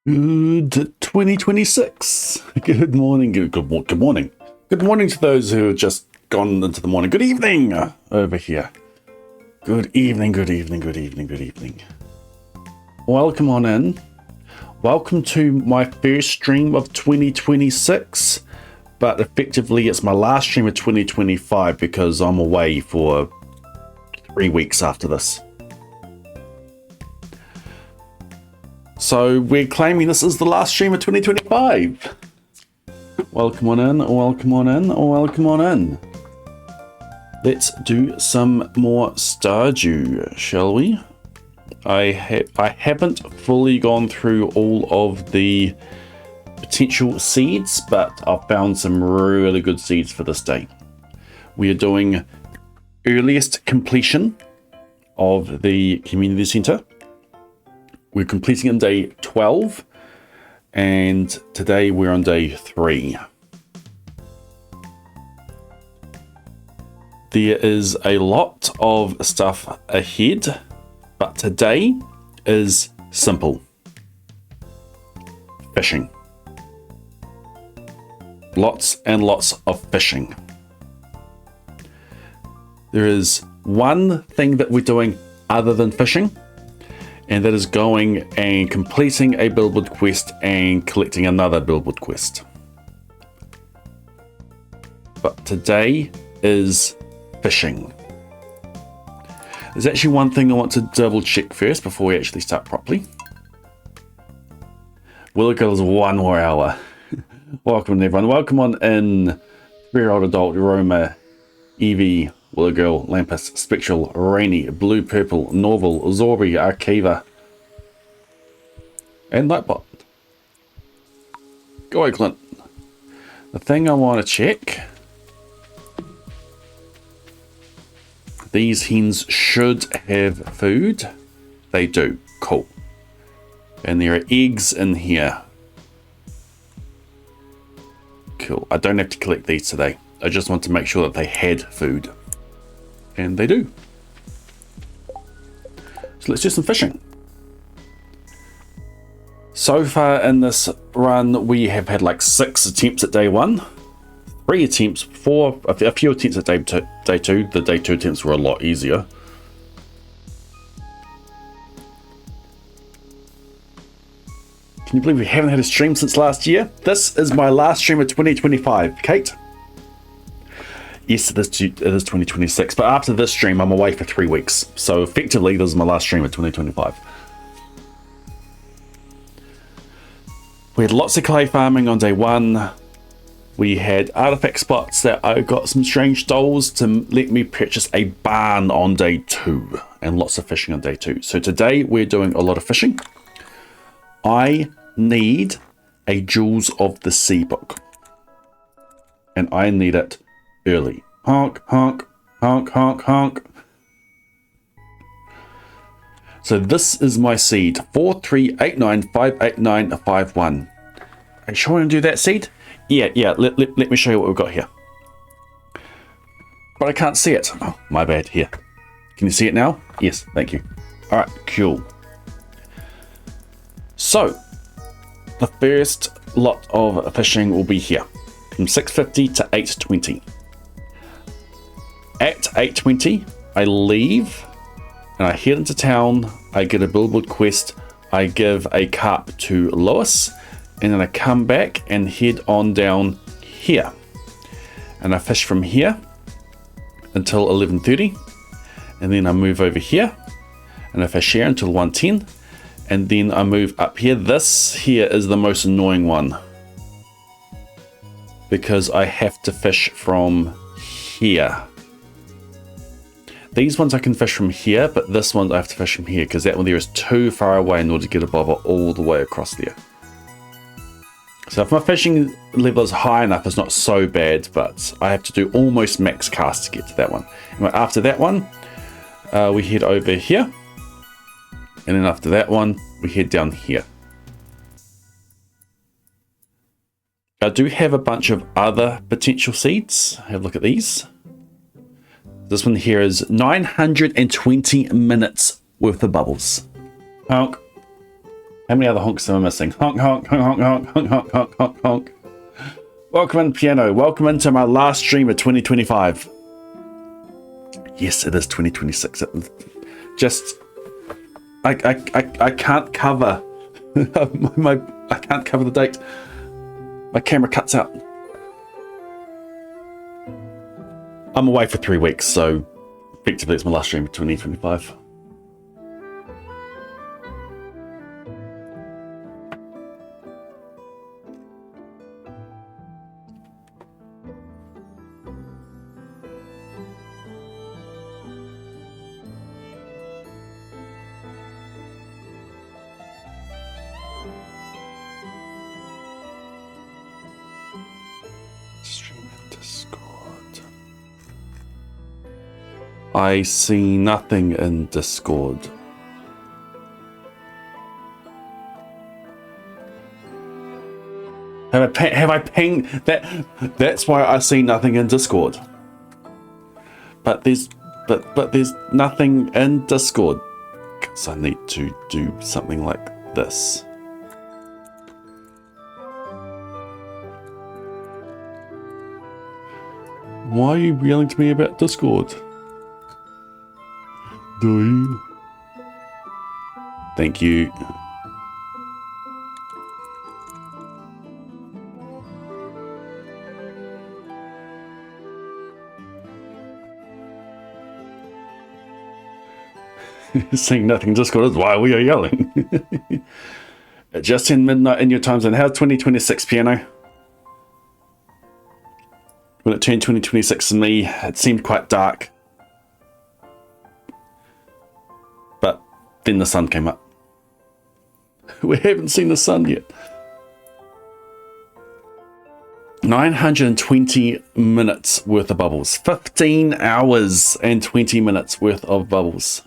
Good 2026. Good morning. Good morning. Good morning to those who have just gone into the morning. Good evening over here. Good evening, good evening, good evening, good evening. Welcome on in. Welcome to my first stream of 2026, but effectively it's my last stream of 2025 because I'm away for 3 weeks after this. So we're claiming this is the last stream of 2025. Welcome on in, welcome on in, welcome on in. Let's do some more Stardew, shall we? I haven't fully gone through all of the potential seeds, but I've found some really good seeds for this day. We are doing earliest completion of the community center. We're completing on day 12, and today we're on day 3. There is a lot of stuff ahead, but today is simple. Fishing. Lots and lots of fishing. There is one thing that we're doing other than fishing, and that is going and completing a billboard quest and collecting another billboard quest. But today is fishing. There's actually one thing I want to double check first before we actually start properly. Willow Girl's 1 more hour. Welcome everyone. Welcome on in 3-year-old adult, Roma, Evie, Willow Girl, Lampus, Spectral, Rainy, Blue Purple, Norval, Zorby, Arkiva, and Nightbot. Go away, Clint. The thing I want to check. These hens should have food. They do. Cool. And there are eggs in here. Cool. I don't have to collect these today. I just want to make sure that they had food. And they do. So let's do some fishing. So far in this run, we have had like 6 attempts at day 1, 3 attempts, 4, a few attempts at day 2. The day 2 attempts were a lot easier. Can you believe we haven't had a stream since last year? This is my last stream of 2025, Kate. Yes, it is 2026, but after this stream, I'm away for 3 weeks. So effectively, this is my last stream of 2025. We had lots of clay farming on day 1. We had artifact spots that I got some strange dolls to let me purchase a barn on day 2. And lots of fishing on day 2. So today, we're doing a lot of fishing. I need a Jewels of the Sea book. And I need it early. Honk, honk, honk, honk, honk. So this is my seed. 438958951. Are you sure I want to do that seed? Yeah. Let me show you what we've got here. But I can't see it. Oh, my bad. Here. Can you see it now? Yes, thank you. All right, cool. So, the first lot of fishing will be here. From 6:50 to 8:20. At 8:20, I leave and I head into town. I get a billboard quest. I give a carp to Lois, and then I come back and head on down here. And I fish from here until 11:30, and then I move over here and I fish here until 1:10, and then I move up here. This here is the most annoying one because I have to fish from here. These ones I can fish from here, but this one I have to fish from here because that one there is too far away in order to get a bobber all the way across there. So if my fishing level is high enough, it's not so bad, but I have to do almost max cast to get to that one. And after that one, we head over here. And then after that one, we head down here. I do have a bunch of other potential seeds. Have a look at these. This one here is 920 minutes worth of bubbles. Honk. How many other honks am I missing? Honk, honk, honk, honk, honk, honk, honk, honk, honk. Welcome in, Piano. Welcome into my last stream of 2025. Yes, it is 2026. I can't cover I can't cover the date. My camera cuts out. I'm away for 3 weeks, so effectively it's my last stream of 2025. I see nothing in Discord. Have I pinged that? That's why I see nothing in Discord. But there's nothing in Discord. So I need to do something like this. Why are you yelling to me about Discord? Thank you. Saying nothing Discord is why we are yelling. Just in midnight in your time zone. How's 2026, Piano? When it turned 2026 in me, it seemed quite dark. But then the sun came up. We haven't seen the sun yet. 920 minutes worth of bubbles. 15 hours and 20 minutes worth of bubbles.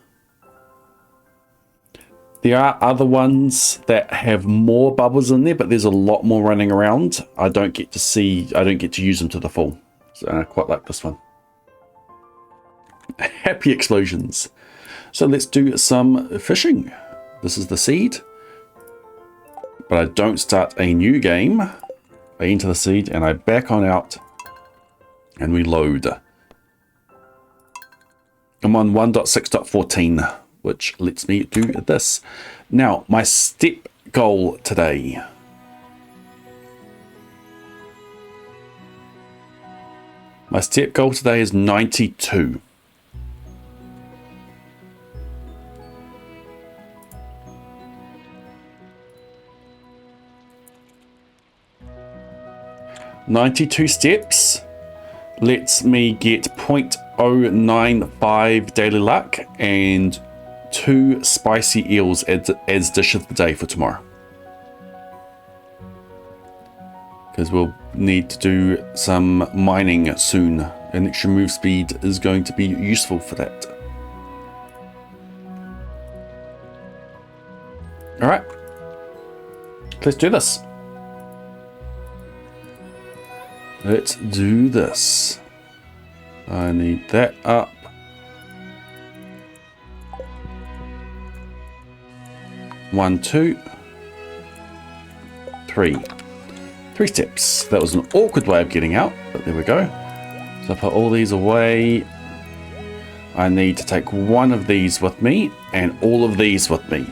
There are other ones that have more bubbles in there, but there's a lot more running around. I don't get to use them to the full. So I quite like this one. Happy explosions. So let's do some fishing. This is the seed. But I don't start a new game. I enter the seed and I back on out and we load. I'm on 1.6.14, which lets me do this. Now, my step goal today. My step goal today is 92. "92 steps lets me get 0.095 daily luck and 2 spicy eels as dish of the day for tomorrow. Because we'll need to do some mining soon. An extra move speed is going to be useful for that. Alright. Let's do this. Let's do this. I need that up. One, 2, 3. 3 steps. That was an awkward way of getting out, but there we go. So I put all these away. I need to take one of these with me and all of these with me.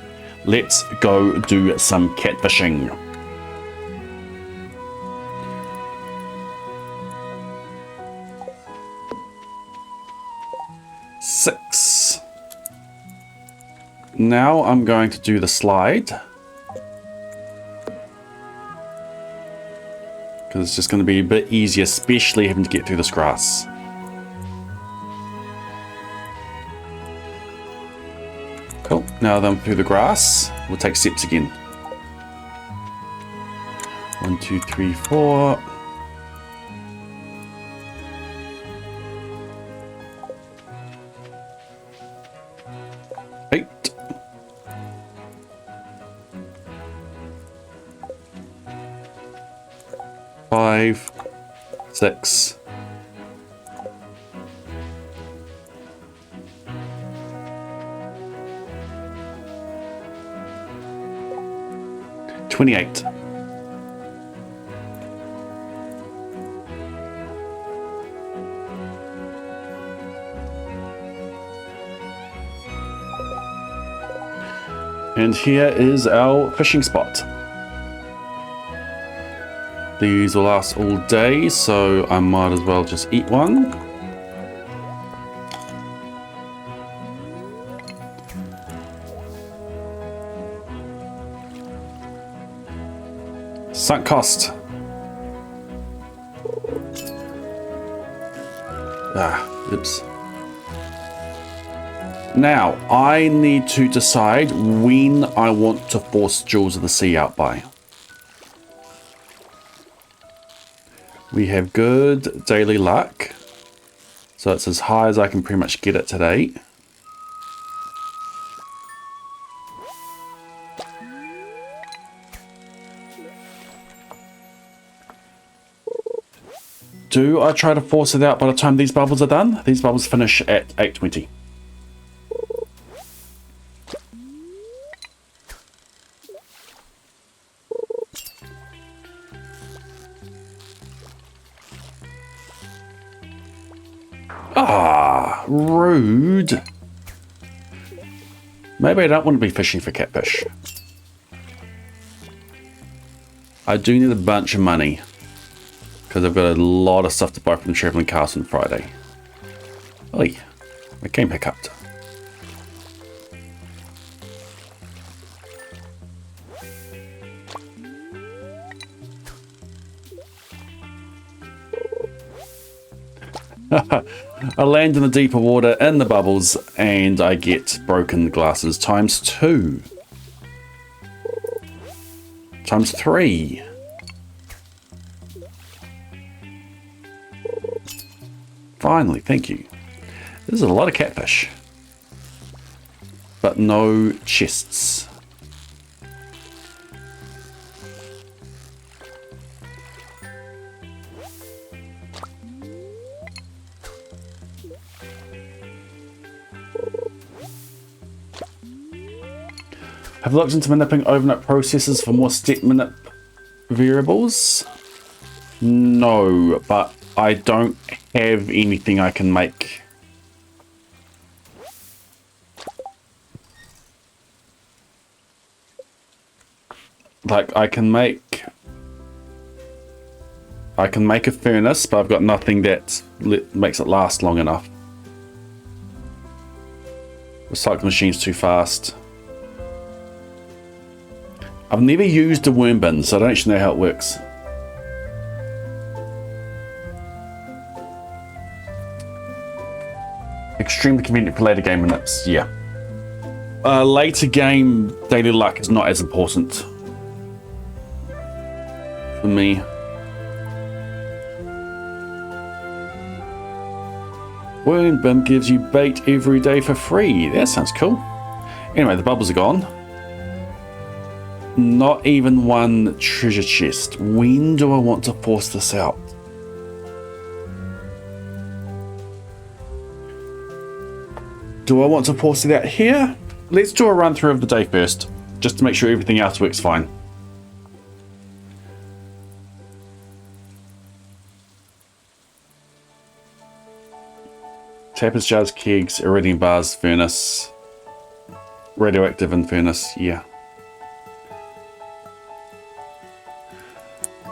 Let's go do some catfishing. Six. Now I'm going to do the slide. Because it's just going to be a bit easier, especially having to get through this grass. Cool. Now that I'm through the grass, we'll take steps again. 1, 2, 3, 4. Five, 6. 28. And here is our fishing spot. These will last all day, so I might as well just eat one. Sunk cost. Oops. Now, I need to decide when I want to force Jewels of the Sea out by. We have good daily luck. So it's as high as I can pretty much get it today. Do I try to force it out by the time these bubbles are done? These bubbles finish at 8:20. Ah, rude. Maybe I don't want to be fishing for catfish. I do need a bunch of money because I've got a lot of stuff to buy from the Traveling Castle on Friday. Oi, my game hiccuped. I land in the deeper water in the bubbles and I get broken glasses times 2. Times 3. Finally, thank you. This is a lot of catfish. But no chests. Have looked into manipulating overnight processes for more step manip variables? No, but I don't have anything I can make. Like I can make a furnace, but I've got nothing that makes it last long enough. Recycle machine's too fast. I've never used a worm bin, so I don't actually know how it works. Extremely convenient for later game manips, yeah. Later game daily luck is not as important for me. Worm bin gives you bait every day for free. That sounds cool. Anyway, the bubbles are gone. Not even one treasure chest. When do I want to force this out? Do I want to force it out here? Let's do a run through of the day first, just to make sure everything else works fine. Tappers, jars, kegs, iridium bars, furnace, radioactive and furnace, yeah.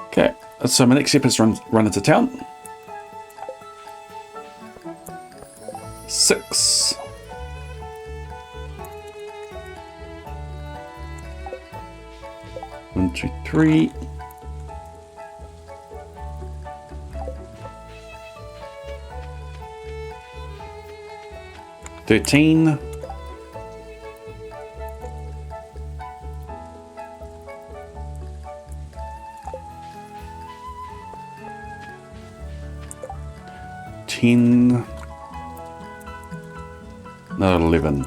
Okay, so my next step is run into town. 6. One, two, 3. $13. Another 11.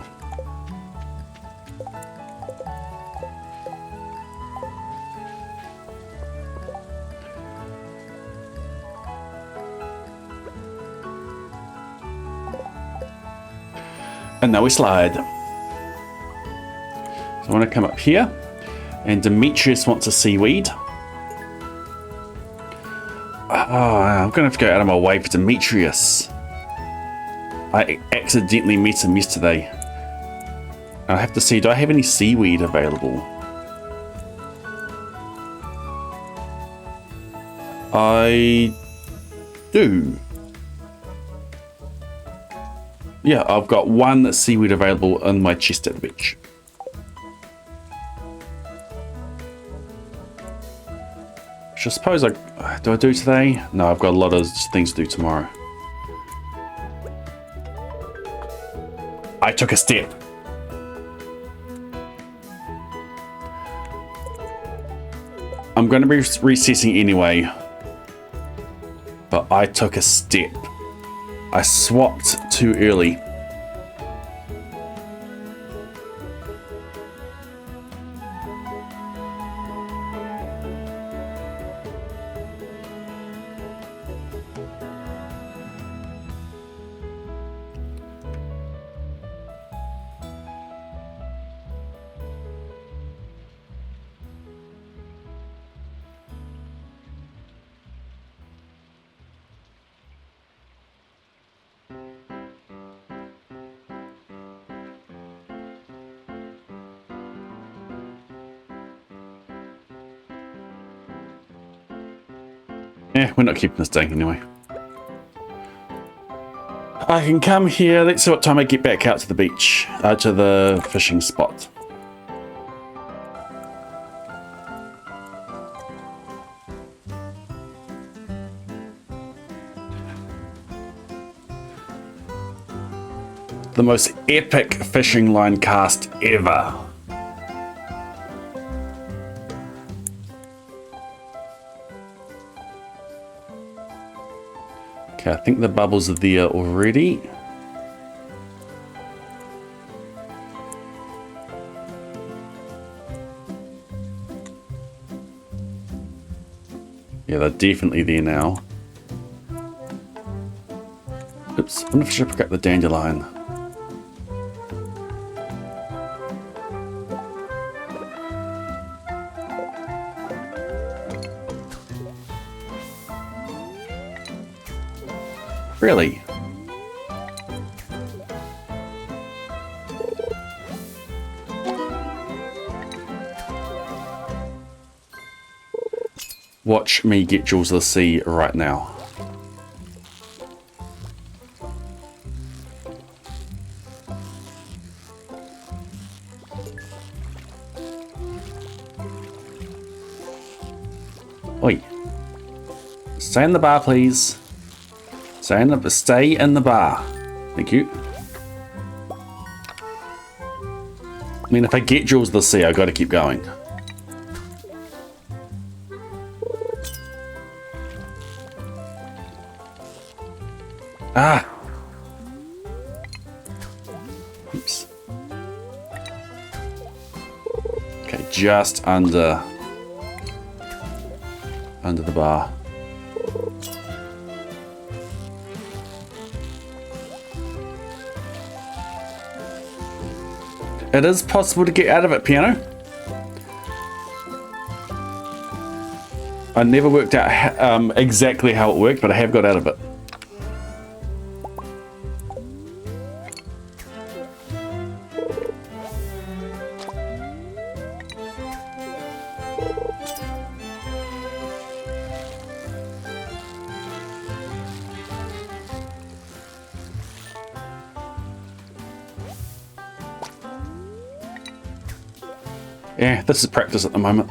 And now we slide. So I want to come up here. And Demetrius wants a seaweed. Oh, I'm gonna have to go out of my way for Demetrius. I accidentally met him yesterday. I have to see, do I have any seaweed available? I do. Yeah, I've got one seaweed available in my chest at the beach. Which I suppose do I do today? No, I've got a lot of things to do tomorrow. I took a step. I'm going to be recessing anyway. But I took a step. I swapped too early. Yeah, we're not keeping this day anyway. I can come here. Let's see what time I get back out to the beach, to the fishing spot. The most epic fishing line cast ever. Okay, I think the bubbles are there already. Yeah, they're definitely there now. Oops, I wonder if I should pick up the dandelion. Really? Watch me get Jewels of the Sea right now. Oi. Stay in the bar, please. Stay in the bar. Thank you. I mean, if I get Jewels of the Sea, I've got to keep going. Ah! Oops. Okay, just under the bar. It is possible to get out of it, Piano. I never worked out exactly how it worked, but I have got out of it. Yeah, this is practice at the moment.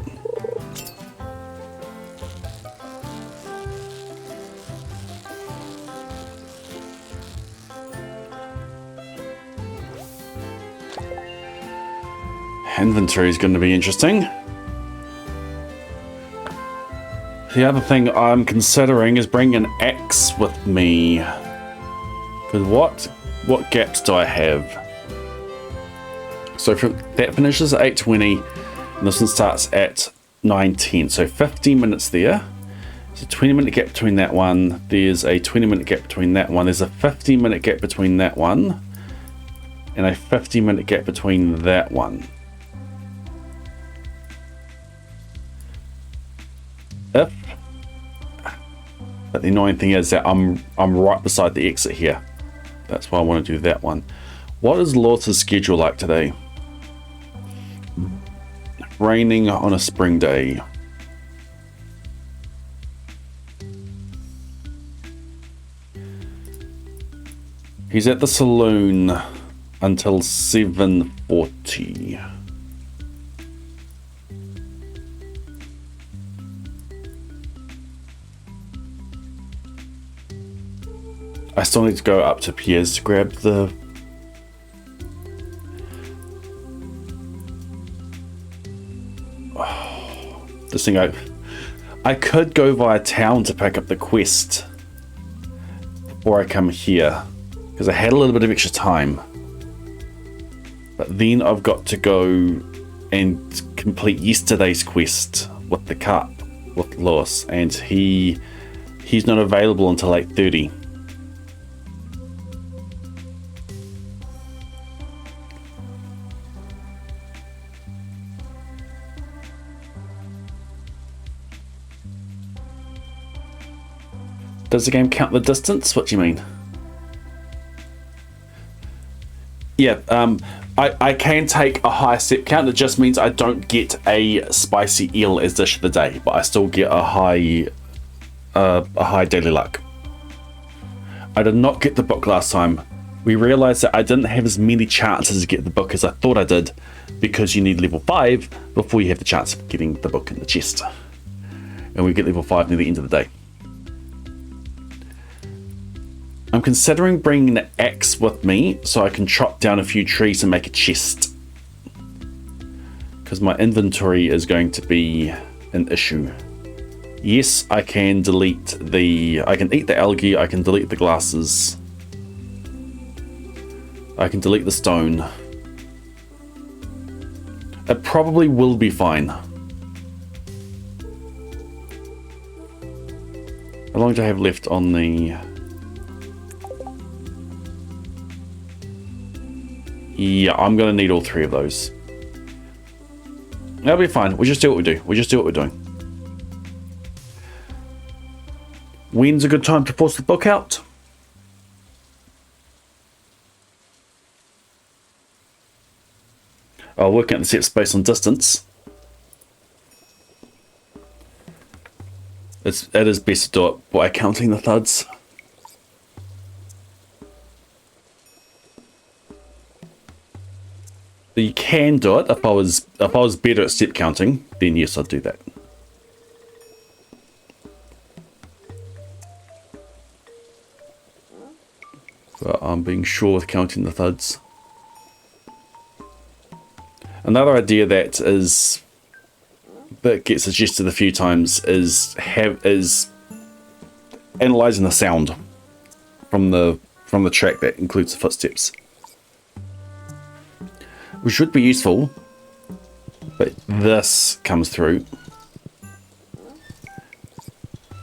Inventory is going to be interesting. The other thing I'm considering is bringing an axe with me. Because what gaps do I have? So that finishes at 8:20, and this one starts at 9:10. So 15 minutes there. There's a 20-minute gap between that one. There's a 20-minute gap between that one. There's a 15-minute gap between that one. And a 15-minute gap between that one. If, but the annoying thing is that I'm right beside the exit here. That's why I want to do that one. What is Laws's schedule like today? Raining on a spring day. He's at the saloon until 7:40. I still need to go up to Pierre's to grab the... Oh, this thing I could go via town to pick up the quest before I come here, because I had a little bit of extra time. But then I've got to go and complete yesterday's quest with the cup with Lewis, and he's not available until 8:30. Does the game count the distance? What do you mean? Yeah, I can take a high step count. It just means I don't get a spicy eel as dish of the day, but I still get a high daily luck. I did not get the book last time. We realized that I didn't have as many chances to get the book as I thought I did, because you need level 5 before you have the chance of getting the book in the chest. And we get level 5 near the end of the day. I'm considering bringing an axe with me so I can chop down a few trees and make a chest, because my inventory is going to be an issue. Yes, I can delete I can eat the algae, I can delete the glasses, I can delete the stone. It probably will be fine. How long do I have left on the... Yeah, I'm going to need all 3 of those. That'll be fine. We just do what we do. We just do what we're doing. When's a good time to force the book out? I'll work out the steps based on distance. It is best to do it by counting the thuds. You can do it. If I was better at step counting, then yes, I'd do that. But I'm being sure with counting the thuds. Another idea that gets suggested a few times is analyzing the sound from the track that includes the footsteps, which would be useful, but this comes through.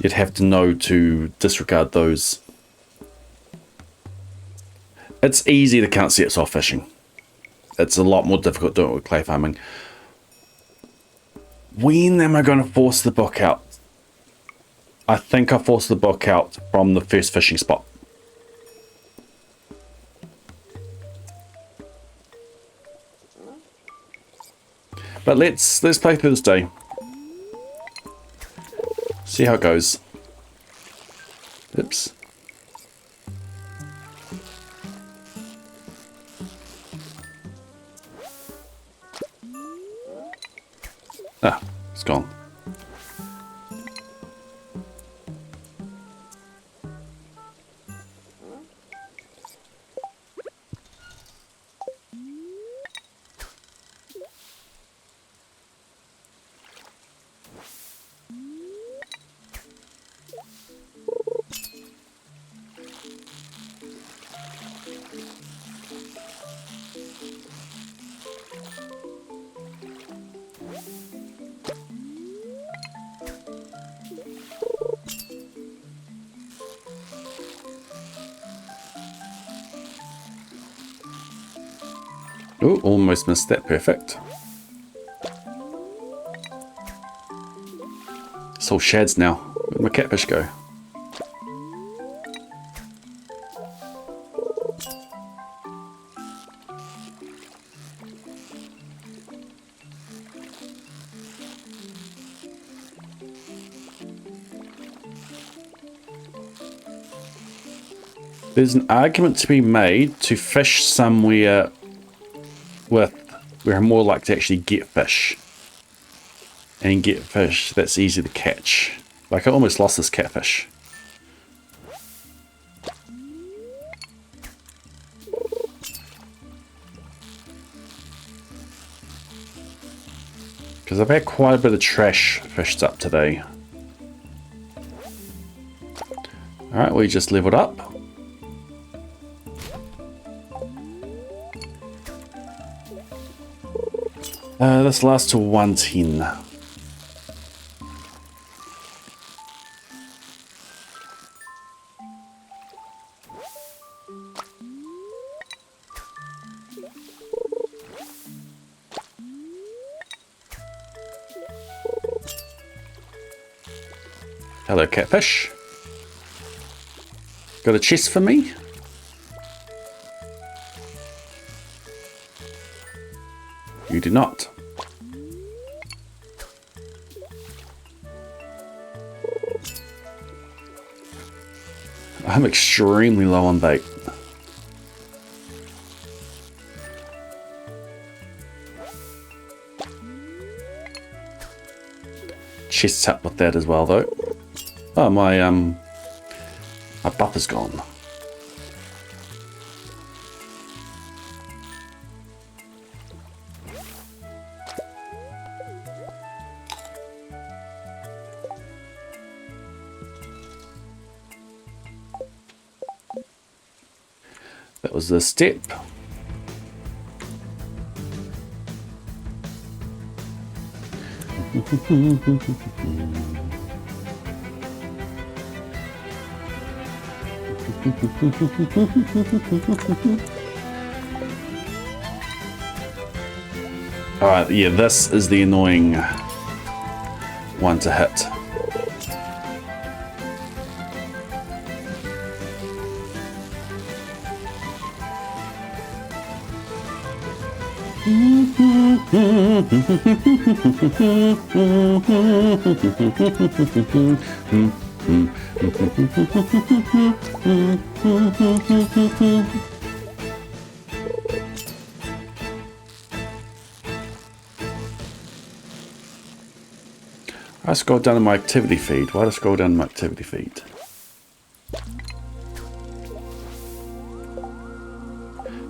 You'd have to know to disregard those. It's easy to count steps while fishing. It's a lot more difficult doing it with clay farming. When am I going to force the book out? I think I forced the book out from the first fishing spot. But let's play through this day. See how it goes. Oops. Ah, it's gone. Oh, almost missed that. Perfect. It's all shads now. Where'd my catfish go? There's an argument to be made to fish somewhere with where I'm more likely to actually get fish. And get fish that's easy to catch. Like I almost lost this catfish. Because I've had quite a bit of trash fished up today. Alright, we just leveled up. This lasts to 110. Hello, catfish. Got a chest for me? You do not. I'm extremely low on bait. Chest's up with that as well, though. Oh, my buffer's gone. That was the step. Alright, yeah, this is the annoying one to hit. I scroll down to my activity feed. Why did I scroll down to my activity feed?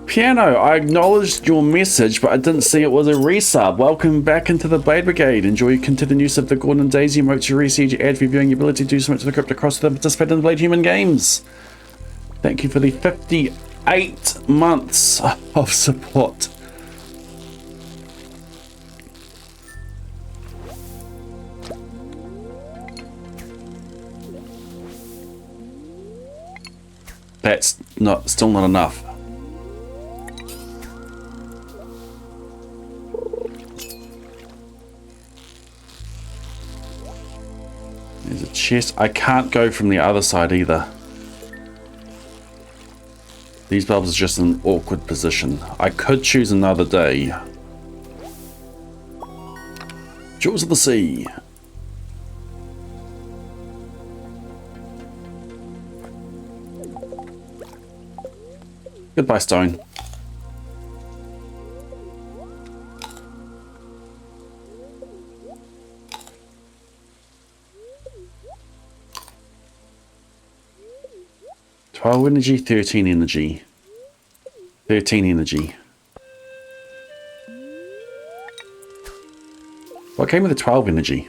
Piano, I acknowledged your message, but I didn't see it was a resub. Welcome back into the Blade Brigade. Enjoy your continued use of the Gordon and Daisy emote to reseed your ad reviewing your ability to do so much to the crypto across to participate in the Blade Human games. Thank you for the 58 months of support. That's still not enough. There's a chest. I can't go from the other side either. These bulbs are just in an awkward position. I could choose another day. Jewels of the Sea. Goodbye, stone. Energy, 13 energy. 13 energy. What came with the 12 energy?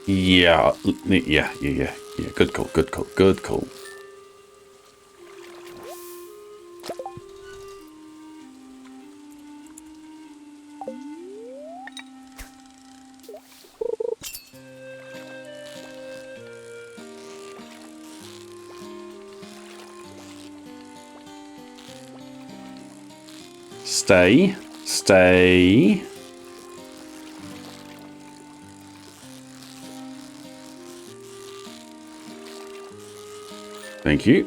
Yeah. Good call, good call, good call. Stay. Stay. Thank you.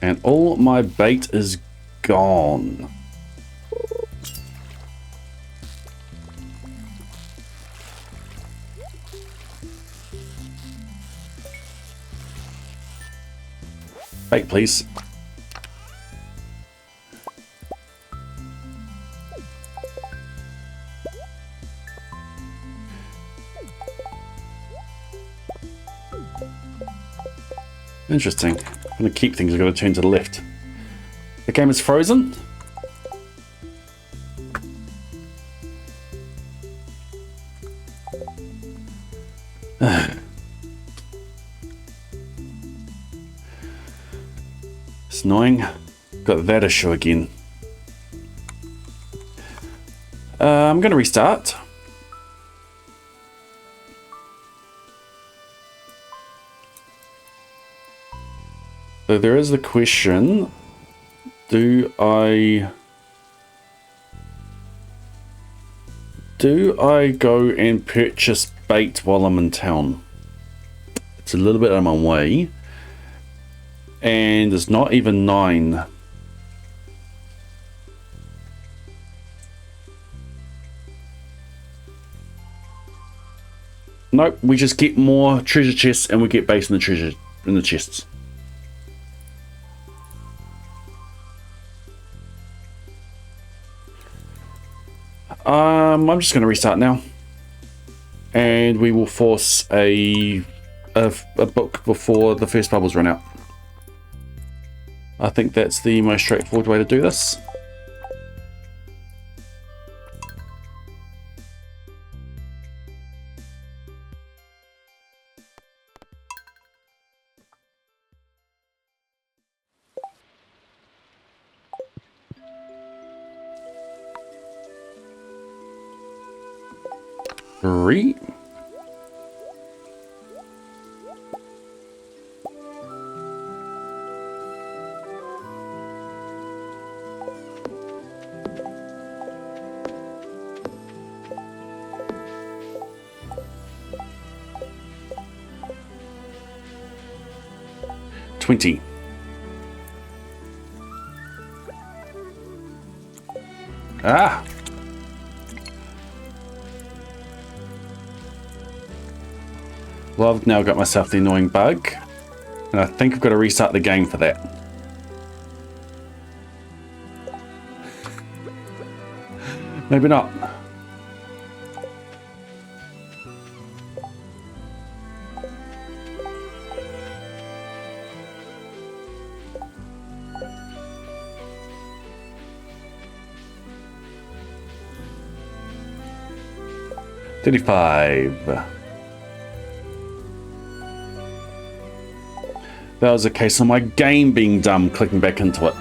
And all my bait is gone. Bait, please. Interesting. I'm going to keep things. I've got to turn to the left. The game is frozen. It's annoying. Got that issue again. I'm going to restart. So there is the question, do I go and purchase bait while I'm in town? It's a little bit out of my way, and it's not even 9. Nope, we just get more treasure chests and we get bait in the chests. I'm just going to restart now, and we will force a book before the first bubbles run out. I think that's the most straightforward way to do this. Three. $20. Ah. Well, I've now got myself the annoying bug, and I think I've got to restart the game for that. Maybe not. $35. That was a case of my game being dumb clicking back into it.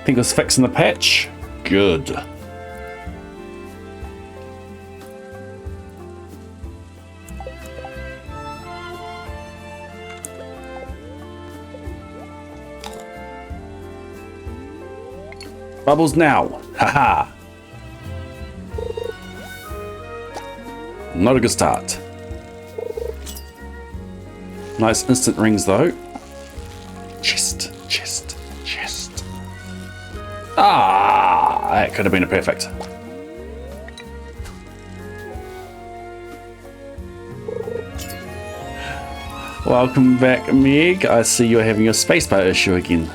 Think it was fixing the patch? Good. Bubbles now. Haha. Not a good start. Nice instant rings though. Chest, chest, chest. Ah, that could have been a perfect. Welcome back, Meg. I see you're having your spacebar issue again.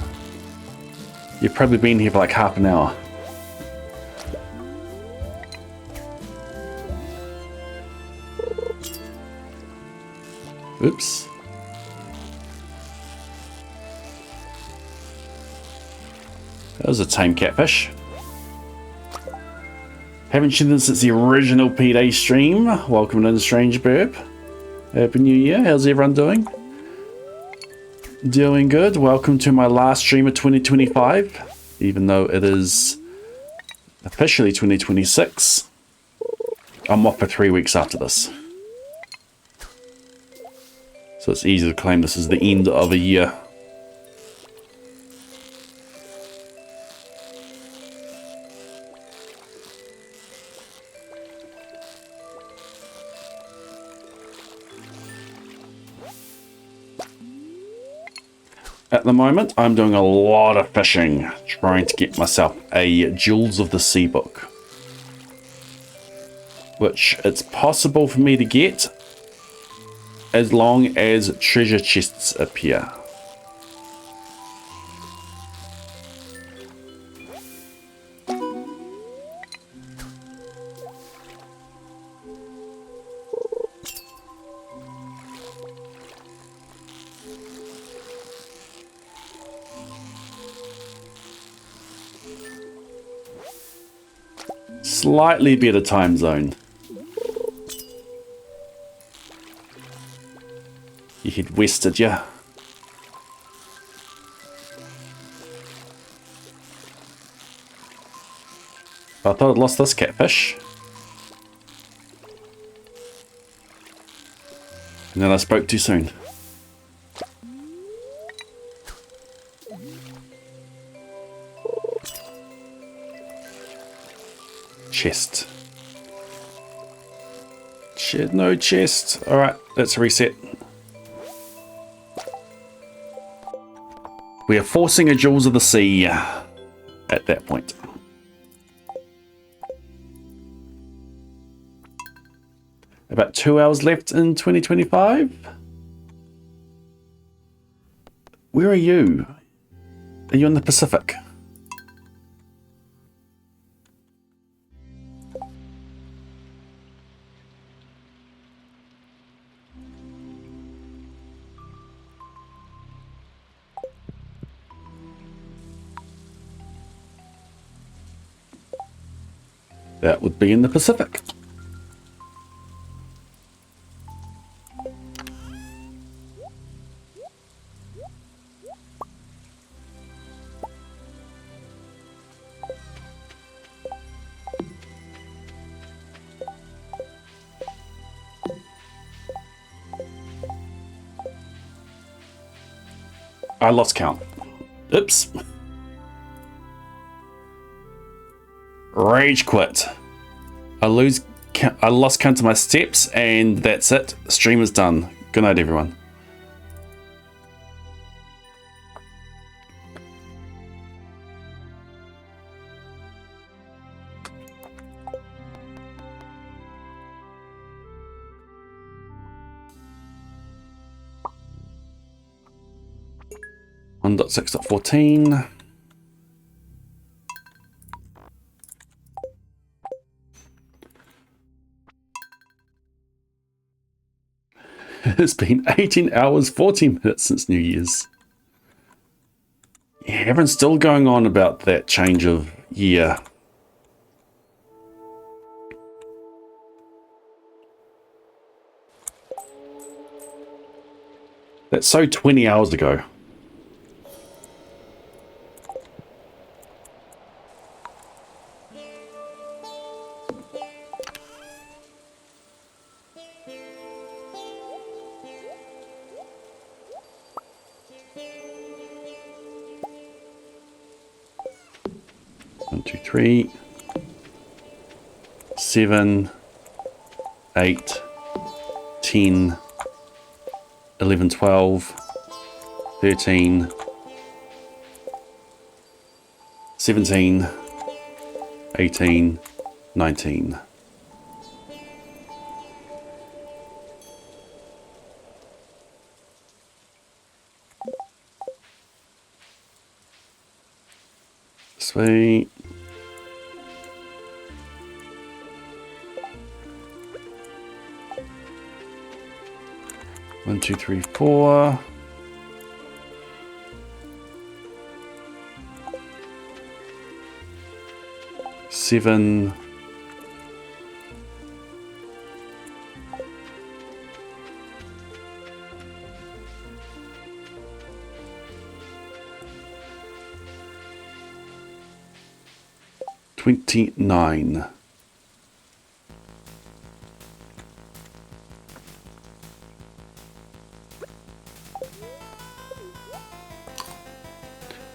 You've probably been here for like half an hour. Oops. That was a tame catfish. Haven't seen them since the original P-Day stream. Welcome to the Strange Burp. Happy New Year. How's everyone doing? Doing good. Welcome to my last stream of 2025, even though it is officially 2026. I'm off for 3 weeks after this. So it's easy to claim this is the end of a year. At the moment, I'm doing a lot of fishing, trying to get myself a Jewels of the Sea book, which it's possible for me to get as long as treasure chests appear. Slightly better time zone. You head west, did ya? I thought I'd lost this catfish. And then I spoke too soon. Chest. No chest. Alright, let's reset. We are forcing a Jewels of the Sea at that point. About 2 hours left in 2025. Where are you? Are you in the Pacific? That would be in the Pacific. I lost count. Oops. Rage quit. I lost count of my steps, and that's it. Stream is done. Good night, everyone. One dot 6.14. It's been 18 hours, 14 minutes since New Year's. Yeah, everyone's still going on about that change of year. That's so 20 hours ago. One, two, 3, 7, 8, 10, 11, 12, 13, 17, 18, 19. Sweet. One, two, 3, 4. Seven. 29.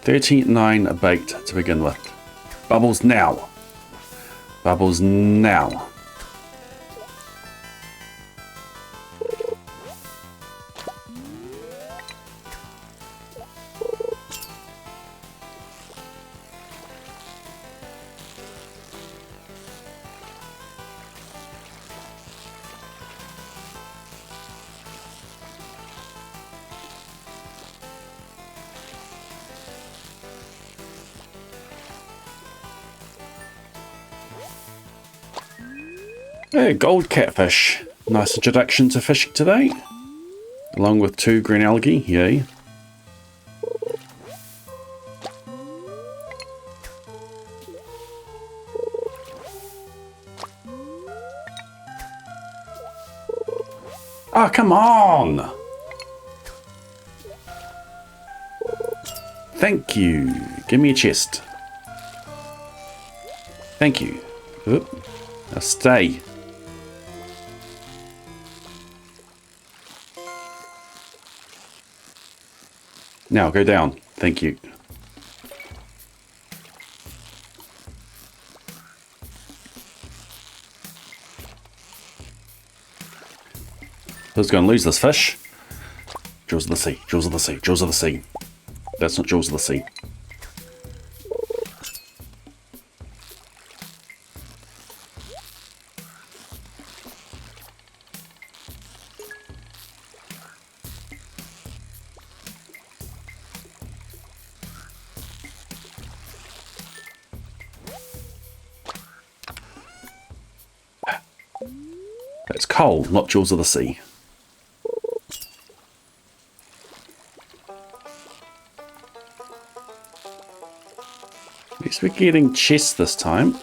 $39 baked to begin with. Bubbles now. Bubbles now. Yeah, gold catfish. Nice introduction to fishing today. Along with 2 green algae, yay. Ah, come on! Thank you. Give me a chest. Thank you. Oop. Now stay. Now go down. Thank you. Who's going to lose this fish? Jaws of the sea, jaws of the sea, jaws of the sea. That's not jaws of the sea. It's coal, not jaws of the sea. At least we're getting chests this time.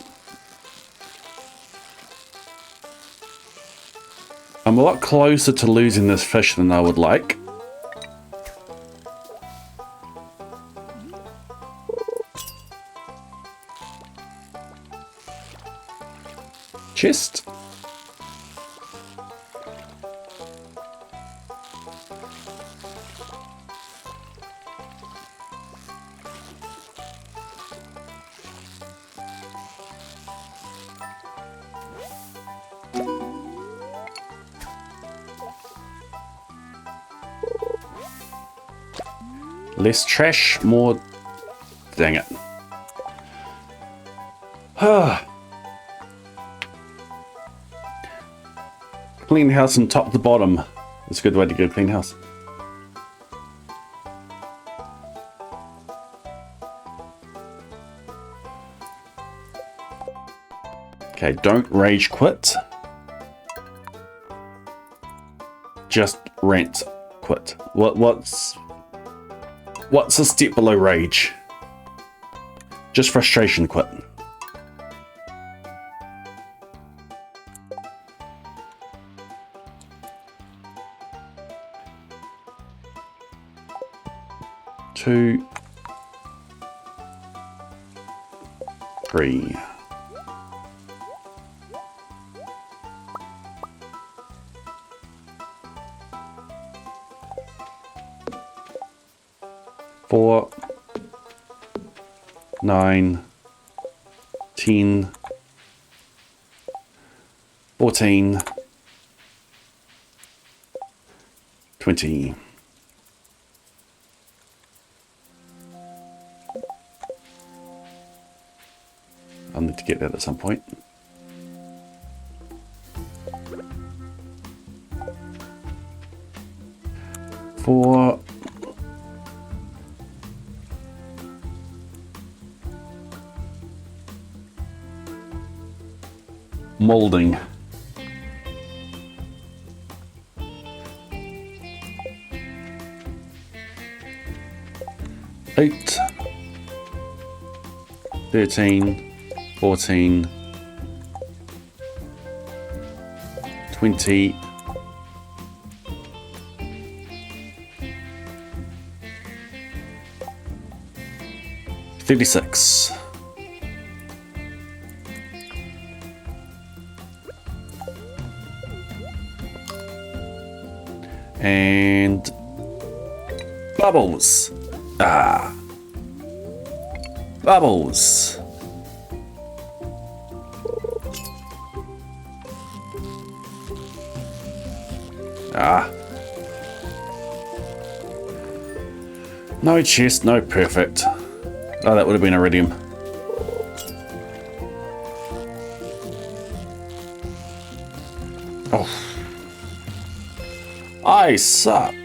I'm a lot closer to losing this fish than I would like. Chest. Less trash, more... Dang it. Clean house from top to bottom. That's a good way to go clean house. Okay, don't rage quit. Just rant quit. What's a step below rage? Just frustration quit. Two, three. Four, 9, 10, 14, 20. I'll need to get that at some point. Four, molding. Eight, 13, 14, 20, 36. And bubbles. Ah. Bubbles. Ah. No chest, no perfect. Oh, that would have been iridium. Oh. I suck.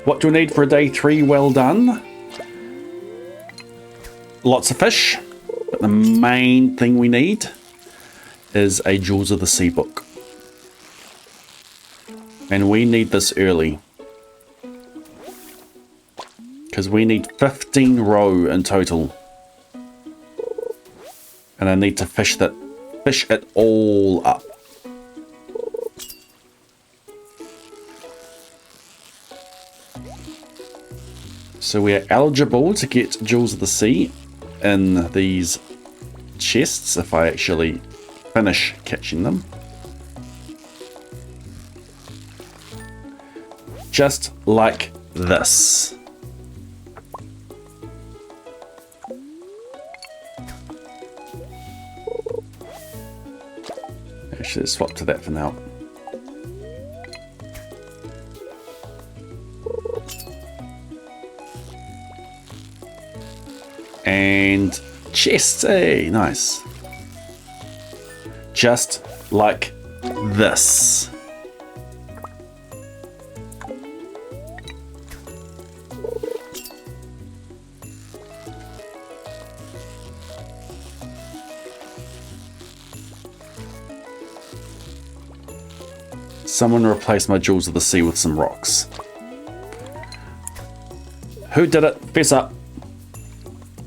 What do we need for day 3? Well done. Lots of fish. But the main thing we need is a Jewels of the Sea book. And we need this early. Because we need 15 roe in total. And I need to fish it all up. So we are eligible to get Jewels of the Sea in these chests if I actually finish catching them. Just like this. Actually, let's swap to that for now. And chests, hey, nice. Just like this. Someone replaced my Jewels of the Sea with some rocks. Who did it? Fess up.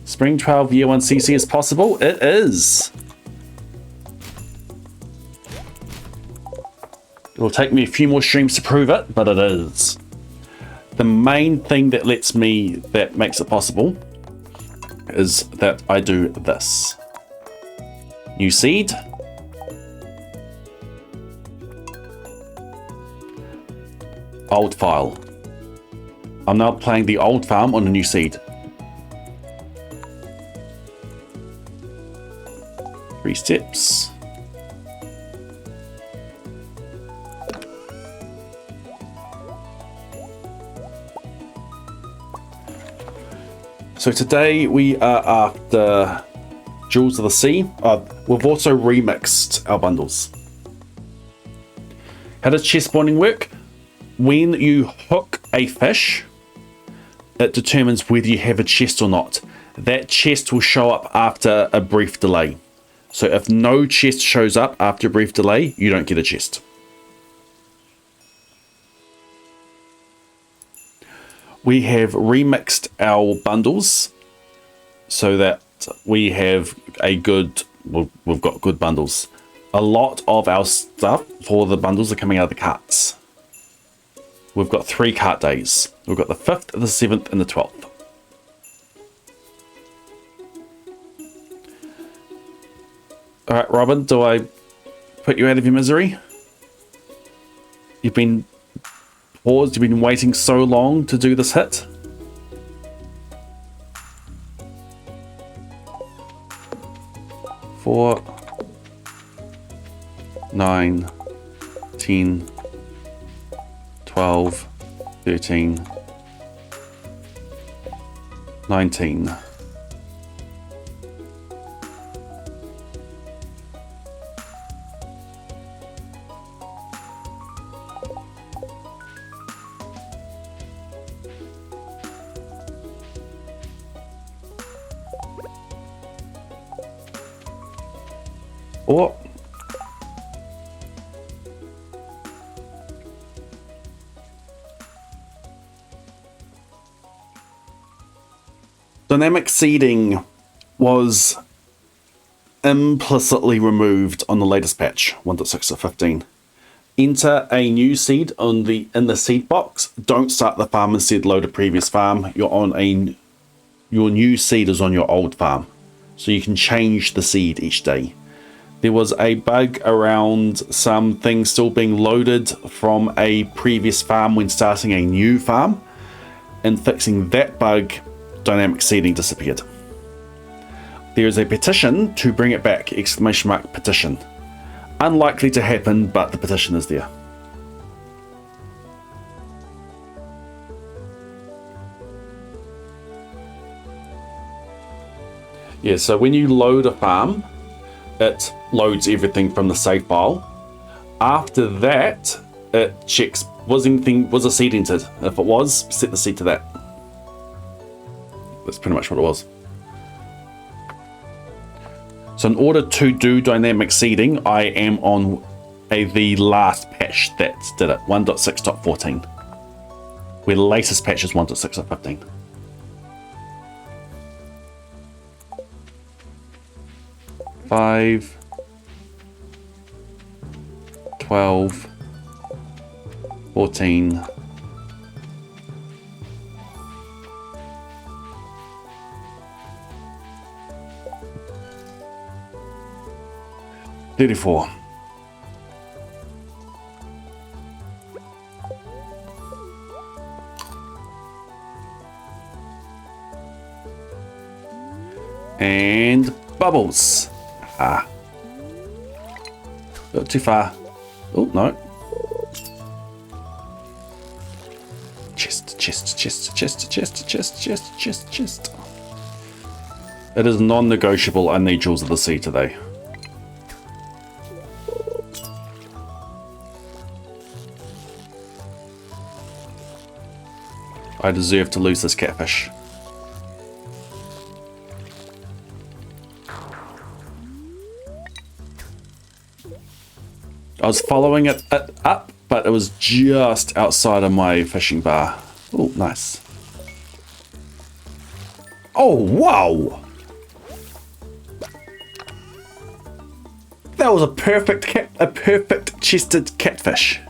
Spring 12 Year 1 CC is possible? It is. It'll take me a few more streams to prove it, but it is. The main thing that makes it possible is that I do this. New seed. Old file. I'm now playing the old farm on a new seed. 3 steps. So today we are after Jewels of the Sea. We've also remixed our bundles. How does chest bonding work? When you hook a fish, it determines whether you have a chest or not. That chest will show up after a brief delay. So if no chest shows up after a brief delay, you don't get a chest. We have remixed our bundles so that we have we've got good bundles. A lot of our stuff for the bundles are coming out of the carts. We've got 3 cart days. We've got the 5th, the 7th, and the 12th. Alright, Robin, do I put you out of your misery? You've been paused, you've been waiting so long to do this hit. Four, 9, 10, 12, 13, 19. Oh. Dynamic seeding was implicitly removed on the latest patch, 1.6.15. Enter a new seed in the seed box. Don't start the farm instead load a previous farm. Your new seed is on your old farm, so you can change the seed each day. There was a bug around some things still being loaded from a previous farm when starting a new farm, and fixing that bug, dynamic seeding disappeared. There is a petition to bring it back, !petition. Unlikely to happen, but the petition is there. Yeah, so when you load a farm, it loads everything from the save file. After that, it checks was a seed entered. If it was, set the seed to that. That's pretty much what it was. So in order to do dynamic seeding, I am on the last patch that did it, 1.6.14. Where the latest patch is 1.6.15. Five, 12, 14, 34. And bubbles. Not too far. Oh, no. Chest. It is non-negotiable. I need Jewels of the Sea today. I deserve to lose this catfish. I was following it up, but it was just outside of my fishing bar. Oh, nice. Oh, wow! That was a perfect chested catfish.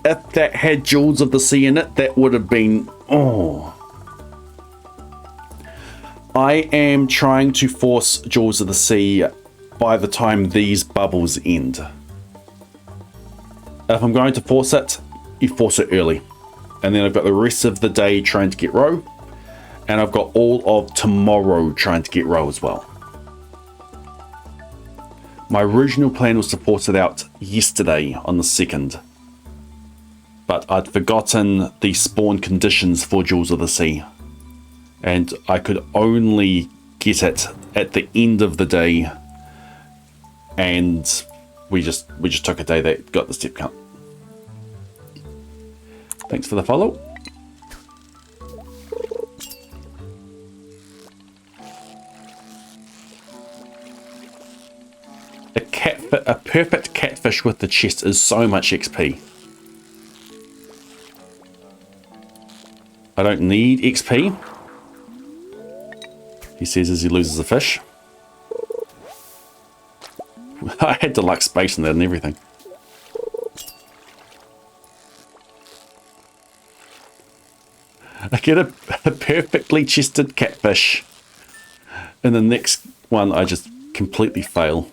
If that had Jewels of the Sea in it, that would have been... Oh. I am trying to force Jewels of the Sea by the time these bubbles end. If I'm going to force it, you force it early. And then I've got the rest of the day trying to get row. And I've got all of tomorrow trying to get row as well. My original plan was to force it out yesterday on the 2nd. But I'd forgotten the spawn conditions for Jewels of the Sea. And I could only get it at the end of the day. And we just took a day that got the step count. Thanks for the follow. A perfect catfish with the chest is so much XP. I don't need XP. He says as he loses a fish. I had to like space in that and everything. I get a perfectly chested catfish. And the next one I just completely fail.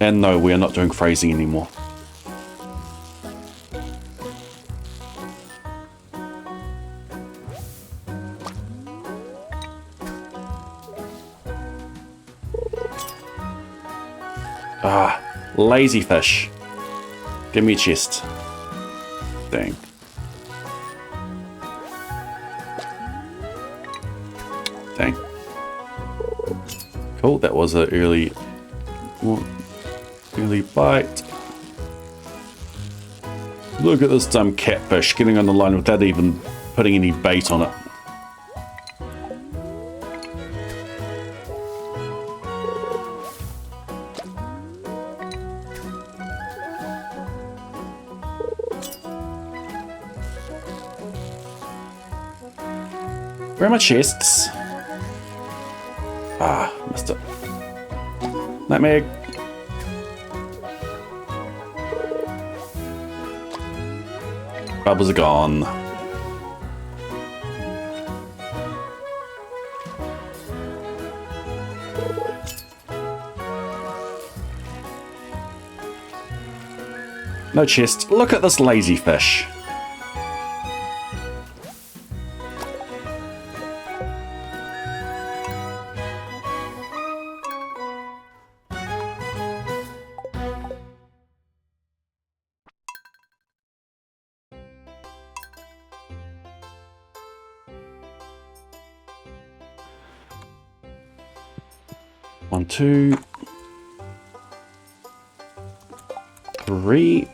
And no, we are not doing phrasing anymore. Ah, lazy fish. Give me a chest. Dang. Dang. Cool, that was an early bite. Look at this dumb catfish getting on the line without even putting any bait on it. Where are my chests? Ah, missed it. Nightmare. Bubbles are gone. No chest. Look at this lazy fish. One, two, three.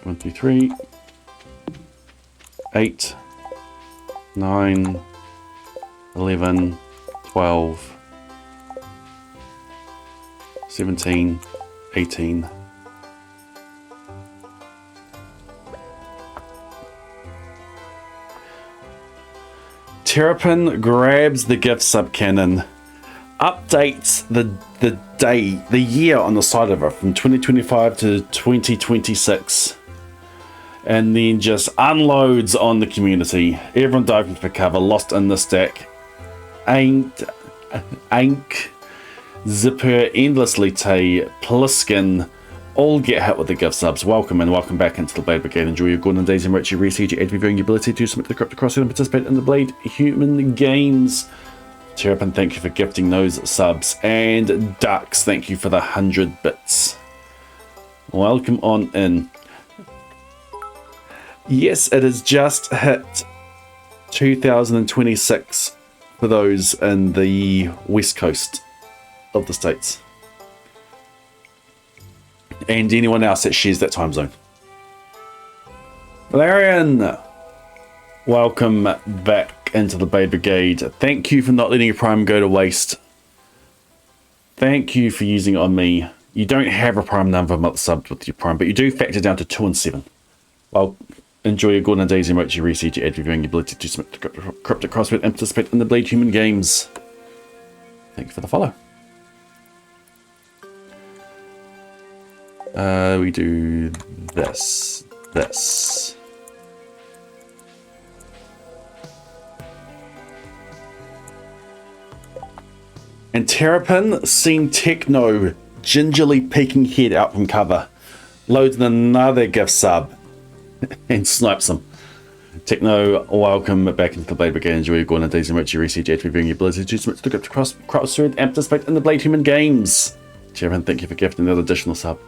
One, two, three. 8, 9, 11, 12, 17, 18. Terrapin grabs the gift sub cannon, updates the year on the side of it from 2025 to 2026, and then just unloads on the community. Everyone diving for cover, lost in the stack. Ain't Zipper, Endlessly Tay, Pliskin, all get hit with the gift subs. Welcome and welcome back into the Blade Brigade. Enjoy your golden days and Richie research your reviewing your ability to submit the crypto cross and participate in the Blade Human Games. Terrapin, thank you for gifting those subs. And Ducks, thank you for the 100 bits. Welcome on in. Yes, it has just hit 2026 for those in the west coast of the States. And anyone else that shares that time zone. Valerian, welcome back into the Blade Brigade. Thank you for not letting your prime go to waste. Thank you for using it on me. You don't have a prime number subbed with your prime, but you do factor down to 2 and 7. Well, enjoy your golden days and Richie research your reviewing your ability to submit the cryptic crossword and participate in the Blade Human Games. Thank you for the follow. We do this. And Terrapin, seeing Techno gingerly peeking head out from cover, loads in another gift sub and snipes him. Techno, welcome back into the Blade Brigade. Enjoy your golden days and Richie research reviewing your ability to submit to the crossword and participate in the Blade Human Games. Terrapin, thank you for gifting another additional sub.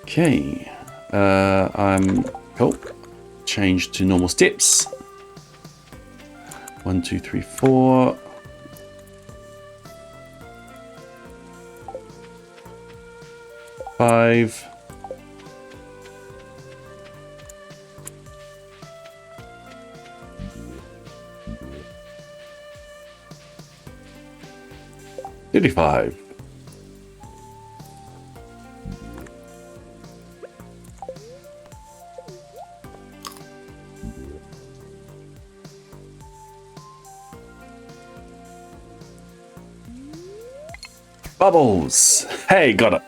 Okay, I'm cool. Change to normal steps. 1, 2, 3, 4. Five. 35. Bubbles! Hey, got it!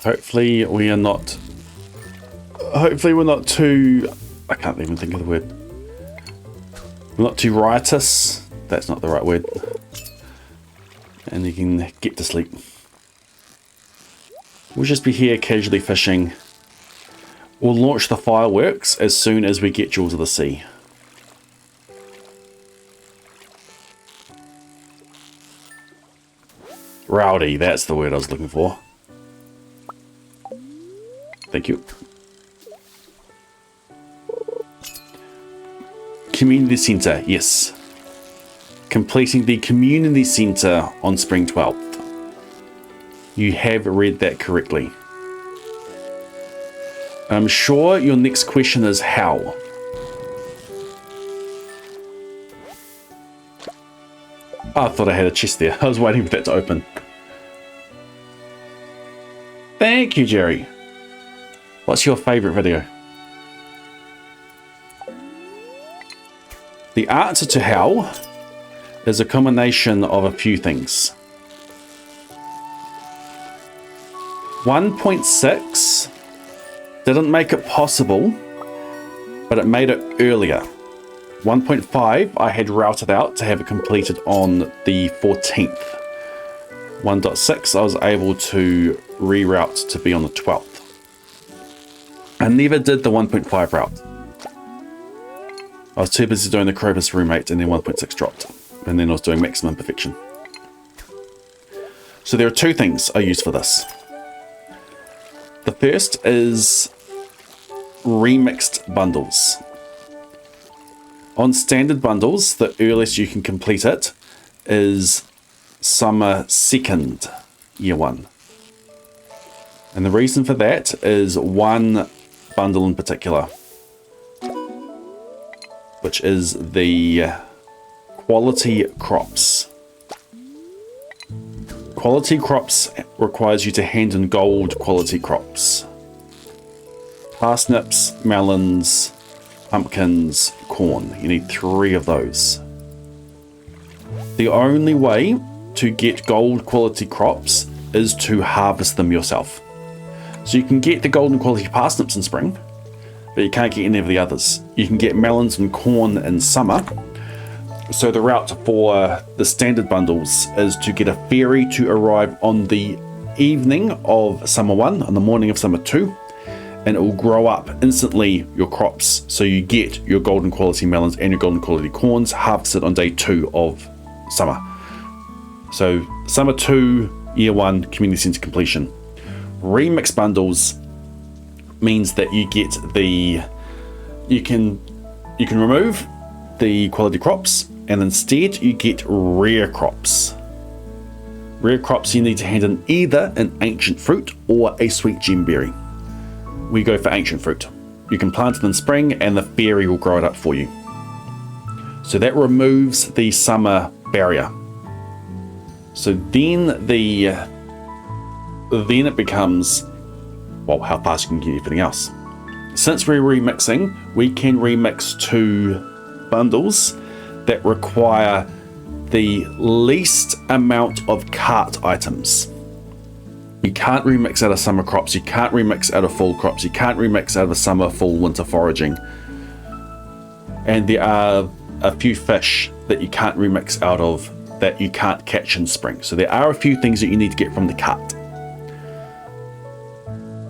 Hopefully we're not too, I can't even think of the word. We're not too riotous. That's not the right word. And you can get to sleep. We'll just be here casually fishing. We'll launch the fireworks as soon as we get Jewels of the Sea. Rowdy, that's the word I was looking for. Thank you. Community Centre, yes. Completing the Community Centre on Spring 12th. You have read that correctly. I'm sure your next question is how. Oh, I thought I had a chest there. I was waiting for that to open. Thank you, Jerry. What's your favourite video? The answer to how is a combination of a few things. 1.6 didn't make it possible, but it made it earlier. 1.5 I had routed out to have it completed on the 14th. 1.6 I was able to reroute to be on the 12th. I never did the 1.5 route. I was too busy doing the Crocus roommate, and then 1.6 dropped. And then I was doing Maximum Perfection. So there are two things I use for this. The first is remixed bundles. On standard bundles, the earliest you can complete it is Summer 2nd, Year 1. And the reason for that is one bundle in particular, which is the Quality Crops. Quality Crops requires you to hand in gold quality crops. Parsnips, melons, pumpkins, corn. You need 3 of those. The only way to get gold quality crops is to harvest them yourself. So you can get the golden quality parsnips in spring, but you can't get any of the others. You can get melons and corn in summer. So the route for the standard bundles is to get a fairy to arrive on the evening of Summer 1, on the morning of Summer 2, and it will grow up instantly your crops. So you get your golden quality melons and your golden quality corns harvested on day 2 of summer. So Summer 2, Year 1, Community Centre completion. Remix bundles means that you get the you can remove the quality crops, and instead you get rare crops. Rare crops you need to hand in either an ancient fruit or a sweet gemberry. We go for ancient fruit. You can plant it in spring and the fairy will grow it up for you. So that removes the summer barrier. So then it becomes, well, how fast you can get everything else. Since we're remixing, we can remix 2 bundles that require the least amount of cart items. You can't remix out of summer crops, you can't remix out of fall crops, you can't remix out of summer, fall, winter foraging. And there are a few fish that you can't remix out of that you can't catch in spring. So there are a few things that you need to get from the cart.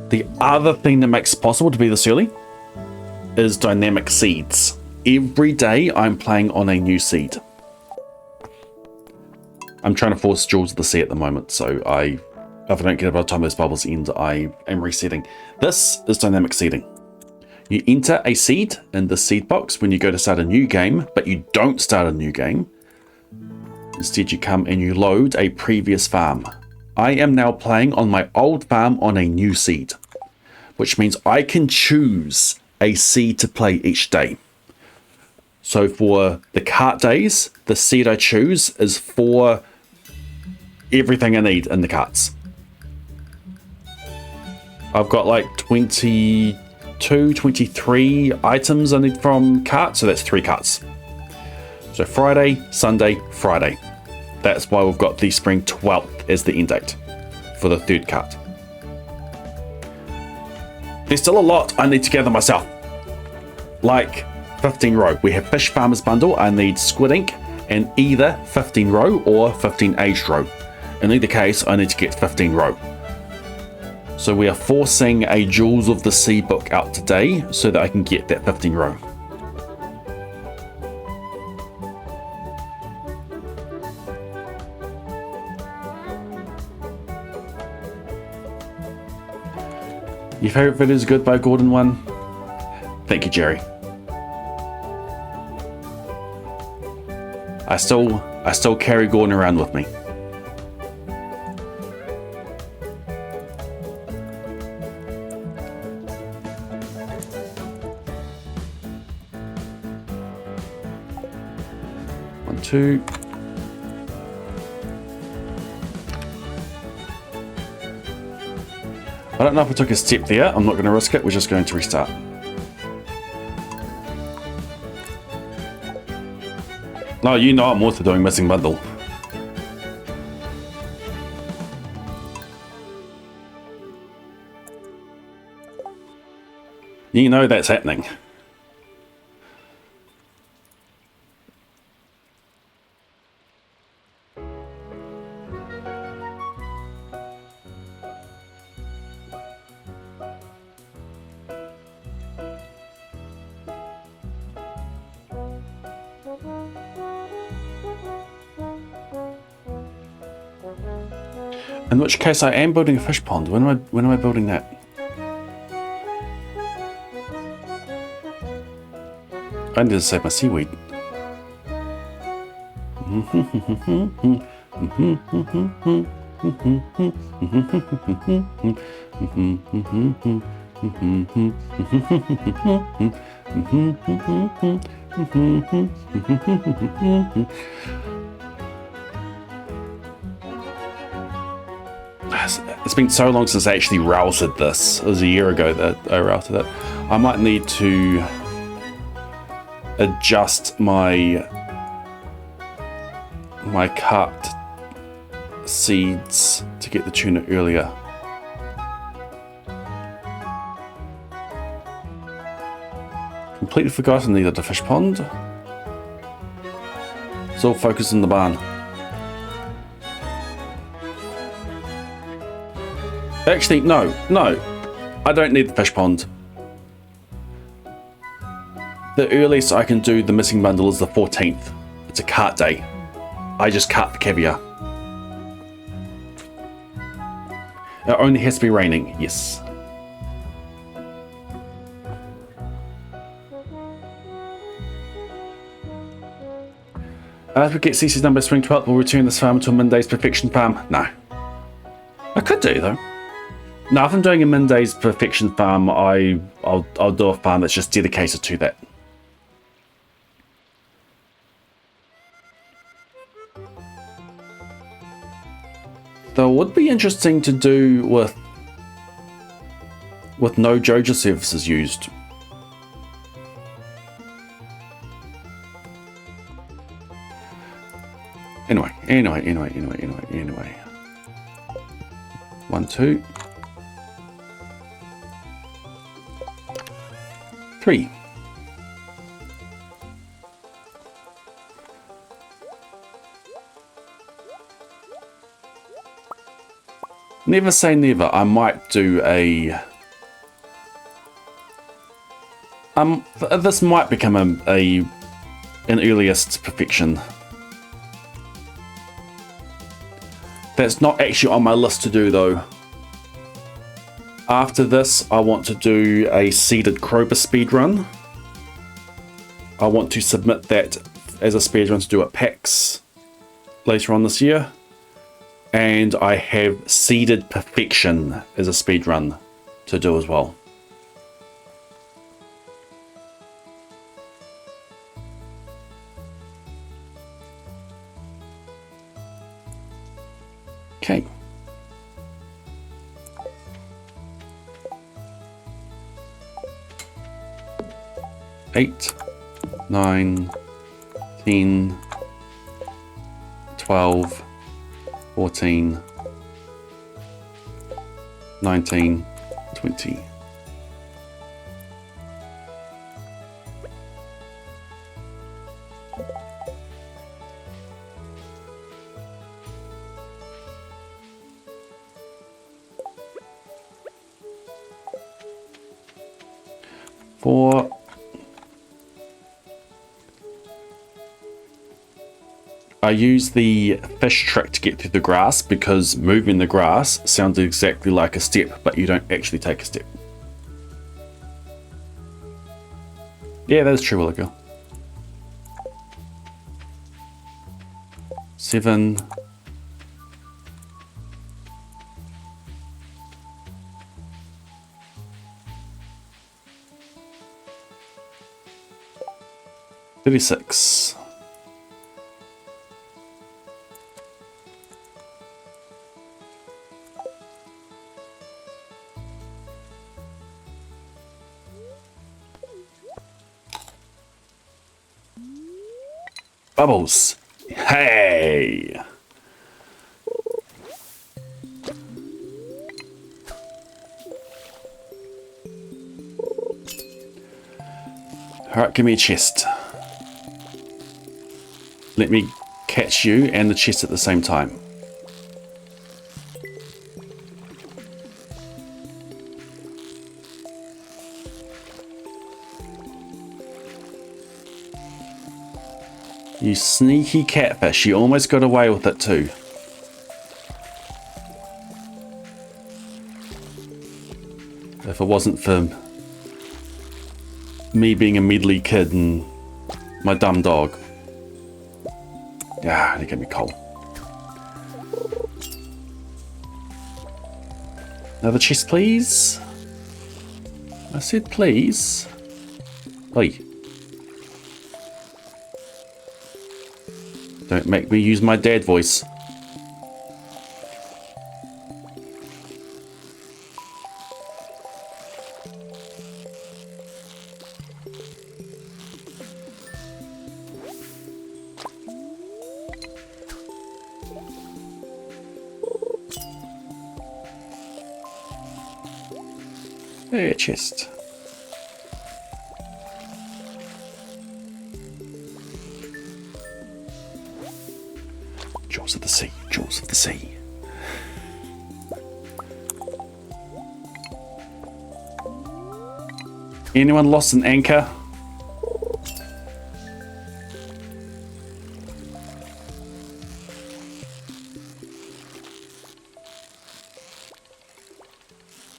The other thing that makes it possible to be this early is dynamic seeds. Every day I'm playing on a new seed. I'm trying to force Jules to the sea at the moment, so if I don't get it by the time those bubbles end, I am resetting. This is dynamic seeding. You enter a seed in the seed box when you go to start a new game, but you don't start a new game. Instead, you come and you load a previous farm. I am now playing on my old farm on a new seed, which means I can choose a seed to play each day. So for the cart days, the seed I choose is for everything I need in the carts. I've got like 22, 23 items I need from cart, so that's 3 carts. So Friday, Sunday, Friday. That's why we've got the spring 12th as the end date for the 3rd cart. There's still a lot I need to gather myself. Like 15 row. We have Fish Farmers Bundle. I need Squid Ink and either 15 row or 15 aged row. In either case, I need to get 15 row. So we are forcing a Jewels of the Sea book out today so that I can get that 15 row. Your favorite video is Good by Gordon 1. Thank you, Jerry. I still carry Gordon around with me. One, two. I don't know if I took a step there. I'm not going to risk it. We're just going to restart. No, you know I'm also doing missing bundle. You know that's happening. In which case I am building a fish pond. When am I building that? I need to save my seaweed. It's been so long since I actually routed this. It was a year ago that I routed it. I might need to adjust my cut seeds to get the tuna earlier. Completely forgotten needed a fish pond. It's all focused on the barn. Actually, no, I don't need the fish pond. The earliest I can do the missing bundle is the 14th. It's a cart day. I just cart the caviar. It only has to be raining, yes. As we get CC's number spring 12th, we'll return this farm to a Monday's perfection farm. No. I could do though. Now, if I'm doing a Monday's perfection farm, I'll do a farm that's just dedicated to that. Though it would be interesting to do with no Joja services used. Anyway. 1, 2. 3. Never say never. I might do a... this might become an earliest perfection. That's not actually on my list to do though. After this, I want to do a seeded Krober speedrun. I want to submit that as a speedrun to do at PAX later on this year. And I have seeded perfection as a speedrun to do as well. Okay. Eight, 9, 10, 12, 14, 19, 20. Four. I use the fish trick to get through the grass because moving the grass sounds exactly like a step, but you don't actually take a step. Yeah, that's true, Willow Girl. 7. $36. Bubbles. Hey. Alright, give me a chest. Let me catch you and the chest at the same time. You sneaky catfish, you almost got away with it too. If it wasn't for me being a meddly kid and my dumb dog. Ah, they get me cold. Another chest, please. I said please. Oi. Don't make me use my dad voice. Hey, a chest. Jaws of the sea, jaws of the sea. Anyone lost an anchor?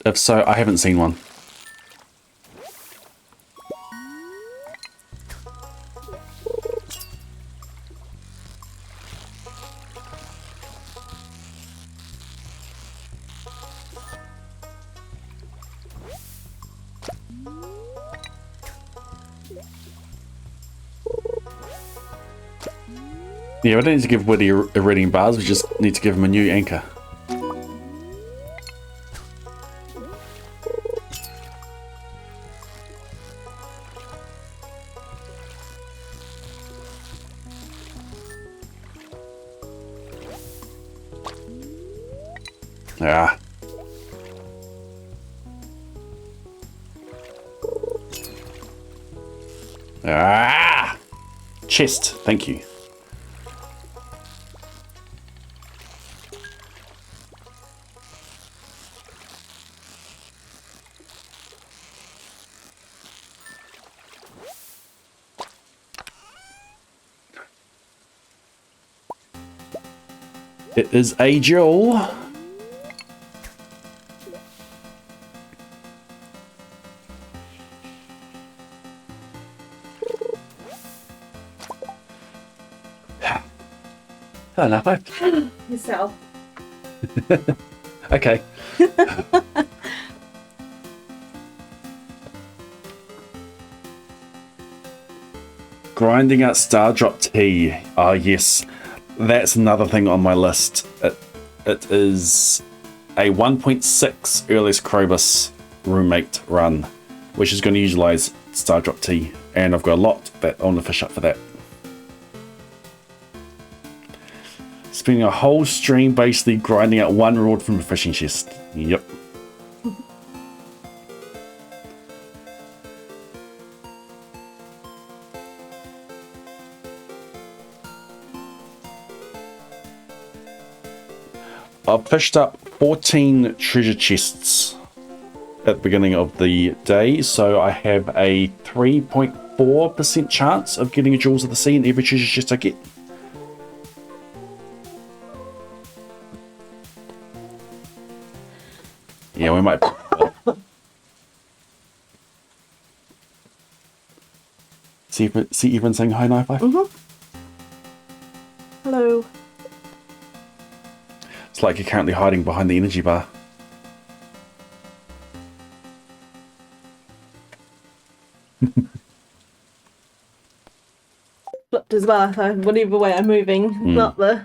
If so, I haven't seen one. Yeah, we don't need to give Woody a reading bars, we just need to give him a new anchor. Ah. Ah! Chest, thank you. It is a jewel. Fair enough. Yourself. Okay. Grinding out Star Drop tea. Oh yes, that's another thing on my list. It is a 1.6 earliest Krobus roommate run, which is going to utilize Star Drop tea, and I've got a lot that I want to fish up for that. Spending a whole stream basically grinding out one reward from a fishing chest. Yep. I've fished up 14 treasure chests at the beginning of the day, so I have a 3.4% chance of getting a Jewels of the Sea in every treasure chest I get. Yeah, we might. See everyone saying hi, Knife Life? Hello. It's like you're currently hiding behind the energy bar. Flipped as well, so whatever way I'm moving, not the...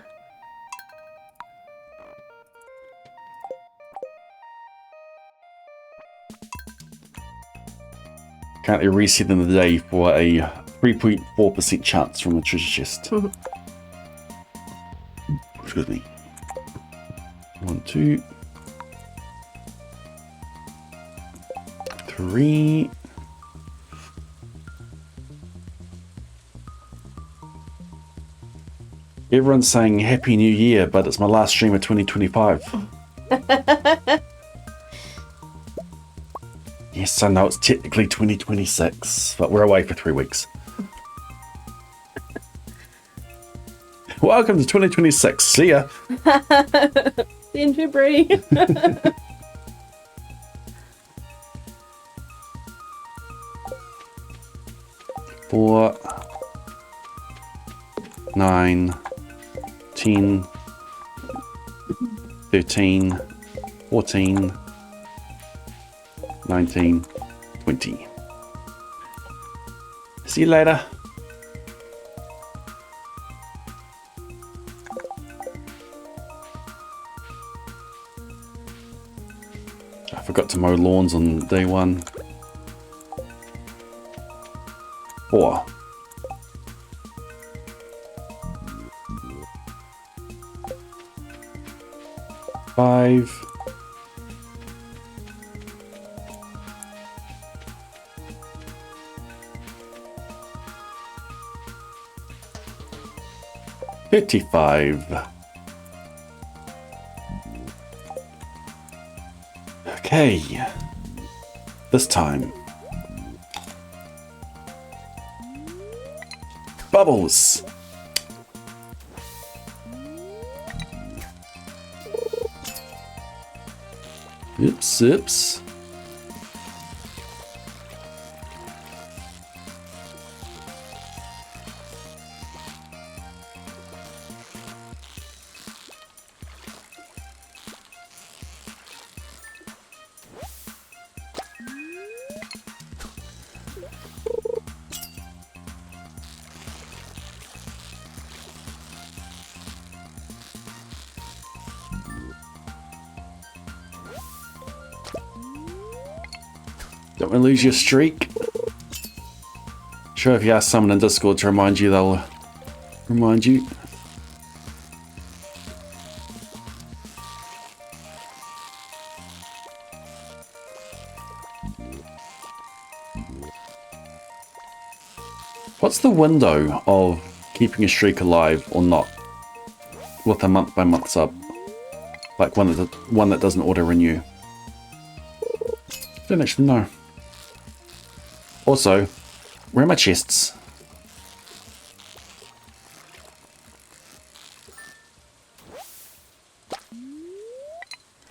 Currently resetting the day for a 3.4% chance from the treasure chest. Excuse me. 1, 2, 3. Everyone's saying Happy New Year, but it's my last stream of 2025. Yes, I know it's technically 2026, but we're away for 3 weeks. Welcome to 2026. See ya. See you in February. 4, 9, 10, 13, 14, 19, 20. See you later. I forgot to mow lawns on day 1. 4. 5. 55. Okay. This time. Bubbles. Oops, oops. Don't want to lose your streak. Sure, if you ask someone in Discord to remind you, they'll remind you. What's the window of keeping a streak alive or not with a month-by-month sub? Like one that doesn't auto-renew. Don't actually know. Also, where are my chests?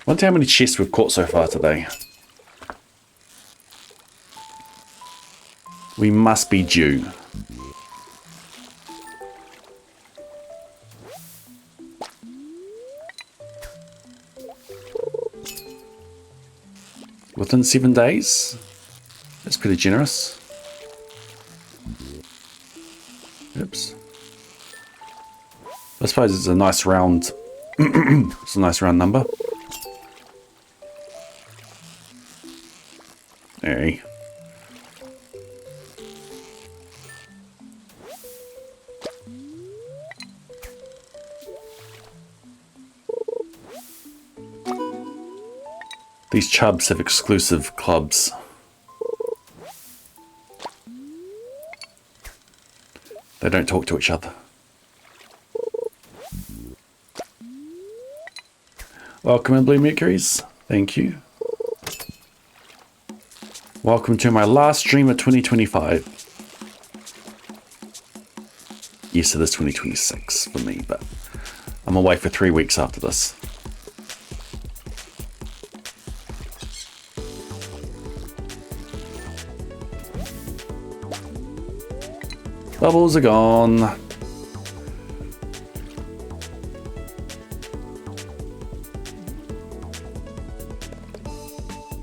Wonder how many chests we've caught so far today. We must be due. Within 7 days? That's pretty generous. Oops. I suppose it's a nice round it's a nice round number. Hey. These chubs have exclusive clubs. They don't talk to each other. Welcome in, Blue Mercuries. Thank you. Welcome to my last stream of 2025. Yes, it is 2026 for me, but I'm away for 3 weeks after this. Bubbles are gone.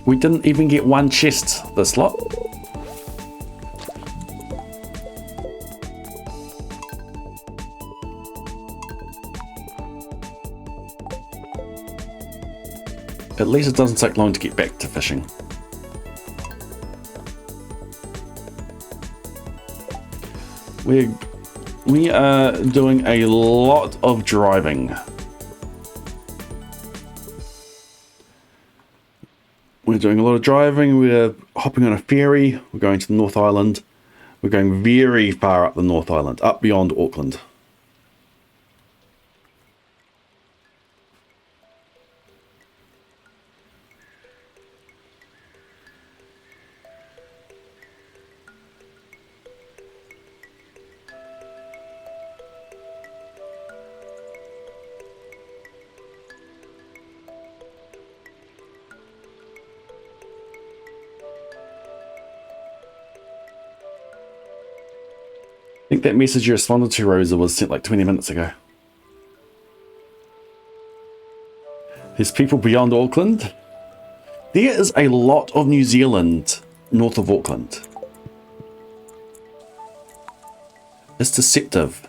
We didn't even get one chest this lot. At least it doesn't take long to get back to fishing. We are doing a lot of driving. We're doing a lot of driving. We're hopping on a ferry. We're going to the North Island. We're going very far up the North Island, up beyond Auckland. I think that message you responded to, Rosa, was sent like 20 minutes ago. There's people beyond Auckland. There is a lot of New Zealand north of Auckland. It's deceptive.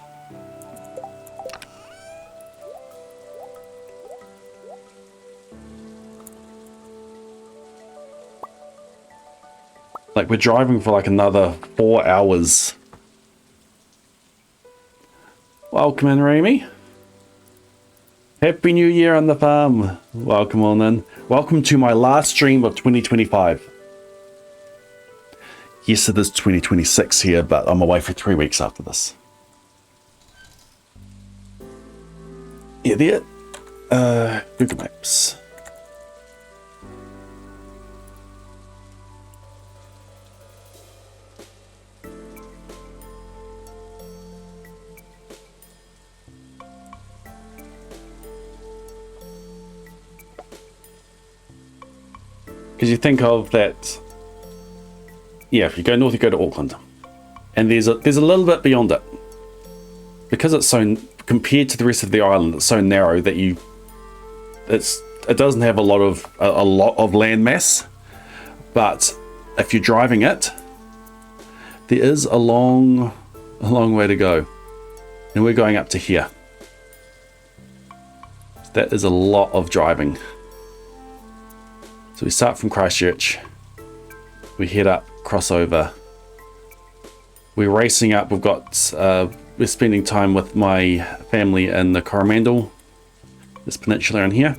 Like, we're driving for like another 4 hours. Welcome in, Remy. Happy New Year on the farm. Welcome on in. Welcome to my last stream of 2025. Yes, it is 2026 here, but I'm away for 3 weeks after this. Yeah, there. Google Maps. Because you think of that, yeah, if you go north, you go to Auckland. And there's a little bit beyond it. Because it's so, compared to the rest of the island, it's so narrow that it doesn't have a lot of land mass. But if you're driving it, there is a long way to go. And we're going up to here. That is a lot of driving. So we start from Christchurch, we head up, cross over, we're racing up, we're spending time with my family in the Coromandel, this peninsula in here.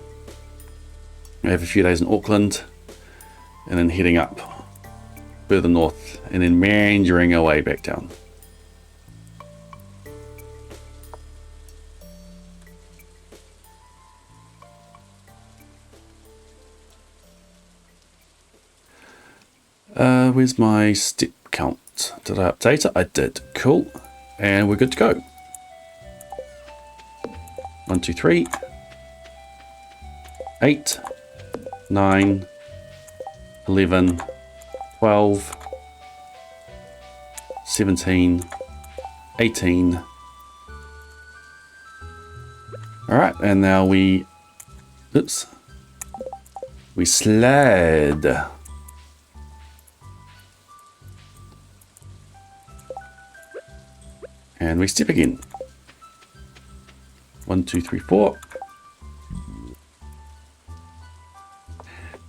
We have a few days in Auckland, and then heading up further north, and then meandering away back down. Where's my step count? Did I update it? I did. Cool. And we're good to go. 1, 2, 3, 8, 9, 11, 12, 17, 18. All right, and now we slide. And we step again. 1, 2, 3, 4.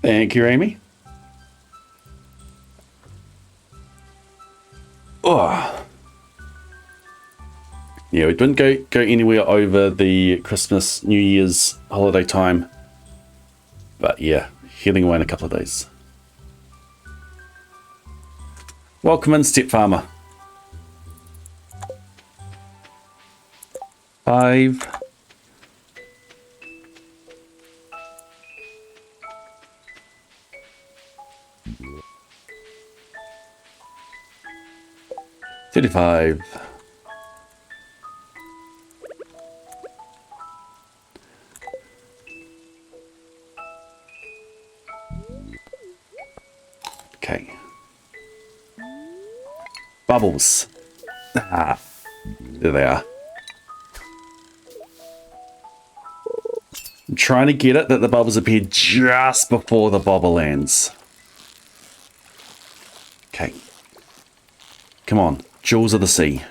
Thank you, Amy. Oh. Yeah, we didn't go anywhere over the Christmas, New Year's holiday time. But yeah, heading away in a couple of days. Welcome in, Step Farmer. 5. $35. Okay. Bubbles. Ah, there they are. I'm trying to get it that the bubbles appear just before the bobble lands. Okay. Come on, Jewels of the Sea.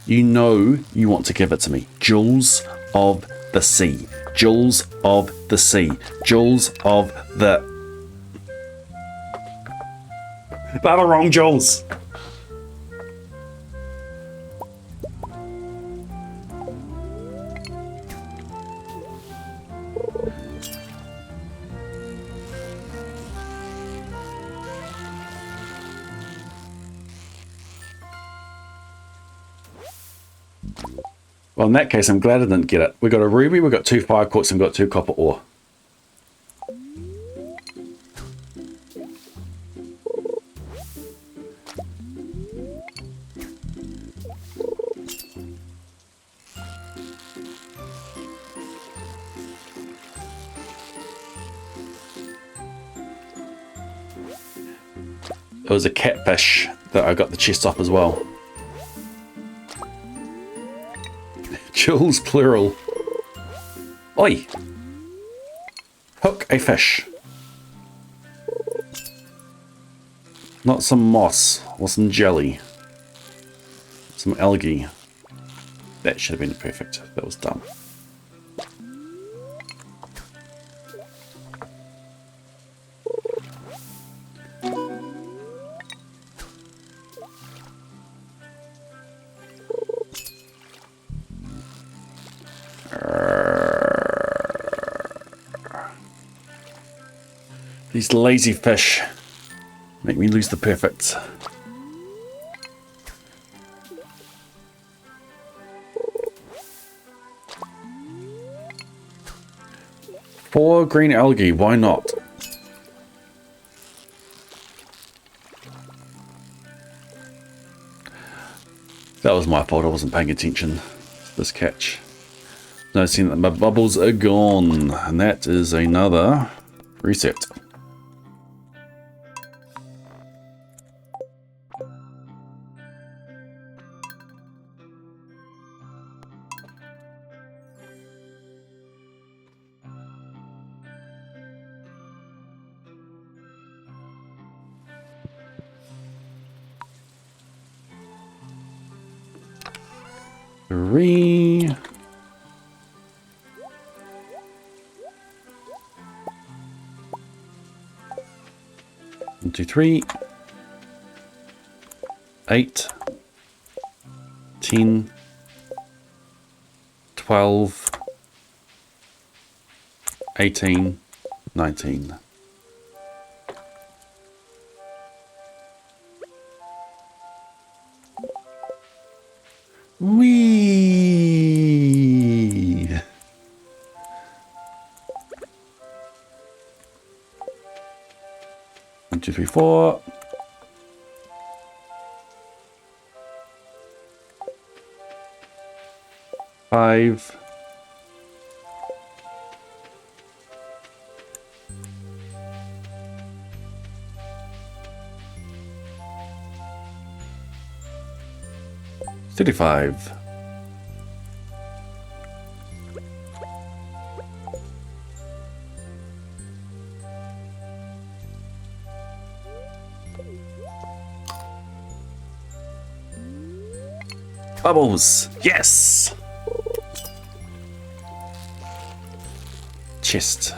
You know you want to give it to me. Jewels of the Sea. Jewels of the Sea. Jewels of the... They're the wrong jewels. Well, in that case, I'm glad I didn't get it. We got a ruby, we got 2 fire quartz, and we got 2 copper ore. It was a catfish that I got the chest off as well. Jewels plural. Oi! Hook a fish. Not some moss or some jelly. Some algae. That should have been perfect. That was dumb. These lazy fish make me lose the perfect. Four green algae, why not? That was my fault, I wasn't paying attention to this catch. Noticing that my bubbles are gone, and that is another reset. Three. 1, 2, 3. 8. 10. 12. 18. 19. Whee! 1, 2, 3, 4. 5. 35. Bubbles! Yes! Chest.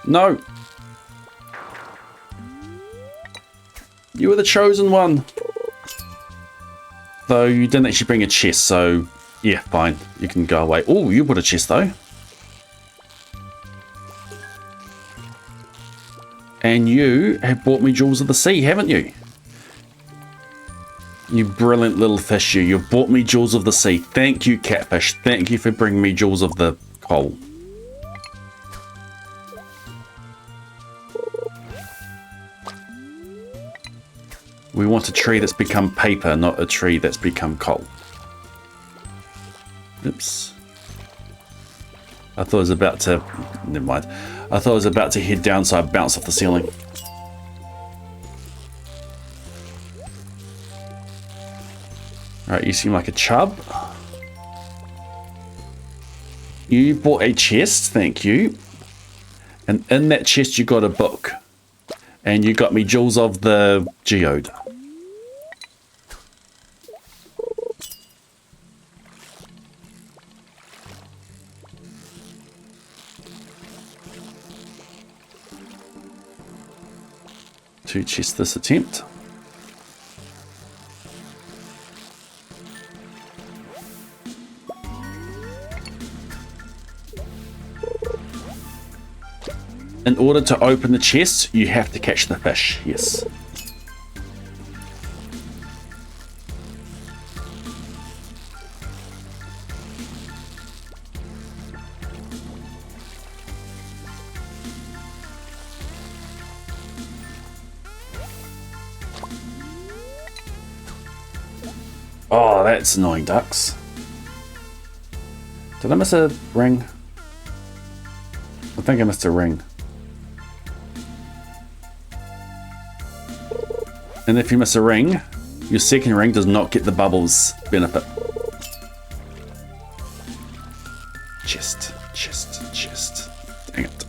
No! You were the chosen one! Though you didn't actually bring a chest, so yeah, fine. You can go away. Oh, you brought a chest though. And you have brought me Jewels of the Sea, haven't you? You brilliant little fish, you. You've brought me Jewels of the Sea. Thank you, catfish. Thank you for bringing me Jewels of the Coal. We want a tree that's become paper, not a tree that's become coal. Oops. I thought I was about to... Never mind. I thought I was about to head down, so I bounced off the ceiling. Right, you seem like a chub. You bought a chest, thank you. And in that chest you got a book. And you got me Jewels of the Geode. Two chests this attempt. In order to open the chest, you have to catch the fish, yes. Oh, that's annoying, ducks. Did I miss a ring? I think I missed a ring. And if you miss a ring, your second ring does not get the bubbles benefit. Chest, chest, chest. Dang it.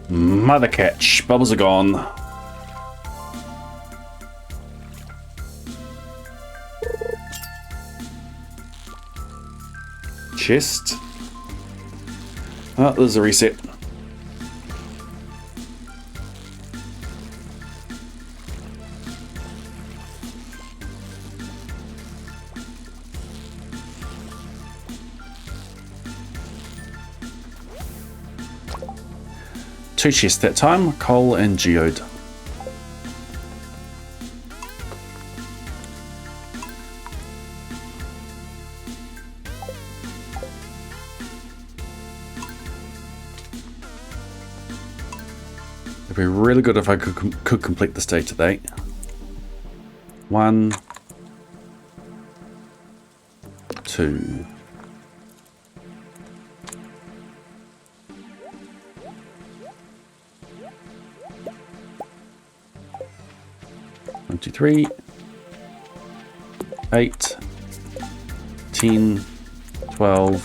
Mother catch. Bubbles are gone. Chest. Oh, there's a reset. Two chests that time, coal and geode. It'd be really good if I could complete this day today. 1, 2. One, 2, 3, 8, 10, 12,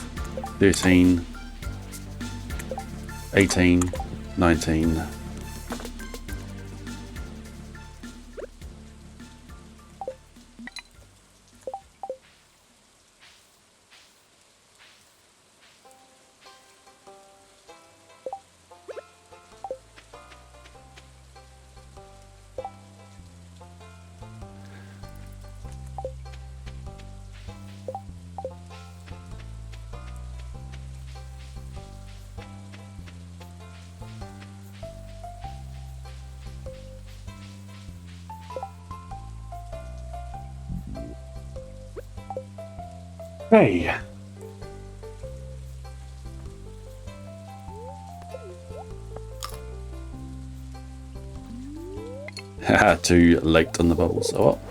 13, 18, 19. Hey. Haha, too late on the bubbles. Oh well.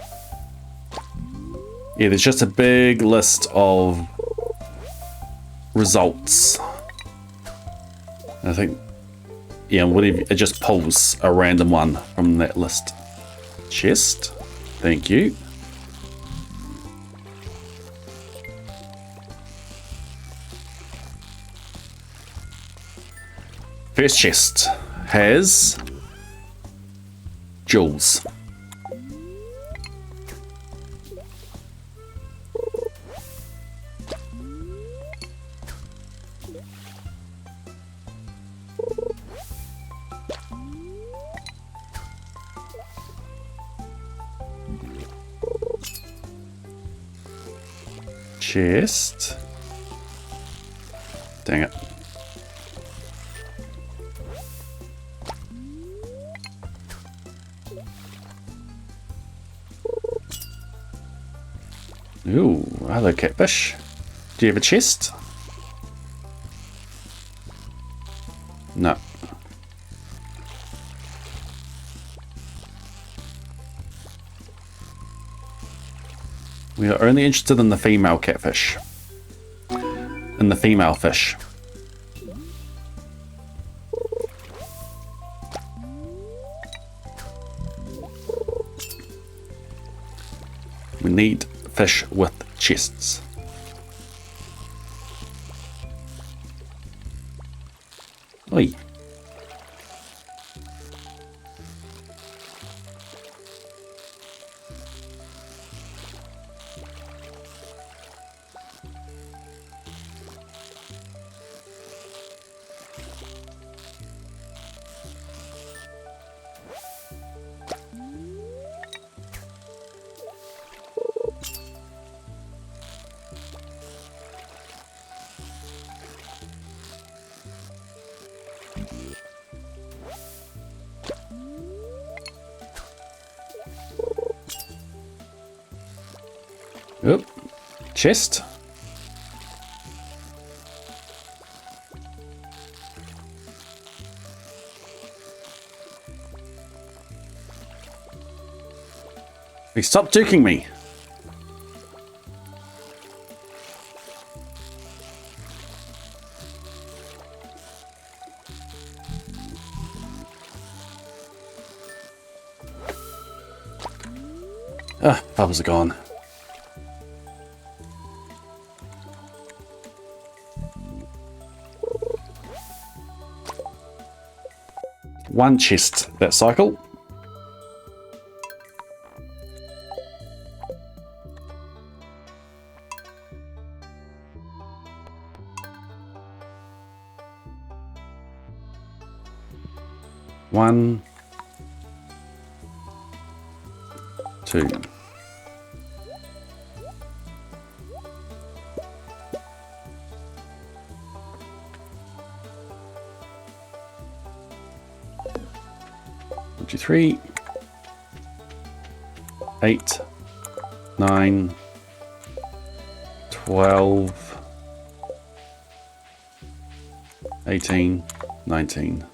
Yeah, there's just a big list of results. I think, yeah, whatever, it just pulls a random one from that list. Chest. Thank you. First chest has jewels. Chest. Dang it. Ooh, hello catfish. Do you have a chest? No. We are only interested in the female catfish. and the female fish. We need fish with chests. Oi. Oop. Chest. Hey, stop duking me. Ah, bubbles are gone. One chest that cycle. One, two. One, two, three. 8, 9, 12, 18, 19.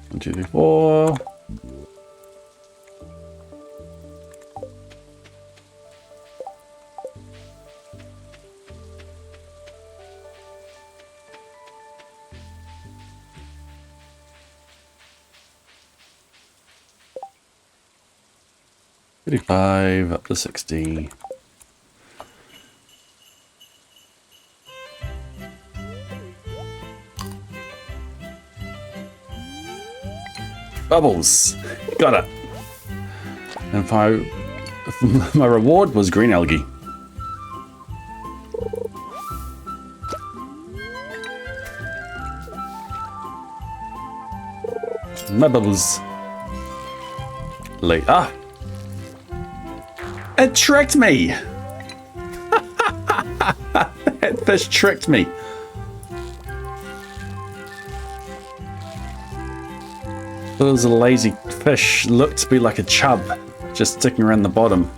One, two, three, four. 35 up to 60. Bubbles! Got it! And my reward was green algae. My bubbles. Late. Ah! It tricked me! That fish tricked me. It was a lazy fish. Looked to be like a chub, just sticking around the bottom.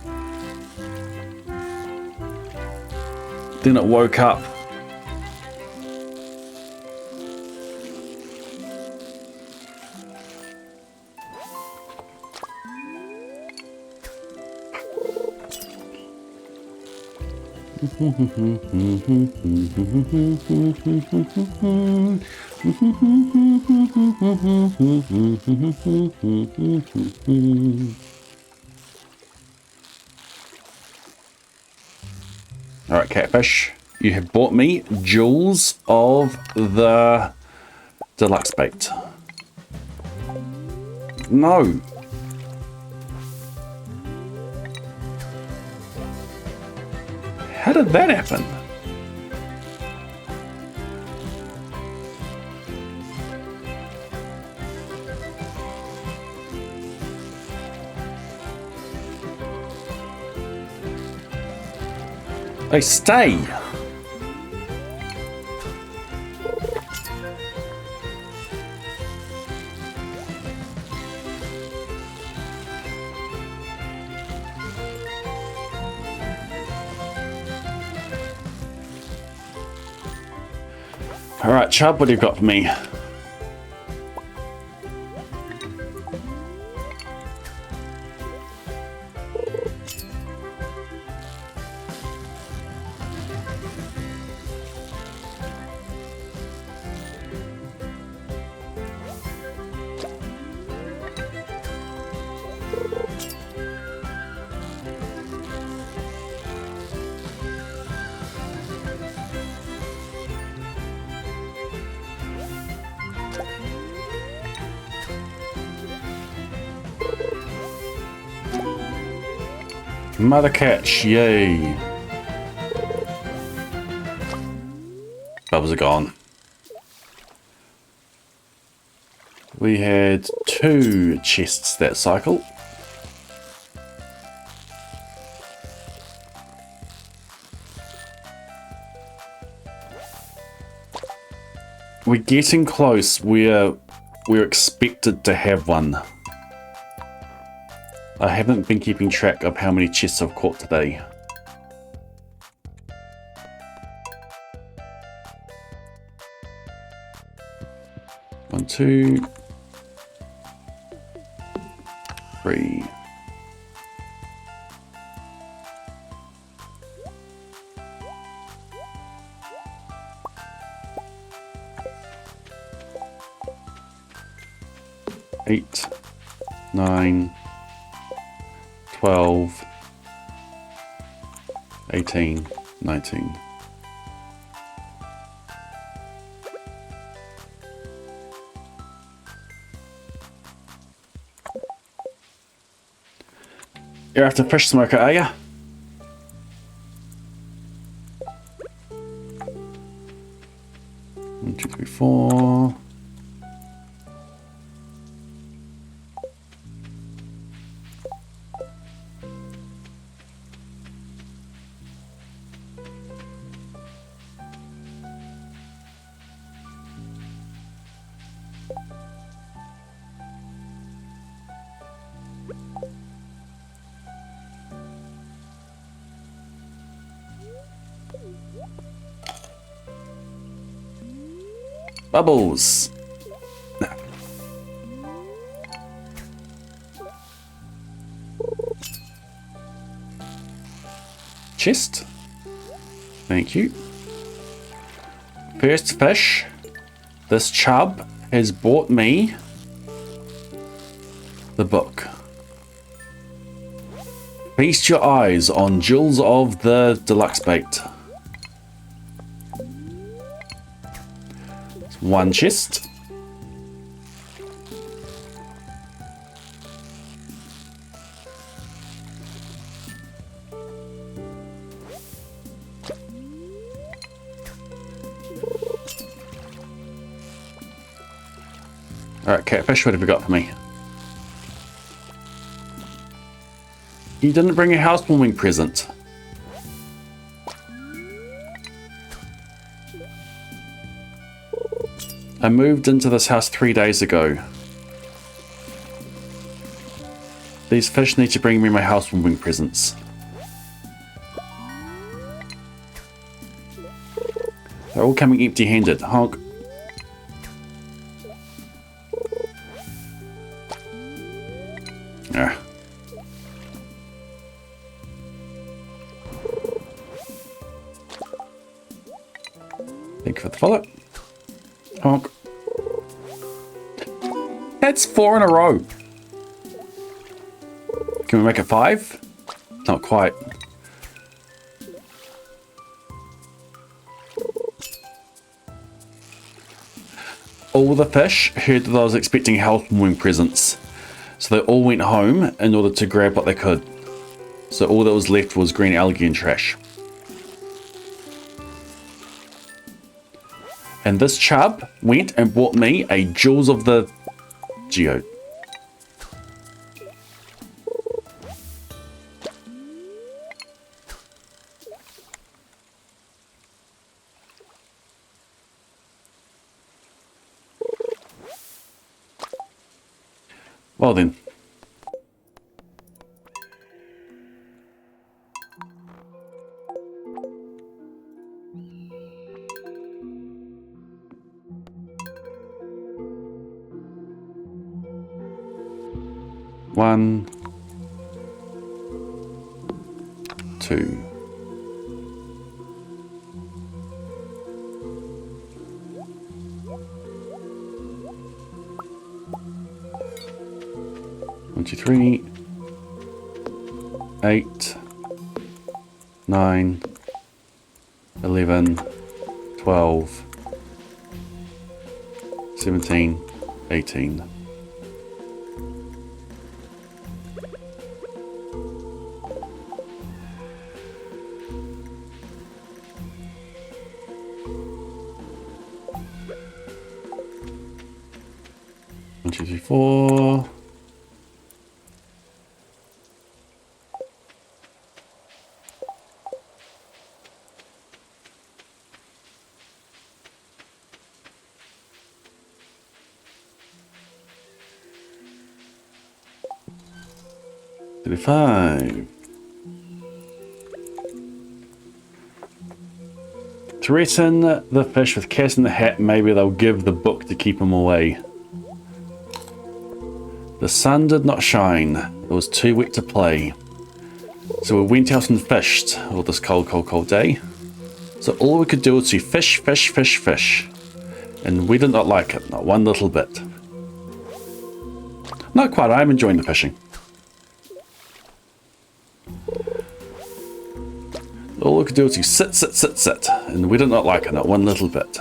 Then it woke up. Alright, catfish, you have bought me jewels of the deluxe bait. No. How did that happen? They stay. Alright, Chubb, what do you got for me? Mother catch, yay. Bubbles are gone. We had 2 chests that cycle. We're getting close. We're expected to have one. I haven't been keeping track of how many chests I've caught today. One, 2, 3. Eight, 9, 12, 18, 19. You're after fish smoker, are ya? One, 2, 3, 4. Bubbles. Chest. Thank you. First fish. This chub has bought me the book. Feast your eyes on Jewels of the Deluxe Bait. One chest. Alright, Catfish, what have you got for me? You didn't bring a housewarming present. I moved into this house 3 days ago. These fish need to bring me my housewarming presents. They're all coming empty-handed. Honk. Ah. Thank you for the follow. Honk. That's 4 in a row. Can we make it 5? Not quite. All the fish heard that I was expecting housewarming presents, so they all went home in order to grab what they could. So all that was left was green algae and trash. And this chub went and bought me a Jewels of the Geode. Well then. 1, 2. One, two, 3, 8, 9, 11, 12, 17, 18. One, two, three, 4. Five. Threaten the fish with Cat in the Hat. Maybe they'll give the book to keep him away. The sun did not shine. It was too wet to play. So we went out and fished all this cold, cold, cold day. So all we could do was to fish, fish, fish, fish. And we did not like it, not one little bit. Not quite, I'm enjoying the fishing. All we could do was to sit, sit, sit, sit. And we did not like it, not one little bit.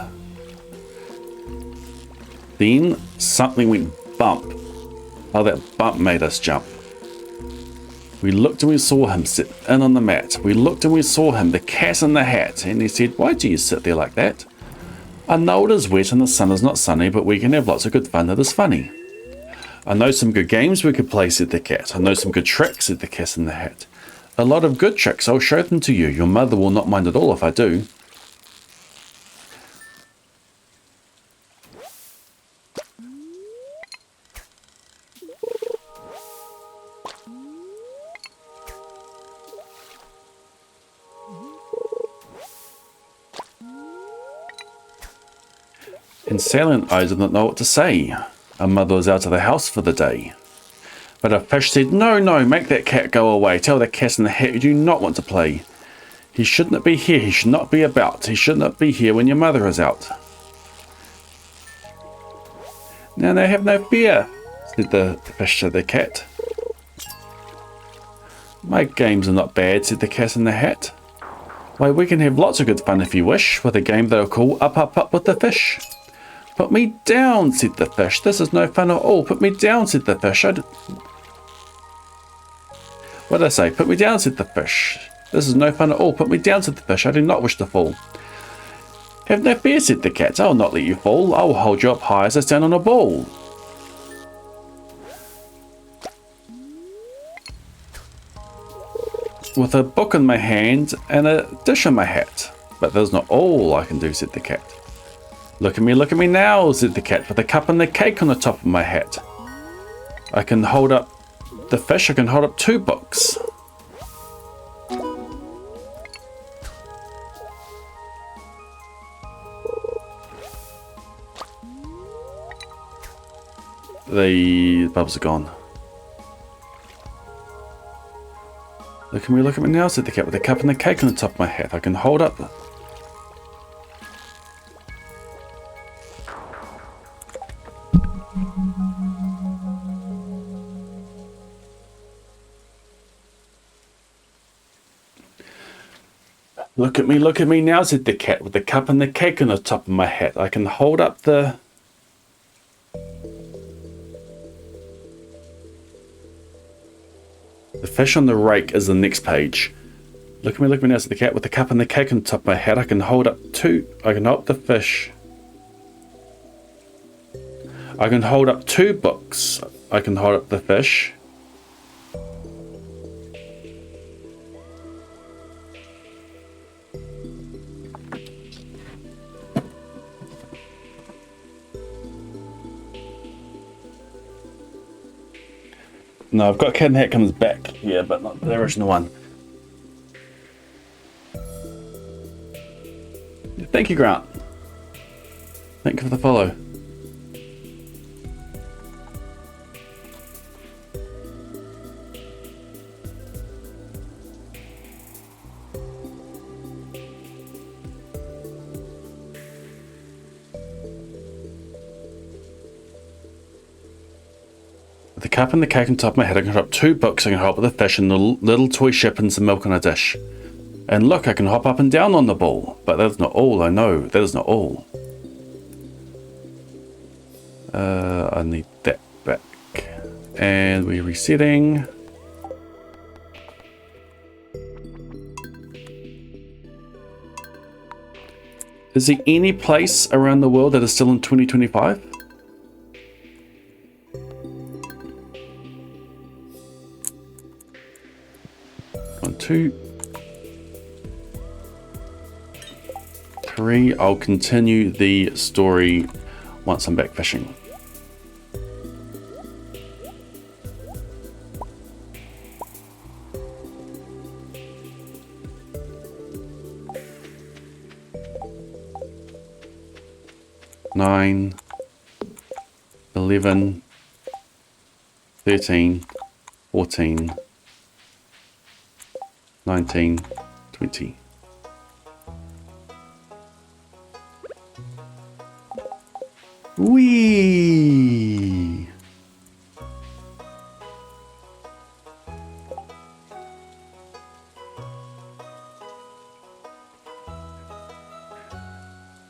Then something went bump. Oh, that bump made us jump. We looked and we saw him sit in on the mat. We looked and we saw him, the Cat in the Hat. And he said, why do you sit there like that? I know it is wet and the sun is not sunny, but we can have lots of good fun that is funny. I know some good games we could play, said the cat. I know some good tricks, said the Cat in the Hat. A lot of good tricks, I'll show them to you. Your mother will not mind at all if I do. In silent, I did not know what to say. Our mother was out of the house for the day. But a fish said, no, no, make that cat go away. Tell the Cat in the Hat you do not want to play. He should not be here. He should not be about. He should not be here when your mother is out. Now, have no fear, said the fish to the cat. My games are not bad, said the Cat in the Hat. Why, we can have lots of good fun if you wish, with a game that I'll call Up, Up, Up with the Fish. Put me down, said the fish. This is no fun at all. Put me down, said the fish. What did I say? Put me down, said the fish. This is no fun at all. Put me down, said the fish. I do not wish to fall. Have no fear, said the cat. I will not let you fall. I will hold you up high as I stand on a ball. With a book in my hand and a dish in my hat. But that is not all I can do, said the cat. Look at me now, said the cat, with a cup and the cake on the top of my hat. I can hold up the fish, I can hold up 2 books. The bubbles are gone. Look at me now, said the cat, with a cup and the cake on the top of my hat. I can hold up the... Look at me now, said the cat, with the cup and the cake on the top of my hat. I can hold up the... The fish on the rake is the next page. Look at me now, said the cat, with the cup and the cake on the top of my hat. I can hold up the fish. I can hold up 2 books. I can hold up the fish. No, I've got Cat in the Hat comes back here, but not the original one. Thank you, Grant. Thank you for the follow. the cup and the cake on top of my head, I can hold up 2 books, I can help with the fish and the little toy ship and some milk on a dish. And look, I can hop up and down on the ball. But that is not all, I know. That is not all. I need that back. And we're resetting. Is there any place around the world that is still in 2025? One, 2, 3. I'll continue the story once I'm back fishing. Nine, 11, 13, 14, 19, 20. Whee!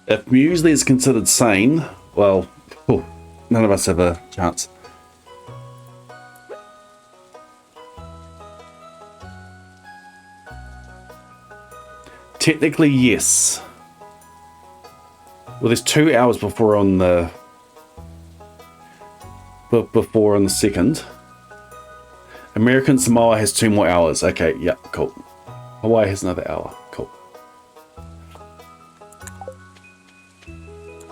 If muesli is considered sane, well, none of us have a chance. Technically, yes. Well, there's 2 hours before on the second. American Samoa has 2 more hours. Okay, yeah, cool. Hawaii has another hour. Cool.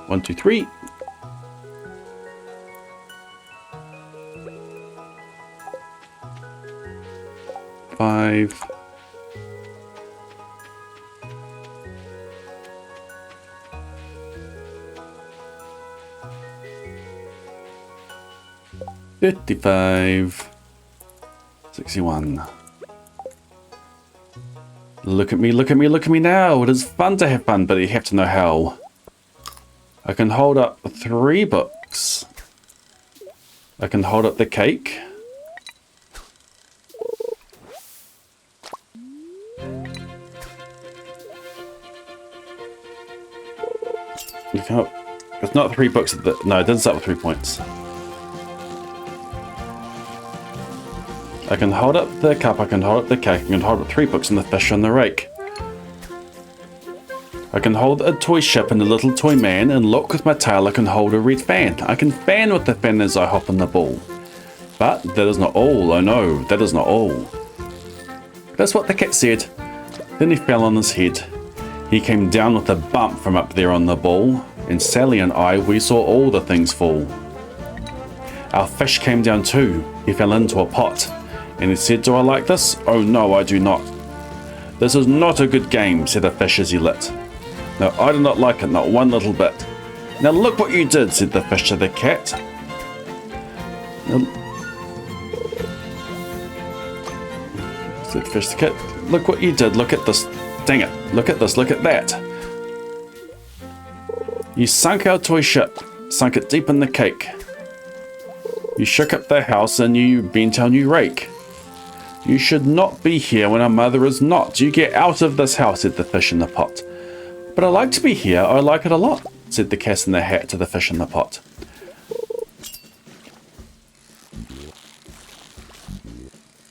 1, 2, 3. Five. 55. 61. Look at me, look at me, look at me now. It is fun to have fun, but you have to know how. I can hold up 3 books. I can hold up the cake. It's not 3 books. No, it doesn't start with 3 points. I can hold up the cup, I can hold up the cake, I can hold up 3 books and the fish on the rake. I can hold a toy ship and a little toy man, and look, with my tail I can hold a red fan. I can fan with the fan as I hop on the ball. But that is not all, I know, that is not all. That's what the cat said. Then he fell on his head. He came down with a bump from up there on the ball, and Sally and I, we saw all the things fall. Our fish came down too. He fell into a pot. And he said, "Do I like this? Oh no, I do not. This is not a good game," said the fish as he lit. "No, I do not like it, not one little bit." "Now look what you did," said the fish to the cat. Said the fish to the cat, "Look what you did, look at this. Dang it, look at this, look at that. You sunk our toy ship, sunk it deep in the cake. You shook up the house and you bent our new rake. You should not be here when our mother is not. You get out of this house," said the fish in the pot. "But I like to be here, I like it a lot," said the cat in the hat to the fish in the pot.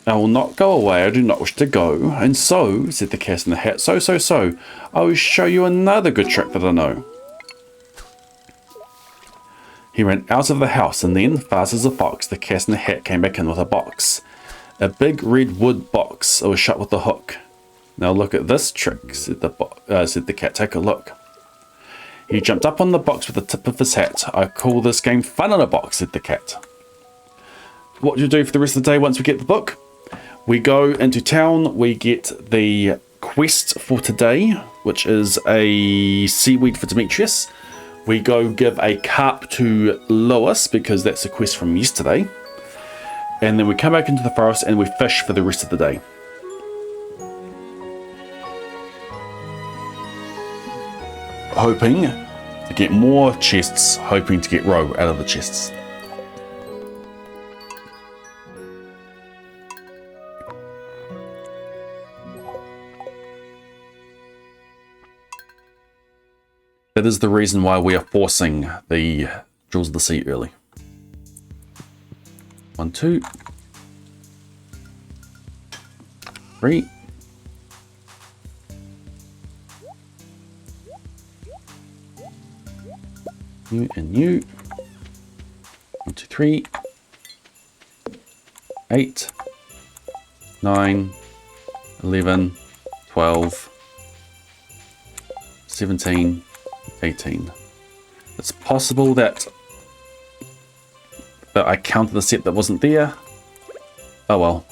"I will not go away, I do not wish to go. And so," said the cat in the hat, so, "I will show you another good trick that I know." He ran out of the house, and then, fast as a fox, the cat in the hat came back in with a box. A big red wood box. It was shut with a hook. "Now look at this trick," said the cat. "Take a look." He jumped up on the box with the tip of his hat. "I call this game fun in a box," said the cat. What do you do for the rest of the day once we get the book? We go into town, we get the quest for today, which is a seaweed for Demetrius. We go give a carp to Lois, because that's a quest from yesterday. And then we come back into the forest and we fish for the rest of the day. Hoping to get more chests, hoping to get roe out of the chests. That is the reason why we are forcing the Jewels of the Sea early. 1, 2, 3. You and you. 1, 2, 3. 8, 9, 11, 12, 17, 18. It's possible that I counted the set that wasn't there. Oh well.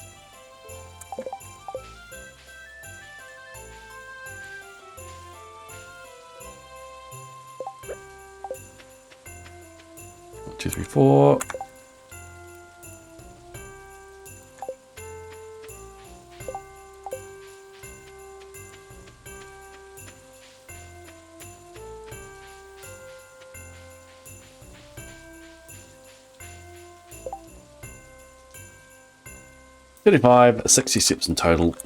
One, 2, 3, 4. $35, 60 steps in total.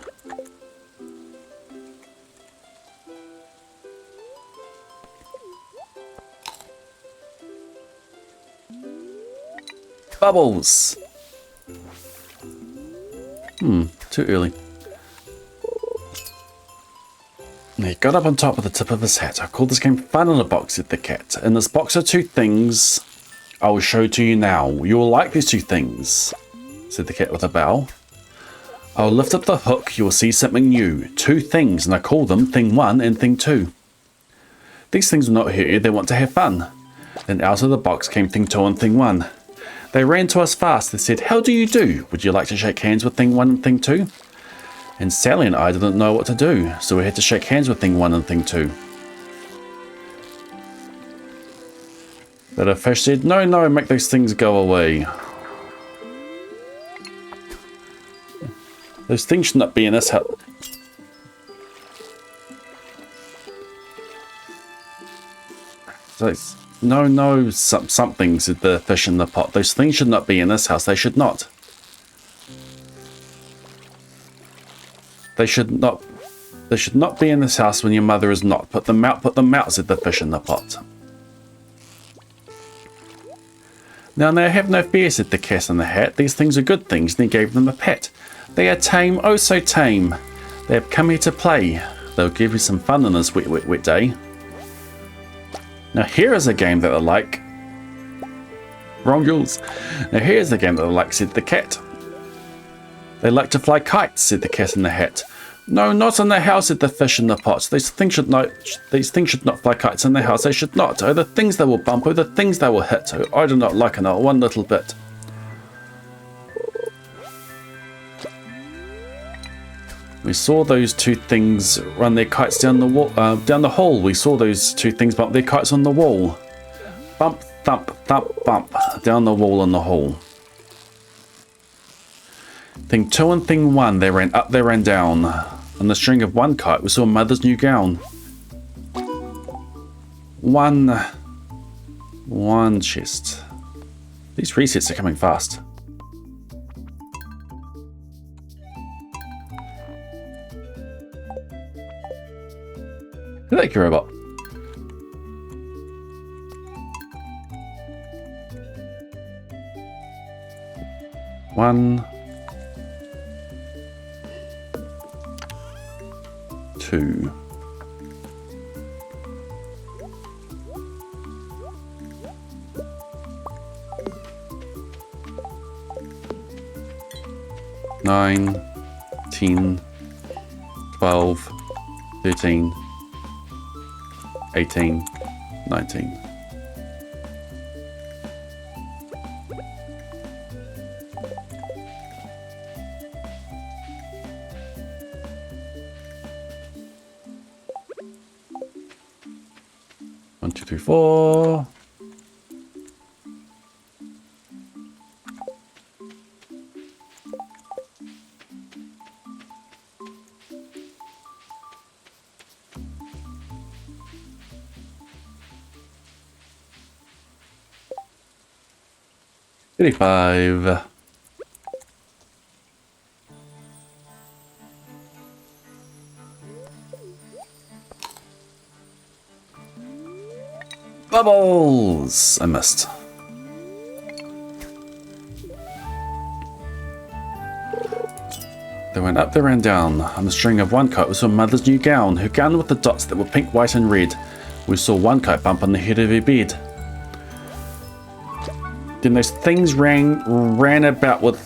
Bubbles! Too early. He got up on top of the tip of his hat. I called this game fun in a box, said the cat. In this box are 2 things I will show to you now. You will like these 2 things, said the cat with a bow. I'll lift up the hook, you will see something new. 2 things, and I call them Thing 1 and Thing 2. These things will not hurt you, they want to have fun. Then out of the box came Thing 2 and Thing 1. They ran to us fast, they said, how do you do? Would you like to shake hands with Thing 1 and Thing 2? And Sally and I didn't know what to do, so we had to shake hands with Thing 1 and Thing 2. But a fish said, no, no, make those things go away. Those things should not be in this house. No, no, something, said the fish in the pot. Those things should not be in this house. They should not. They should not be in this house when your mother is not. Put them out, said the fish in the pot. Now, have no fear, said the cat in the hat. These things are good things, and he gave them a pat. They are tame, oh so tame. They have come here to play. They'll give you some fun on this wet day. Now here is a game that I like. Wrong Jules. Now here's the game that I like, said the cat. They like to fly kites, said the cat in the hat. No, not in the house, said the fish in the pot. These things should not fly kites in the house. They should not. Oh, the things they will bump. Oh, the things they will hit. Oh, I do not like it, not one little bit. We saw those 2 things run their kites down the wall, down the hall. We saw those 2 things bump their kites on the wall. Bump, thump, thump, bump, down the wall in the hall. Thing 2 and Thing 1, they ran up, they ran down. On the string of 1 kite, we saw Mother's new gown. One chest. These resets are coming fast. Thank you, robot. One, 2. Nine, 10, 12, 13, 18, 19. One, two, three, four. $35. Bubbles! I missed. They went up, they ran down. On the string of one kite, we saw Mother's new gown. Her gown with the dots that were pink, white, and red. We saw one kite bump on the head of her bed. Then those things ran about with...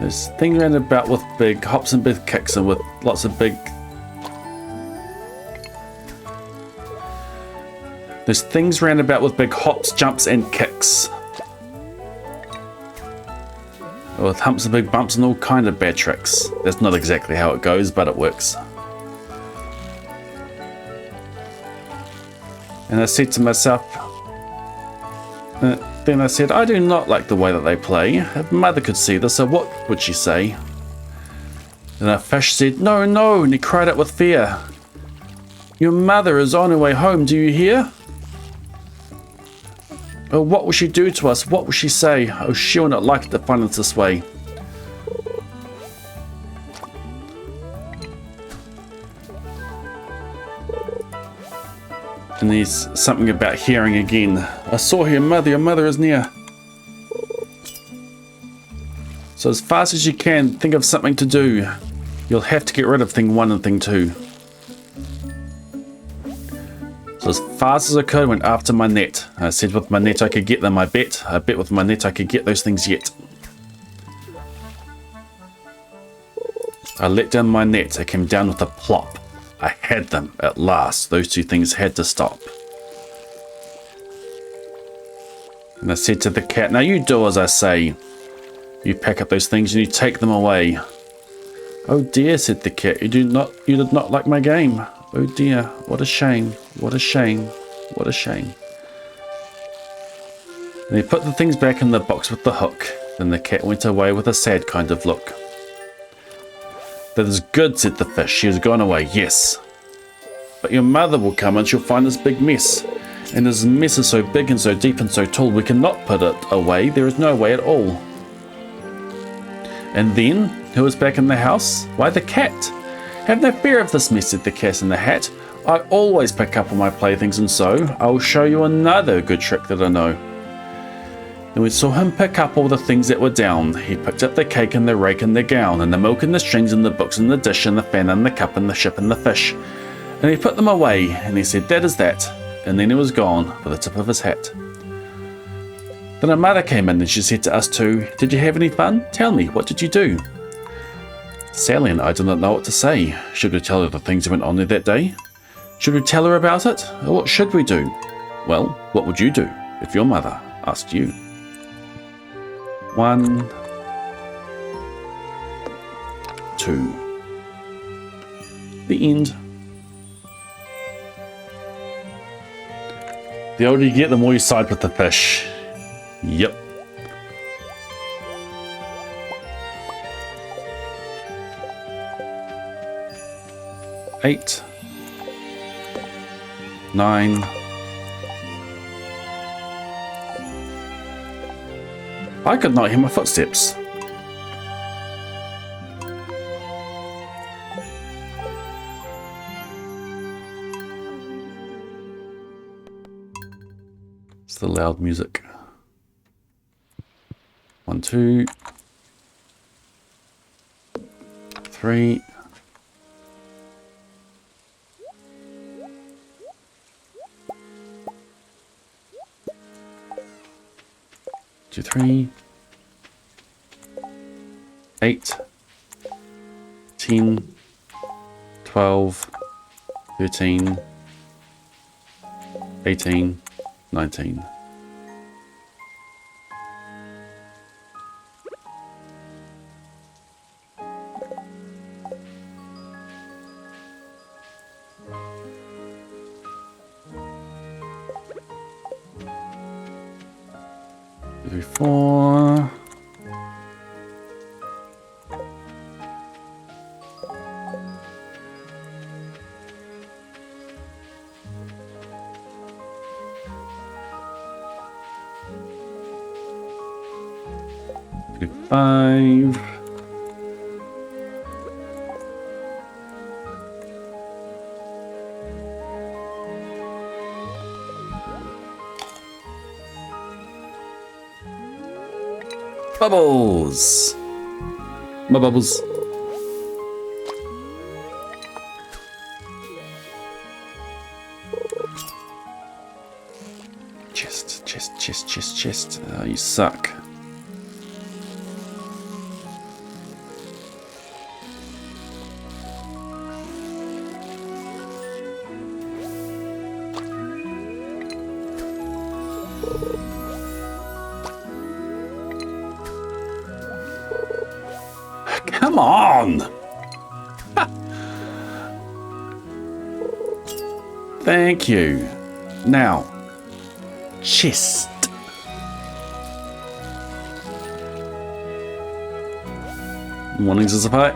Those things ran about with big hops and big kicks and with lots of big... Those things ran about with big hops, jumps, and kicks. With humps and big bumps and all kind of bad tricks. That's not exactly how it goes, but it works. And I said to myself, then I said, I do not like the way that they play. If Mother could see this, so what would she say? Then a fish said, no, no, and he cried out with fear. Your mother is on her way home, do you hear? Oh, what will she do to us? What will she say? Oh, she will not like it to find us this way. And there's something about hearing again. I saw her, your mother is near. So as fast as you can, think of something to do. You'll have to get rid of thing 1 and thing 2. So as fast as I could, I went after my net. I said with my net I could get them, I bet. I bet with my net I could get those things yet. I let down my net, it came down with a plop. I had them, at last. Those 2 things had to stop. And I said to the cat, now you do as I say. You pack up those things and you take them away. Oh dear, said the cat, you did not like my game. Oh dear, what a shame, what a shame, what a shame. And he put the things back in the box with the hook. Then the cat went away with a sad kind of look. That is good, said the fish. She has gone away, yes. But your mother will come and she'll find this big mess. And this mess is so big and so deep and so tall, we cannot put it away. There is no way at all. And then, who is back in the house? Why, the cat. Have no fear of this mess, said the cat in the hat. I always pick up all my playthings and so I will show you another good trick that I know. Then we saw him pick up all the things that were down. He picked up the cake and the rake and the gown, and the milk and the strings and the books and the dish and the fan and the cup and the ship and the fish. And he put them away, and he said, that is that. And then he was gone with the tip of his hat. Then our mother came in and she said to us two, did you have any fun? Tell me, what did you do? Sally and I did not know what to say. Should we tell her the things that went on there that day? Should we tell her about it? Or what should we do? Well, what would you do if your mother asked you? 1, 2. The end. The older you get, the more you side with the fish. Yep. Eight. 9. I could not hear my footsteps. It's the loud music. 1, 2, 3. 2, 3, 8, 10, 12, 13, 18, 19. Three, 4. Three, 5. Bubbles. My bubbles. Chest. Oh, you suck. Come on! Thank you. Now, chest. Mornings is a fight.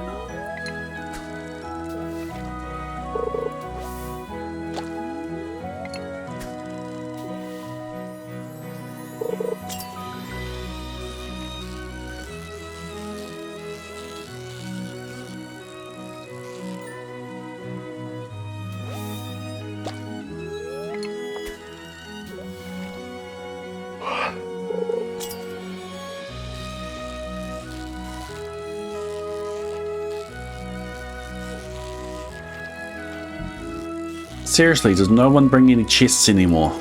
Seriously, does no one bring any chests anymore?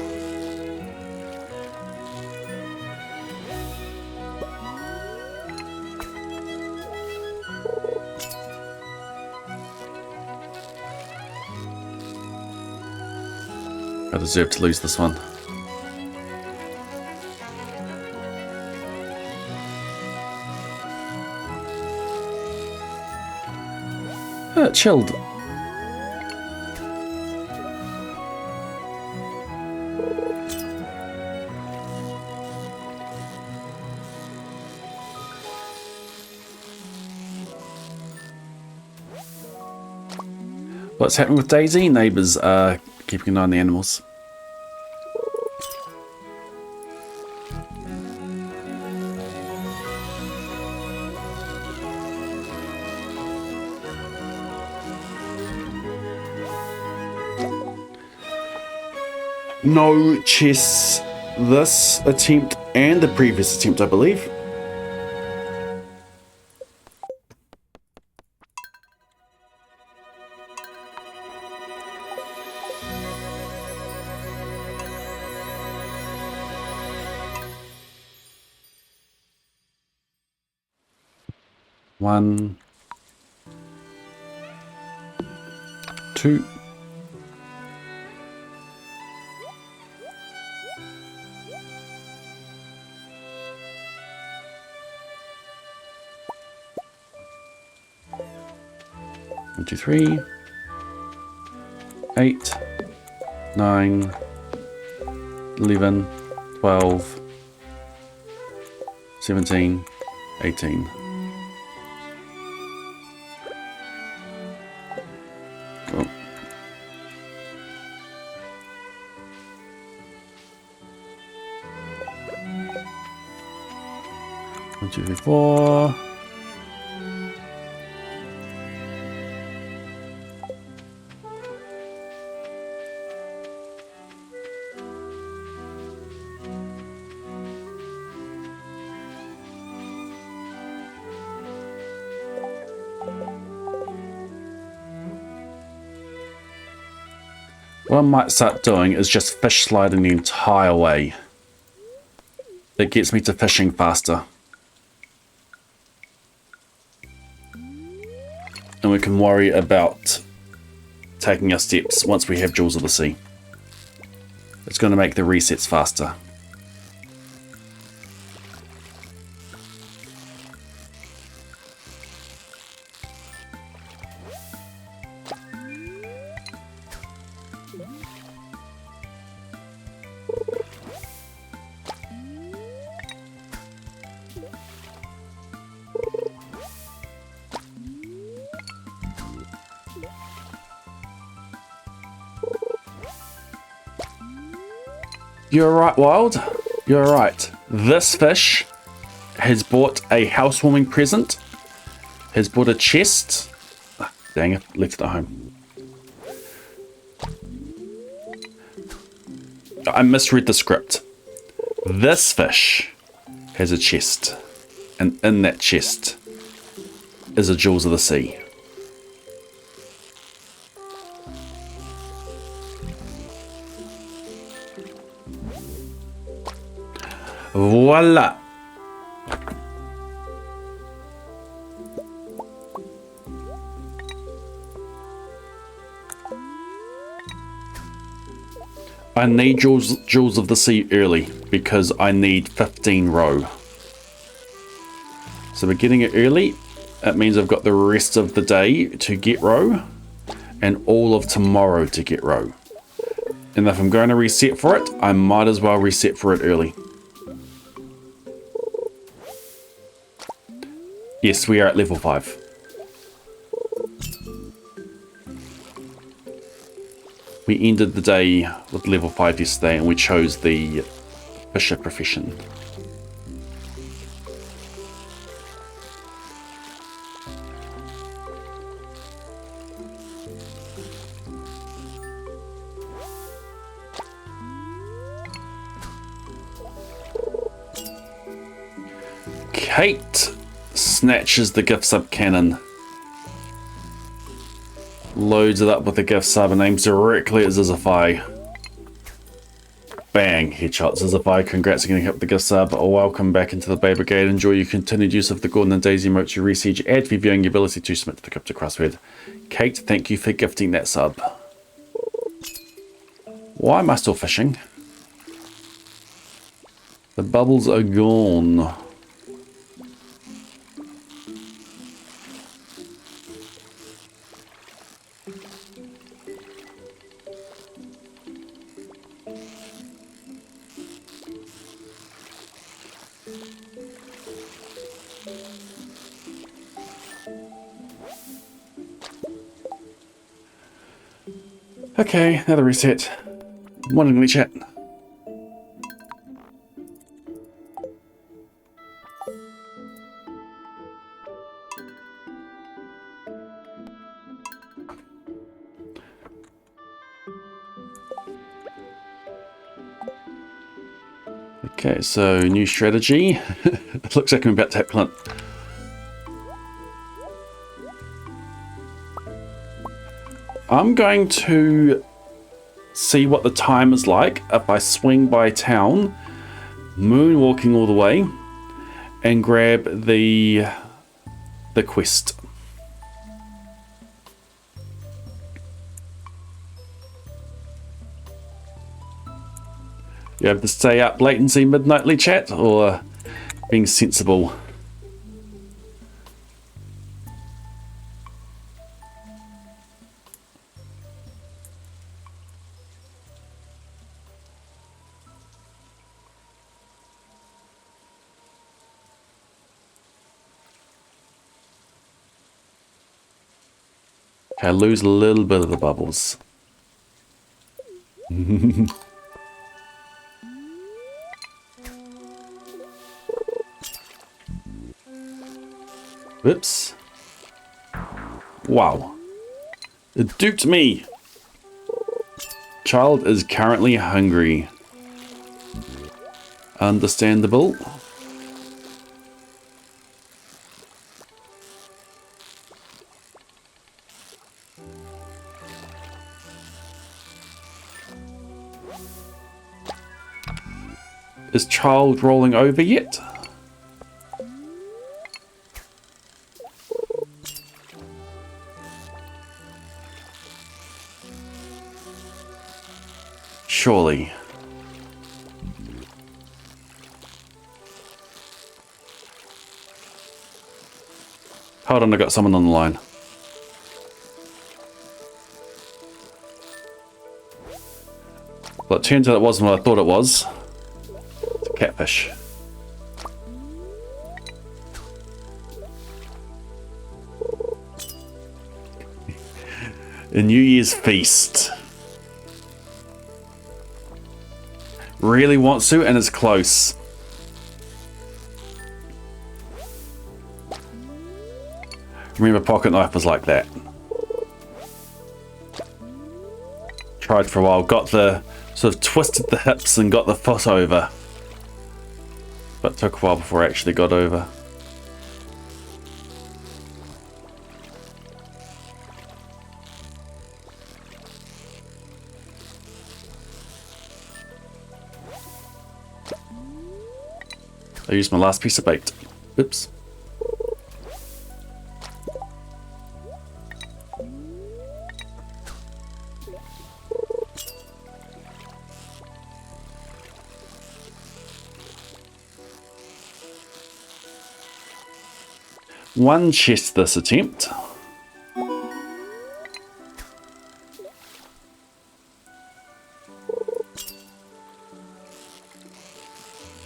I deserve to lose this one. Chilled. What's happening with Daisy? Neighbours are keeping an eye on the animals. No chests this attempt and the previous attempt, I believe. One, two. One, two, three. 8, 9, 11, 12, 17, 18. Cool. One, two, three, four. What I might start doing is just fish sliding the entire way. That gets me to fishing faster. And we can worry about taking our steps once we have Jewels of the Sea. It's going to make the resets faster. You're right, Wild. You're right. This fish has bought a housewarming present, has bought a chest. Ah, dang it, left it at home. I misread the script. This fish has a chest. And in that chest is a Jewels of the Sea. Voila! I need Jewels of the Sea early because I need 15 row. So we're getting it early. That means I've got the rest of the day to get row and all of tomorrow to get row. And if I'm going to reset for it, I might as well reset for it early. Yes, we are at level 5. We ended the day with level 5 yesterday and we chose the Fisher profession. Kate snatches the gift sub cannon. Loads it up with the gift sub and aims directly at Zizify. Bang, headshot. Zizify, congrats on getting hit with the gift sub. Welcome back into the Bay Brigade. Enjoy your continued use of the Gordon and Daisy emote to re-siege, add for viewing your ability to submit to the crypto crossword. Kate, thank you for gifting that sub. Why am I still fishing? The bubbles are gone. Okay, another reset. Morning, Lee chat. Okay, so new strategy. It looks like I'm about to hit Clint. I'm going to see what the time is like if I swing by town, moonwalking all the way, and grab the quest. You have to stay up late and see midnightly chat, or being sensible? Okay, I lose a little bit of the bubbles. Whoops. Wow. It duped me. Child is currently hungry. Understandable. Is child rolling over yet? Surely. Hold on, I got someone on the line. Well, it turns out it wasn't what I thought it was. It's a catfish. A New Year's feast. Really wants to, and it's close. Remember, pocket knife was like that. Tried for a while, got the sort of twisted the hips and got the foot over, but took a while before I actually got over. I used my last piece of bait. Oops. One chest this attempt.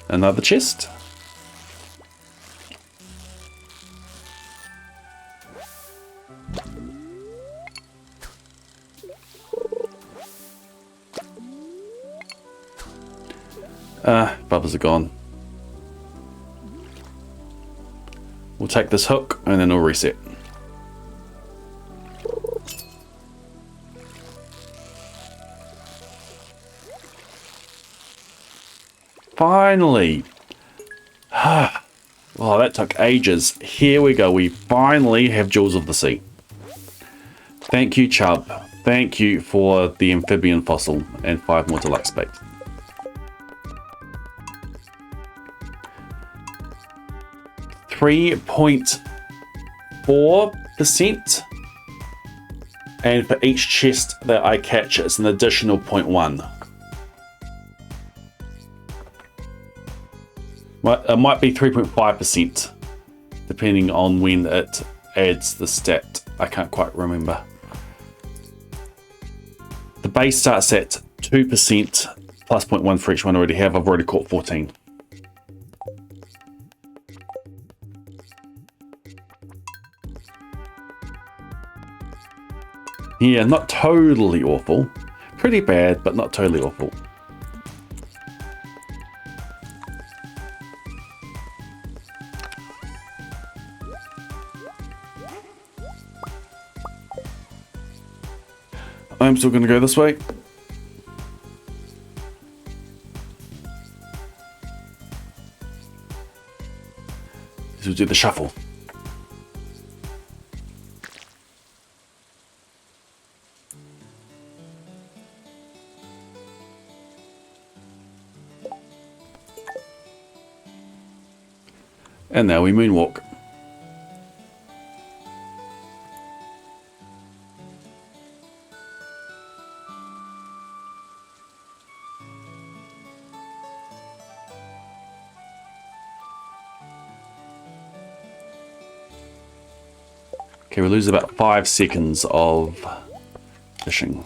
Another chest. Bubbles are gone. We'll take this hook and then we'll reset. Finally! Oh, that took ages. Here we go. We finally have Jewels of the Sea. Thank you, Chubb. Thank you for the amphibian fossil and 5 more deluxe bait. .4%, and for each chest that I catch, it's an additional 0.1. It might be 3.5%, depending on when it adds the stat. I can't quite remember. The base starts at 2% plus 0.1 for each one I already have. I've already caught 14. Yeah, not totally awful. Pretty bad, but not totally awful. I'm still going to go this way. So we'll do the shuffle. And now we moonwalk. Okay, we lose about 5 seconds of fishing.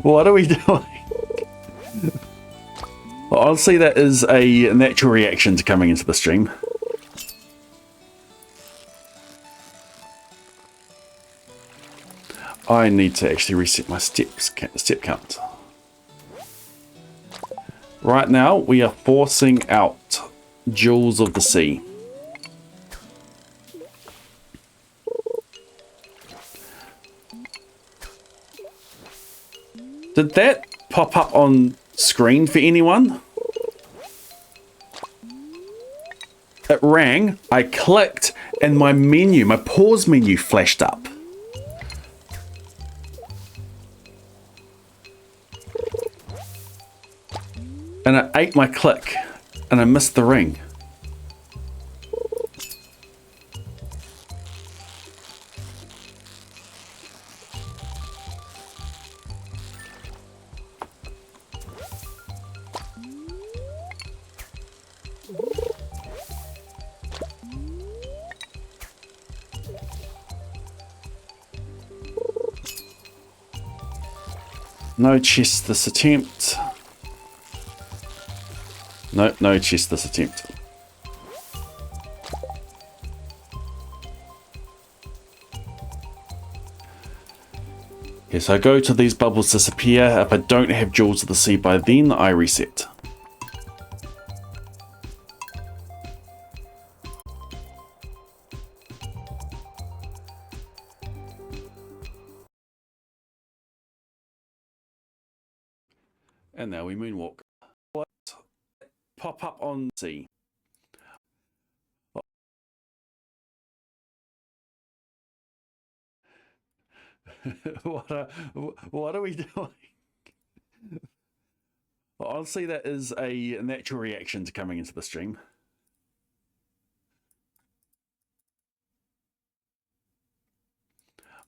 What are we doing? Honestly, that is a natural reaction to coming into the stream. I need to actually reset my step count. Right now, we are forcing out Jewels of the Sea. Did that pop up on screen for anyone? It rang, I clicked, and my menu, my pause menu flashed up. And I ate my click, and I missed the ring. No chest this attempt. No chest this attempt. Yes, I go till these bubbles disappear. If I don't have Jewels of the Sea by then, I reset. And now we moonwalk. What? pop up on C. What are we doing? Honestly, that is a natural reaction to coming into the stream.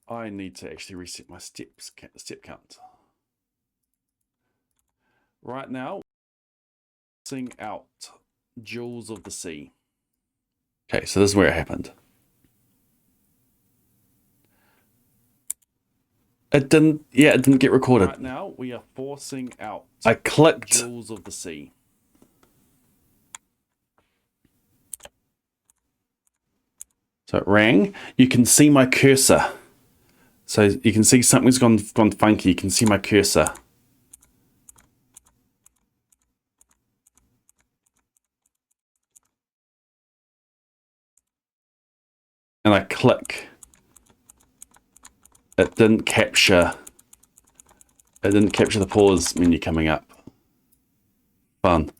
I need to actually reset my step count. Right now, sing out Jewels of the Sea. Okay, so this is where it happened. It didn't get recorded. Right now, we are forcing out I clicked Jewels of the Sea. So it rang. You can see my cursor. So you can see something's gone funky. You can see my cursor. And I click. It didn't capture the pause menu coming up. Fun.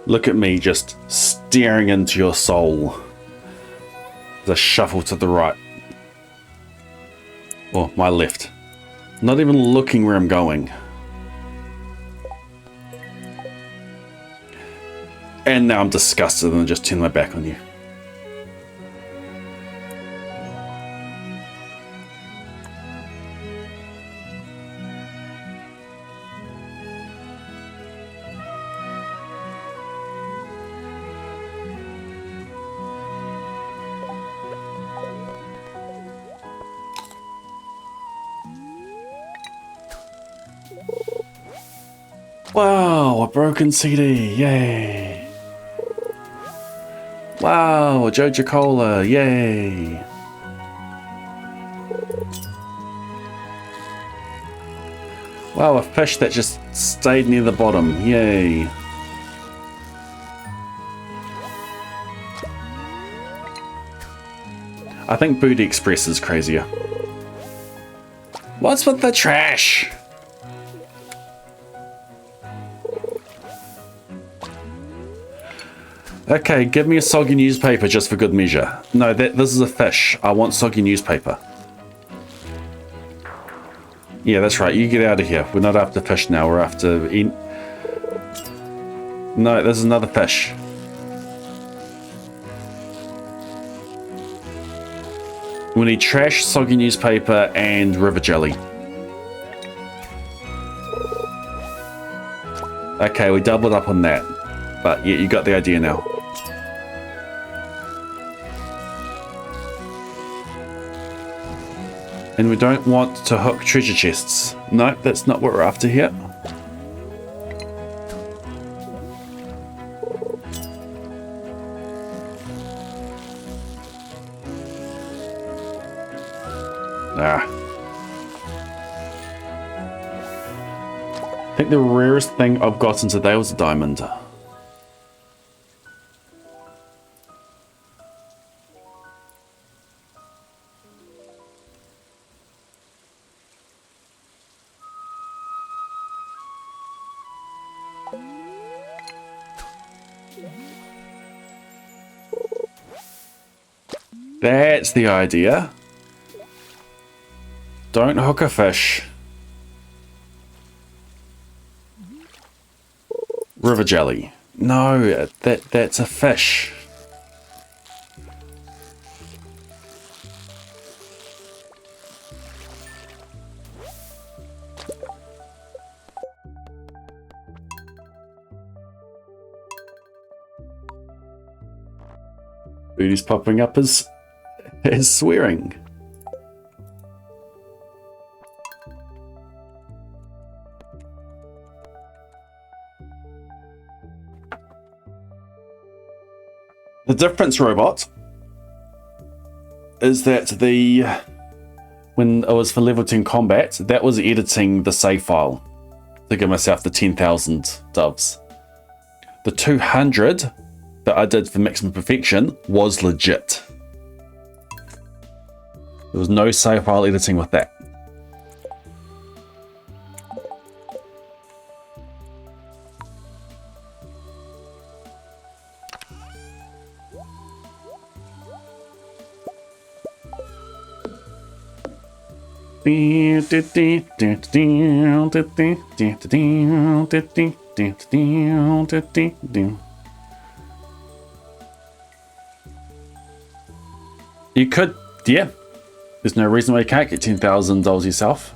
Look at me just staring into your soul. The shuffle to the right. Or my left. Not even looking where I'm going. And now I'm disgusted and just turn my back on you. Wow, a broken CD, yay. Wow, a Joja Cola, yay. Wow, a fish that just stayed near the bottom, yay. I think Booty Express is crazier. What's with the trash? Okay, give me a soggy newspaper just for good measure. No, this is a fish. I want soggy newspaper. Yeah, that's right. You get out of here. We're not after fish now. We're after... No, this is another fish. We need trash, soggy newspaper, and river jelly. Okay, we doubled up on that. But yeah, you got the idea now. And we don't want to hook treasure chests. No, that's not what we're after here. Ah. I think the rarest thing I've gotten today was a diamond. That's the idea. Don't hook a fish. River jelly. No, that's a fish. Booty's popping up as swearing. The difference, Robot, is that when it was for level 10 combat, that was editing the save file to give myself the 10,000 doves. The 200 that I did for maximum perfection was legit. There was no save file editing with that. You could, yeah. There's no reason why you can't get $10,000 yourself.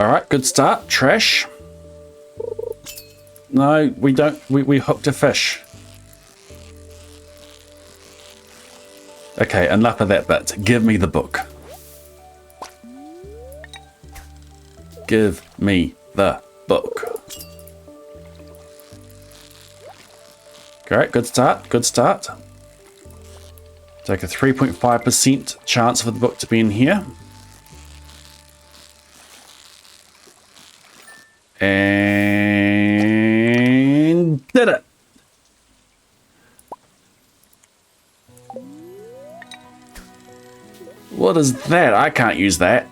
Alright, good start. Trash. No, we don't. We hooked a fish. Okay, enough of that bit. Give me the book. Give me the book. Great, good start. Good start. Take a 3.5% chance for the book to be in here. And did it. What is that? I can't use that.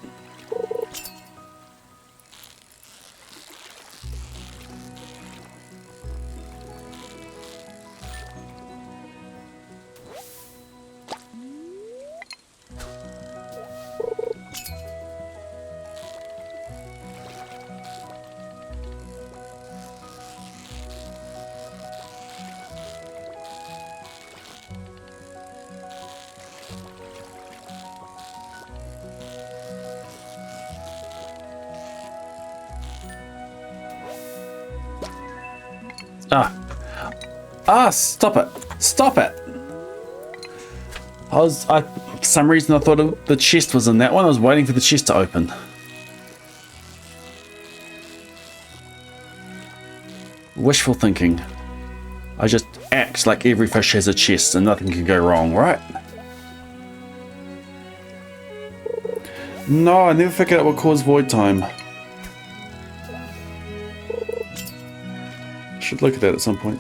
Stop it. Stop it. For some reason I thought the chest was in that one. I was waiting for the chest to open. Wishful thinking. I just act like every fish has a chest and nothing can go wrong, right? No, I never figured out what caused void time. Should look at that at some point.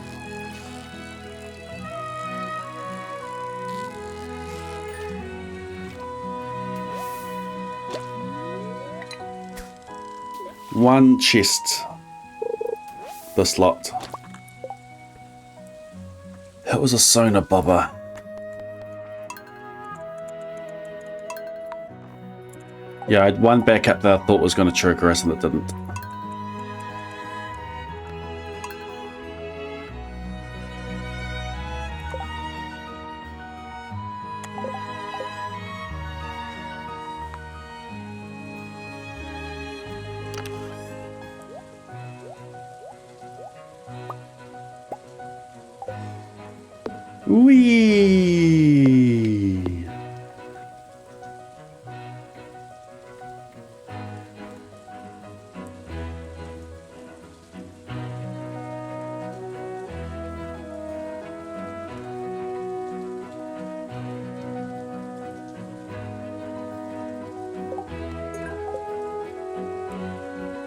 One chest. This lot. It was a sonar bobber. Yeah, I had one backup that I thought was going to trigger us and it didn't. Whee!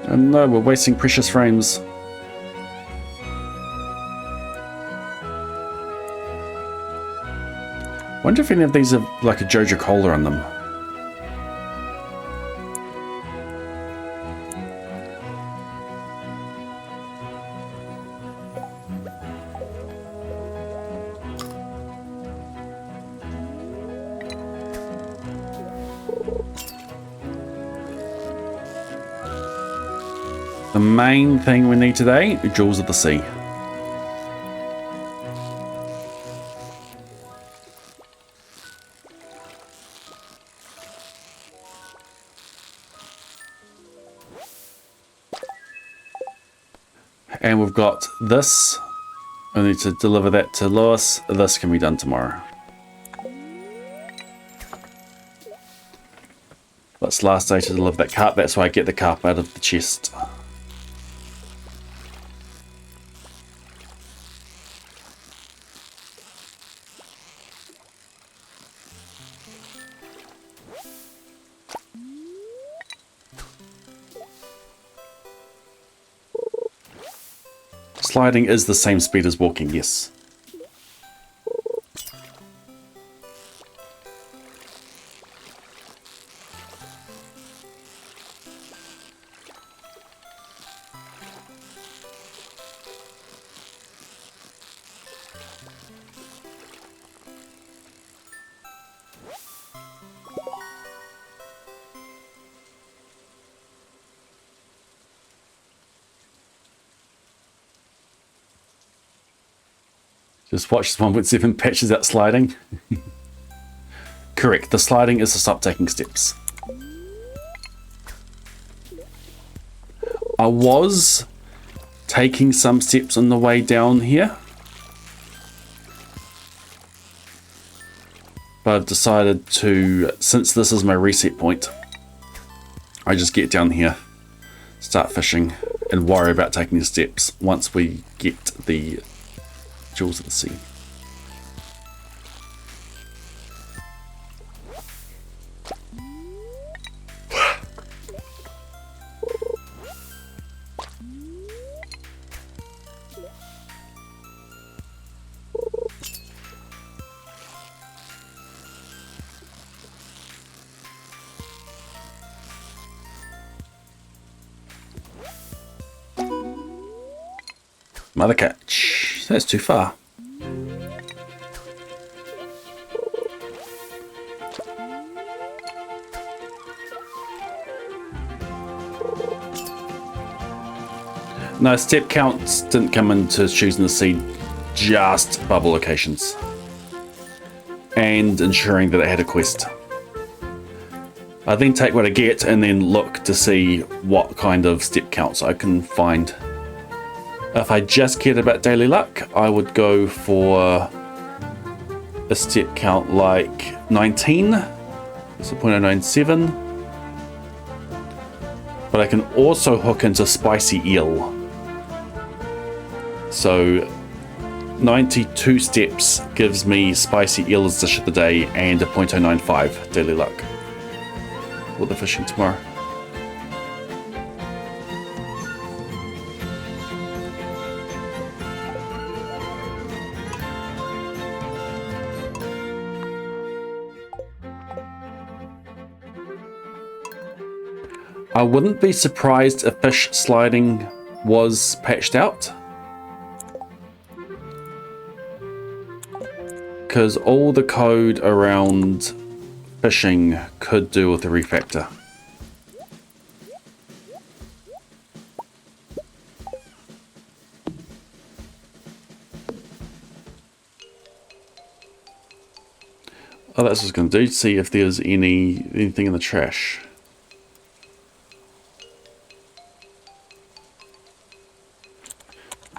Oh no, we're wasting precious frames. Wonder if any of these have like a Joja Cola on them. main thing we need today, Jewels of the Sea. And we've got this. I need to deliver that to Lewis. This can be done tomorrow. That's the last day to deliver that carp. That's why I get the carp out of the chest. Sliding is the same speed as walking, yes. Just watch this 1.7 patches out sliding. Correct, the sliding is to stop taking steps. I was taking some steps on the way down here, but I've decided to, since this is my reset point, I just get down here, start fishing, and worry about taking the steps once we get the Jewels of the Sea. Mother catch. That's too far. No, step counts didn't come into choosing the seed, just bubble locations. And ensuring that it had a quest. I then take what I get and then look to see what kind of step counts I can find. If I just cared about daily luck, I would go for a step count like 19. It's a 0.097. But I can also hook into spicy eel. So 92 steps gives me spicy eel as dish of the day and a 0.095 daily luck for the fishing tomorrow. I wouldn't be surprised if fish sliding was patched out, because all the code around fishing could do with a refactor. Oh, that's what I was going to do, see if there's anything in the trash.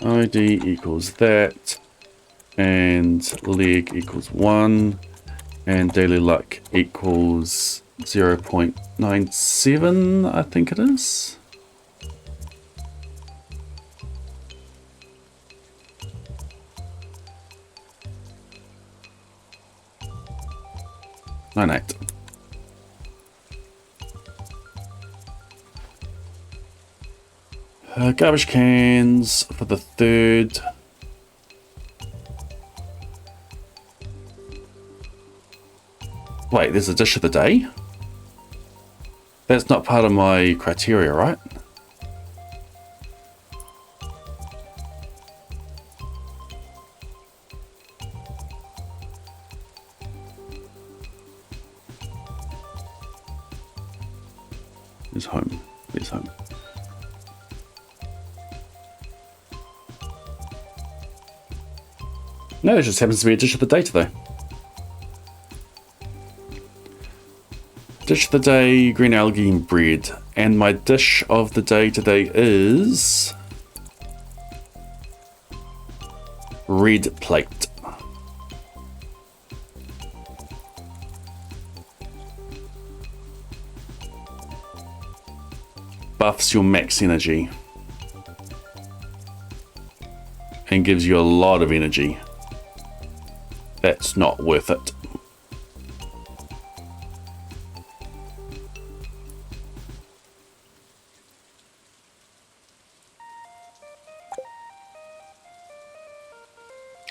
ID equals that, and leg equals 1, and daily luck equals 0.97, I think it is. Nine eight. Garbage cans for the third. Wait, there's a dish of the day? That's not part of my criteria, right? There's home. There's home. No, it just happens to be a dish of the day today. Dish of the day, green algae and bread. And my dish of the day today is red plate. Buffs your max energy and gives you a lot of energy. That's not worth it.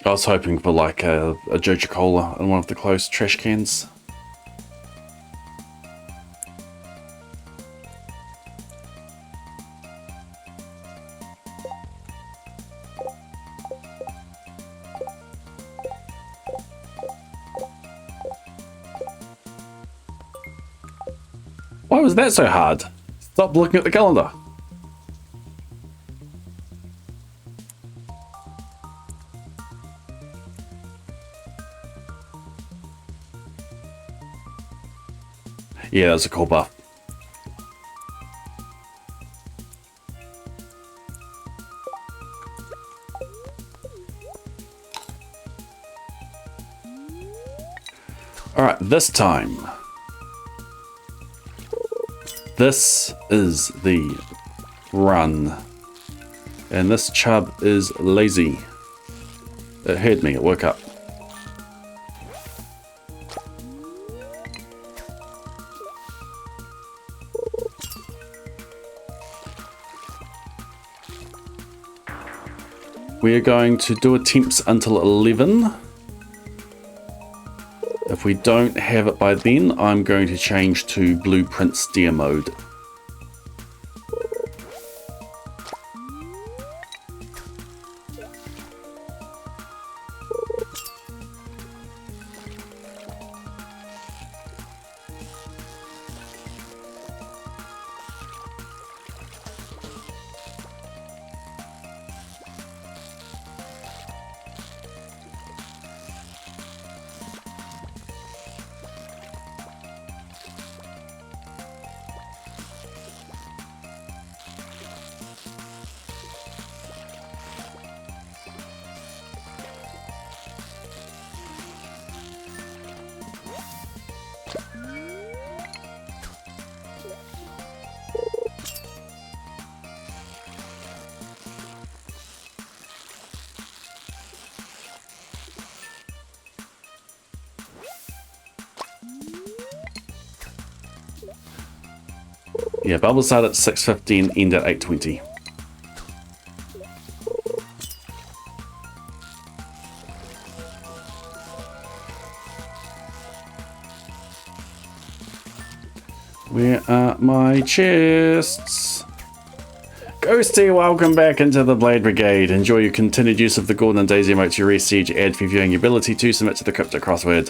I was hoping for like a Joja Cola in one of the closed trash cans. Why was that so hard? Stop looking at the calendar. Yeah, that's a cool buff. Alright, this time. This is the run. And this chub is lazy. It heard me, it woke up. We are going to do attempts until 11. If we don't have it by then, I'm going to change to Blueprint Steer mode. Yeah, bubbles start at 6:50 and end at 8:20. Where are my chests? Ghosty, welcome back into the Blade Brigade. Enjoy your continued use of the Gordon and Daisy emote to your siege ad for viewing your ability to submit to the cryptic crossword.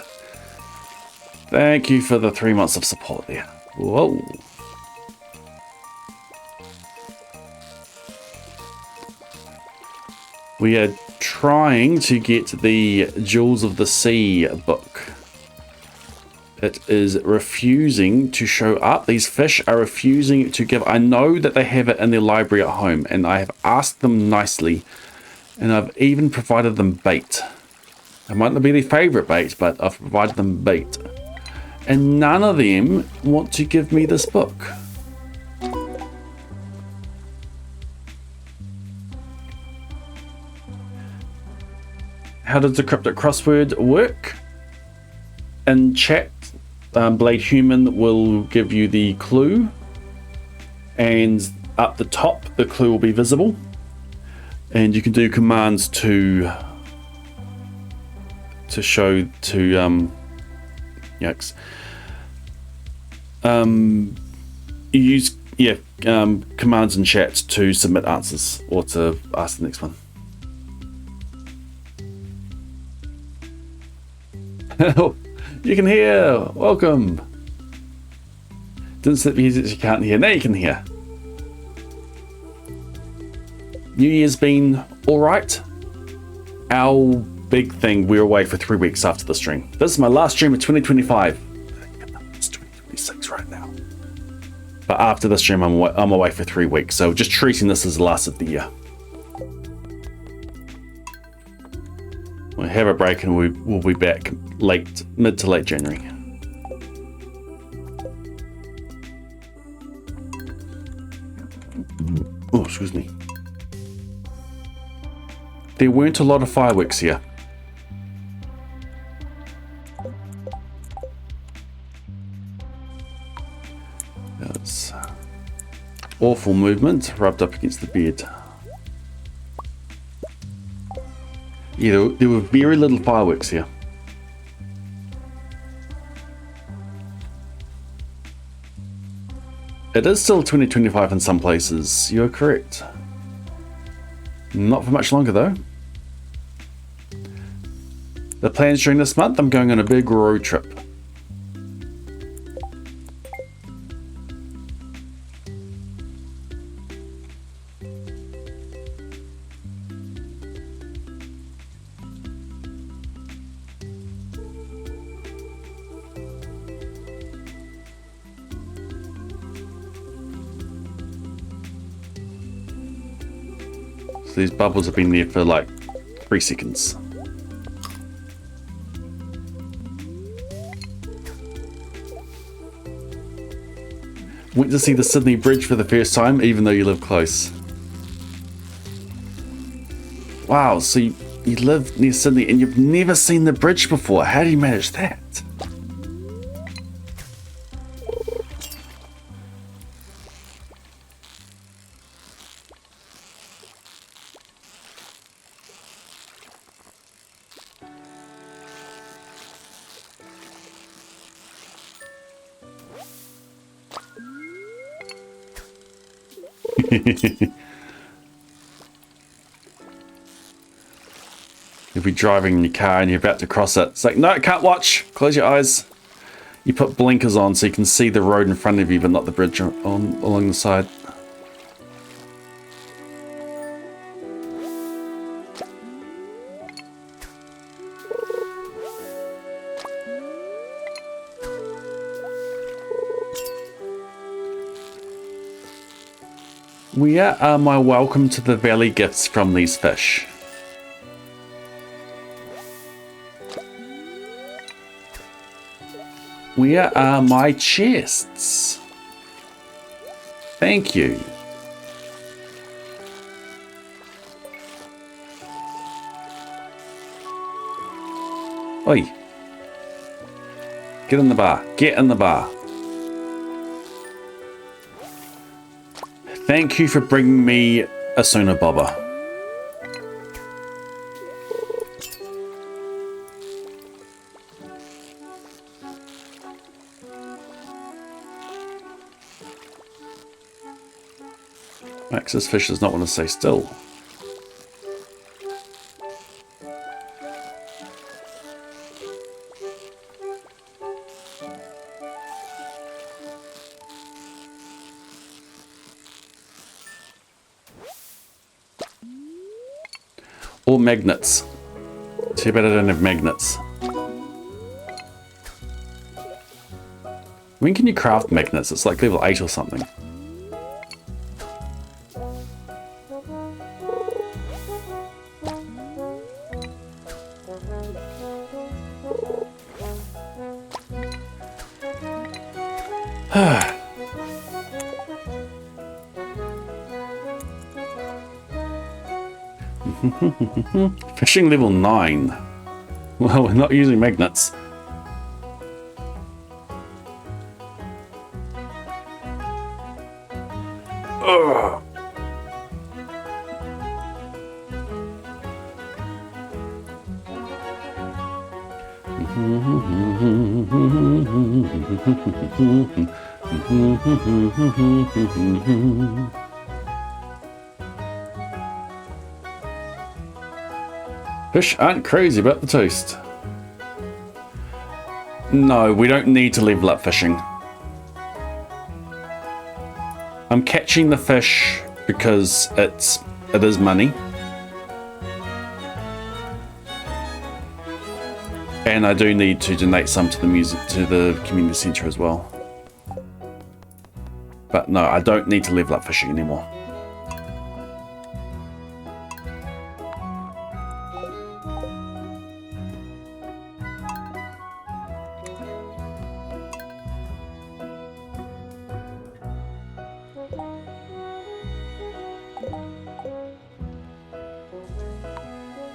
Thank you for the 3 months of support there. Whoa. We are trying to get the Jewels of the Sea book. It is refusing to show up. These fish are refusing to give. I know that they have it in their library at home, and I have asked them nicely, and I've even provided them bait. It might not be their favorite bait, but I've provided them bait. And none of them want to give me this book. How does the cryptic crossword work? In chat, Blade Human will give you the clue, and up the top the clue will be visible, and you can do commands to show to yikes. You use commands in chat to submit answers or to ask the next one. You can hear. Welcome. Didn't set music you can't hear. Now you can hear. New Year's been all right. Our big thing. We're away for 3 weeks after the stream. This is my last stream of 2025. It's 2026 right now. But after the stream, I'm away for 3 weeks. So just treating this as the last of the year. We'll have a break and we'll be back mid to late January. Oh, excuse me. There weren't a lot of fireworks here. That's awful movement rubbed up against the bed. Yeah, there were very little fireworks here. It is still 2025 in some places. You're correct. Not for much longer though. The plans during this month, I'm going on a big road trip. So these bubbles have been there for like 3 seconds. Went to see the Sydney Bridge for the first time, even though you live close. Wow, so you live near Sydney and you've never seen the bridge before. How do you manage that? You'll be driving in your car and you're about to cross it. It's like, no, can't watch. Close your eyes. You put blinkers on so you can see the road in front of you, but not the bridge along the side. Where are my welcome to the valley gifts from these fish? Where are my chests? Thank you. Oi. Get in the bar. Get in the bar. Thank you for bringing me a Sona Bobber. Max's fish does not want to stay still. Or magnets. Too bad I don't have magnets. When can you craft magnets? It's like level 8 or something. Fishing level 9. Well, we're not using magnets. Ugh. Fish aren't crazy about the taste. No, we don't need to level up fishing. I'm catching the fish because it is money. And I do need to donate some to the community centre as well. But no, I don't need to level up fishing anymore.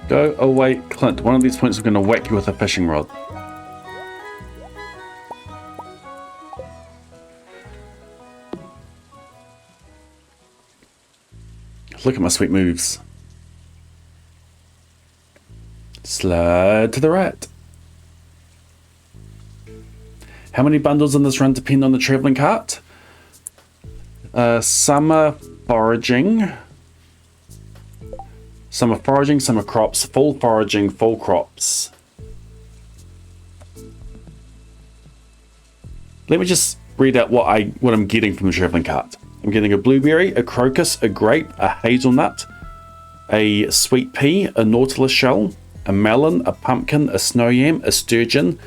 Go away, Clint. One of these points I'm going to whack you with a fishing rod. Look at my sweet moves. Slide to the right. How many bundles in this run depend on the travelling cart? Some are foraging. Some are foraging, some are crops. Full foraging, full crops. Let me just read out what I'm getting from the travelling cart. I'm getting a blueberry, a crocus, a grape, a hazelnut, a sweet pea, a nautilus shell, a melon, a pumpkin, a snow yam, a sturgeon.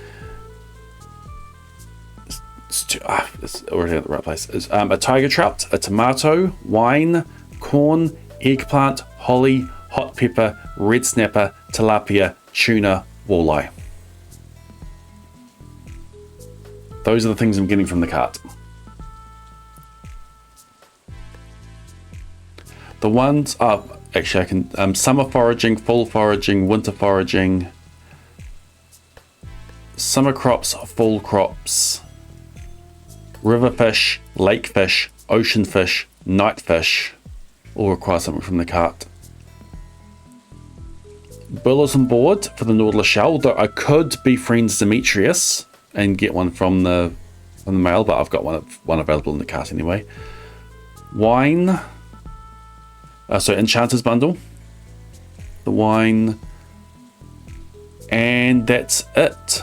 It's already at the right place. A tiger trout, a tomato, wine, corn, eggplant, holly, hot pepper, red snapper, tilapia, tuna, walleye. Those are the things I'm getting from the cart. The ones up, actually I can, summer foraging, fall foraging, winter foraging, summer crops, fall crops, river fish, lake fish, ocean fish, night fish, all require something from the cart. Bulletin board for the nautilus shell, though I could befriend Demetrius and get one from the mail, but I've got one available in the cart anyway. Wine, so Enchanter's bundle, the wine, and that's it.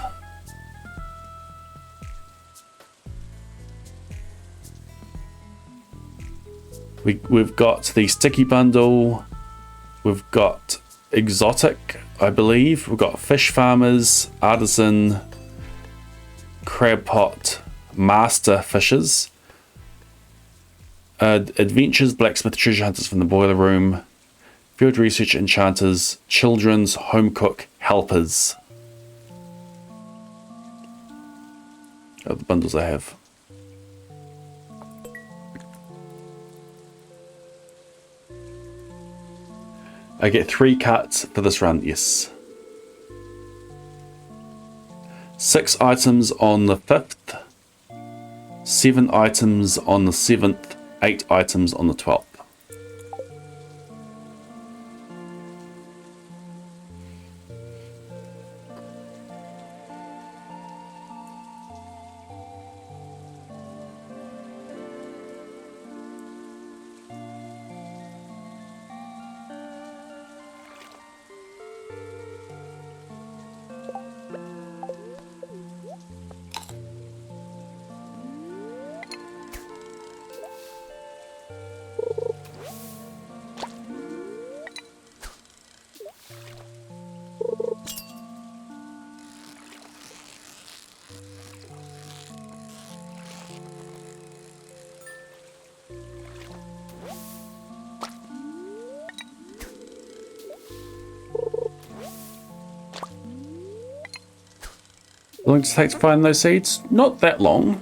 We've got the sticky bundle, we've got exotic, I believe, we've got fish farmers, artisan, crab pot, master fishers, adventures, blacksmith, treasure hunters from the boiler room, field research, enchanters, children's, home cook, helpers. Are the bundles I have. I get 3 carts for this run, yes. 6 items on the 5th, 7 items on the 7th, 8 items on the 12th. How long does it take to find those seeds? Not that long.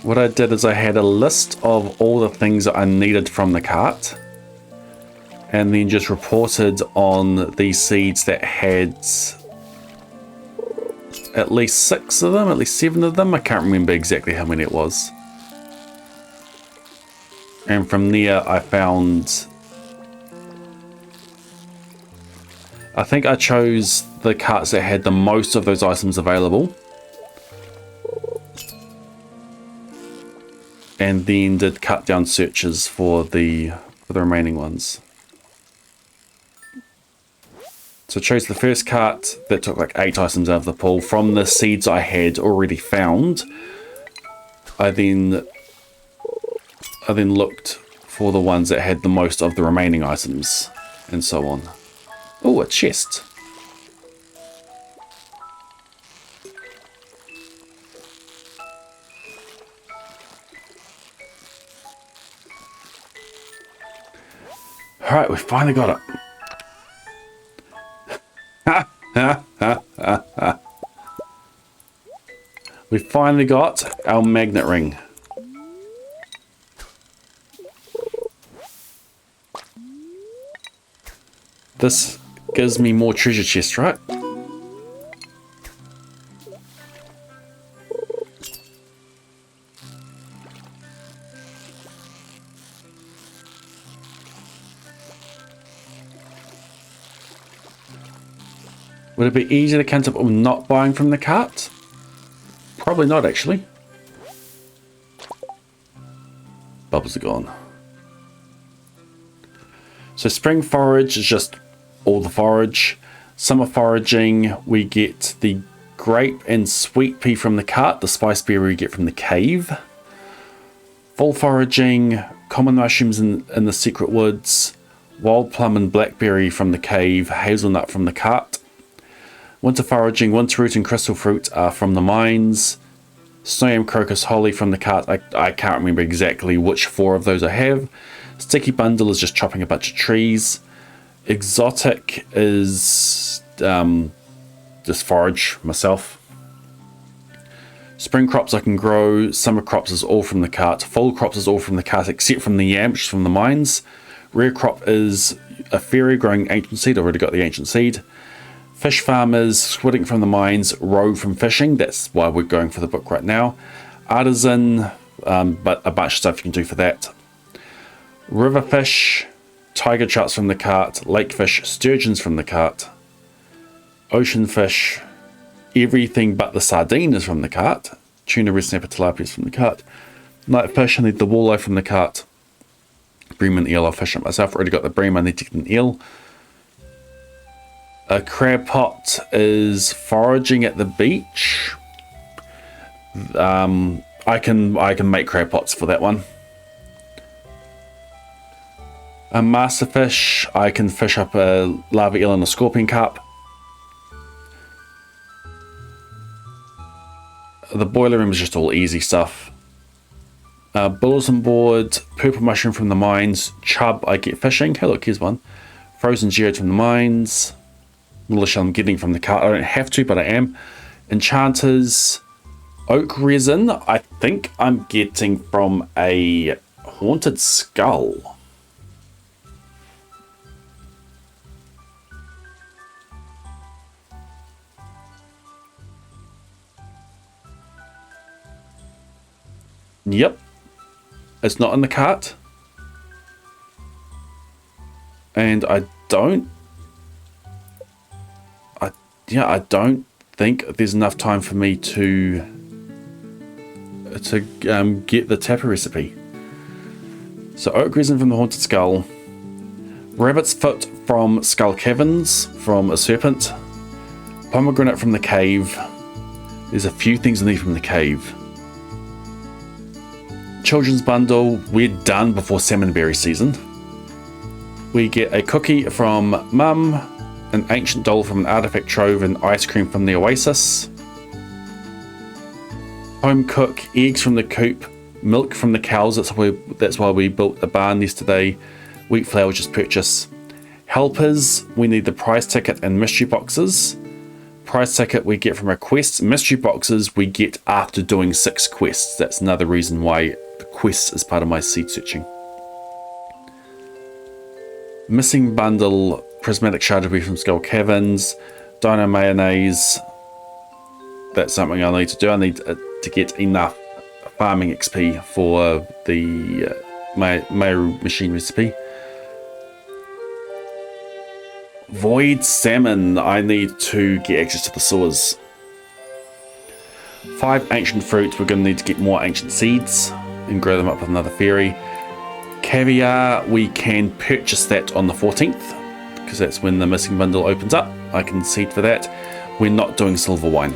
What I did is I had a list of all the things that I needed from the cart, and then just reported on these seeds that had at least 6 of them, at least 7 of them. I can't remember exactly how many it was. And from there I found, I think I chose the carts that had the most of those items available, and then did cut down searches for the remaining ones. So I chose the first cart that took like 8 items out of the pool from the seeds I had already found. I then looked for the ones that had the most of the remaining items, and so on. Oh, a chest. Alright, we finally got it. We finally got our magnet ring. This gives me more treasure chests, right? Would it be easier to count up on not buying from the cart? Probably not, actually. Bubbles are gone. So spring forage is just all the forage. Summer foraging, we get the grape and sweet pea from the cart, the spice berry we get from the cave. Fall foraging, common mushrooms in the secret woods, wild plum and blackberry from the cave, hazelnut from the cart. Winter foraging, winter root and crystal fruit are from the mines. Snow yam, crocus, holly from the cart. I can't remember exactly which 4 of those I have. Sticky bundle is just chopping a bunch of trees. Exotic is just forage myself. Spring crops I can grow. Summer crops is all from the cart. Fall crops is all from the cart except from the yam, which is from the mines. Rare crop is a fairy growing ancient seed. I've already got the ancient seed. Fish farmers, squidding from the mines, roe from fishing. That's why we're going for the book right now. Artisan, but a bunch of stuff you can do for that. River fish, tiger trouts from the cart. Lake fish, sturgeons from the cart. Ocean fish, everything but the sardine is from the cart. Tuna, red snapper, tilapia is from the cart. Night fish, I need the walleye from the cart. Bream and eel, I'll fish it myself. Already got the bream, I need to get an eel. A crab pot is foraging at the beach. I can make crab pots for that one. A master fish, I can fish up a lava eel and a scorpion carp. The boiler room is just all easy stuff. Bulletin board, purple mushroom from the mines, chub, I get fishing. Hey look, here's one. Frozen geode from the mines. Militia I'm getting from the cart. I don't have to, but I am. Enchanters, oak resin, I think I'm getting from a haunted skull. Yep. It's not in the cart. And I don't think there's enough time for me to get the tapper recipe. So oak resin from the haunted skull. Rabbit's foot from Skull Caverns from a serpent. Pomegranate from the cave. There's a few things I need from the cave. Children's bundle, we're done before salmonberry season. We get a cookie from Mum, an ancient doll from an artifact trove, and ice cream from the oasis. Home cook, eggs from the coop, milk from the cows, that's why we built a barn yesterday. Wheat flour just purchase. Helpers, we need the prize ticket and mystery boxes. Prize ticket we get from our quests. Mystery boxes we get after doing 6 quests. That's another reason why the quest is part of my seed searching. Missing bundle, prismatic shard debris from Skull Caverns. Dino mayonnaise. That's something I need to do. I need to get enough farming XP for the Mayo machine recipe. Void salmon, I need to get access to the sewers. 5 ancient fruit, we're going to need to get more ancient seeds and grow them up with another fairy. Caviar, we can purchase that on the 14th because that's when the missing bundle opens up. I can seed for that. We're not doing silver wine.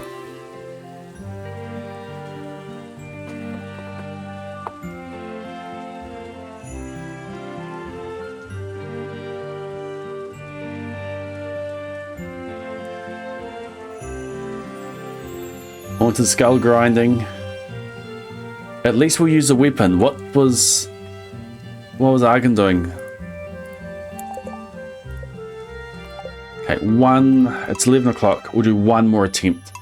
Haunted skull grinding. At least we'll use a weapon. What was Argon doing? Okay, it's 11 o'clock. We'll do one more attempt.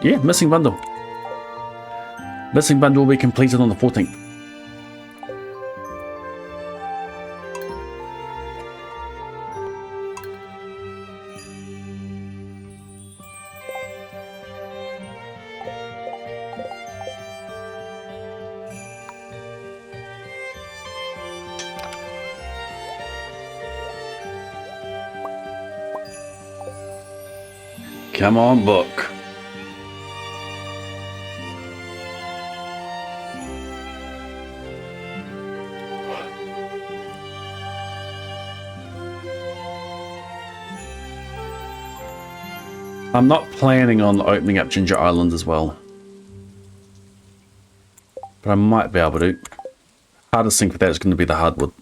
Yeah, missing bundle. Missing bundle will be completed on the 14th. Come on, book. I'm not planning on opening up Ginger Island as well. But I might be able to. Hardest thing for that is going to be the hardwood.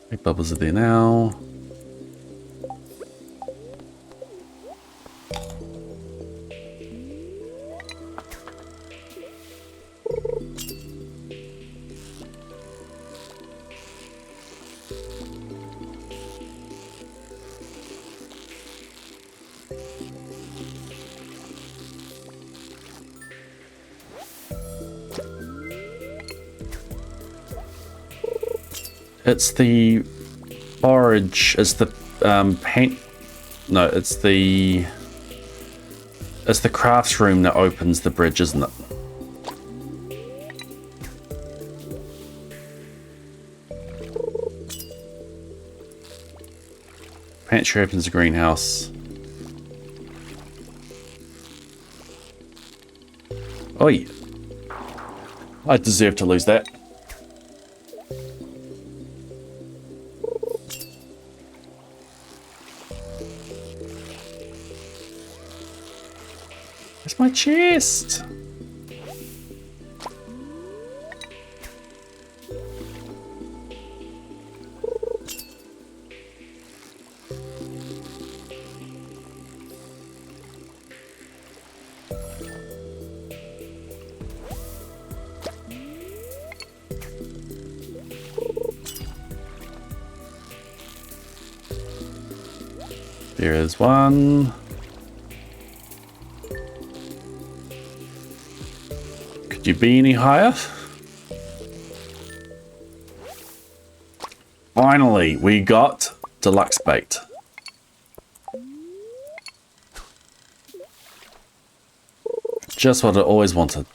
Big bubbles are there now. It's the forage, it's the paint, no, it's the crafts room that opens the bridge, isn't it? Pantry opens the greenhouse. Oi! I deserve to lose that. Where's my chest? There is one. Could you be any higher? Finally, we got deluxe bait. Just what I always wanted.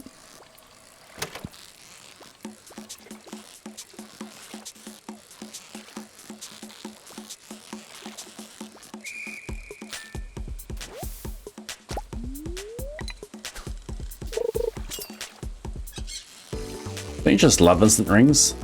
Don't you just love instant rings?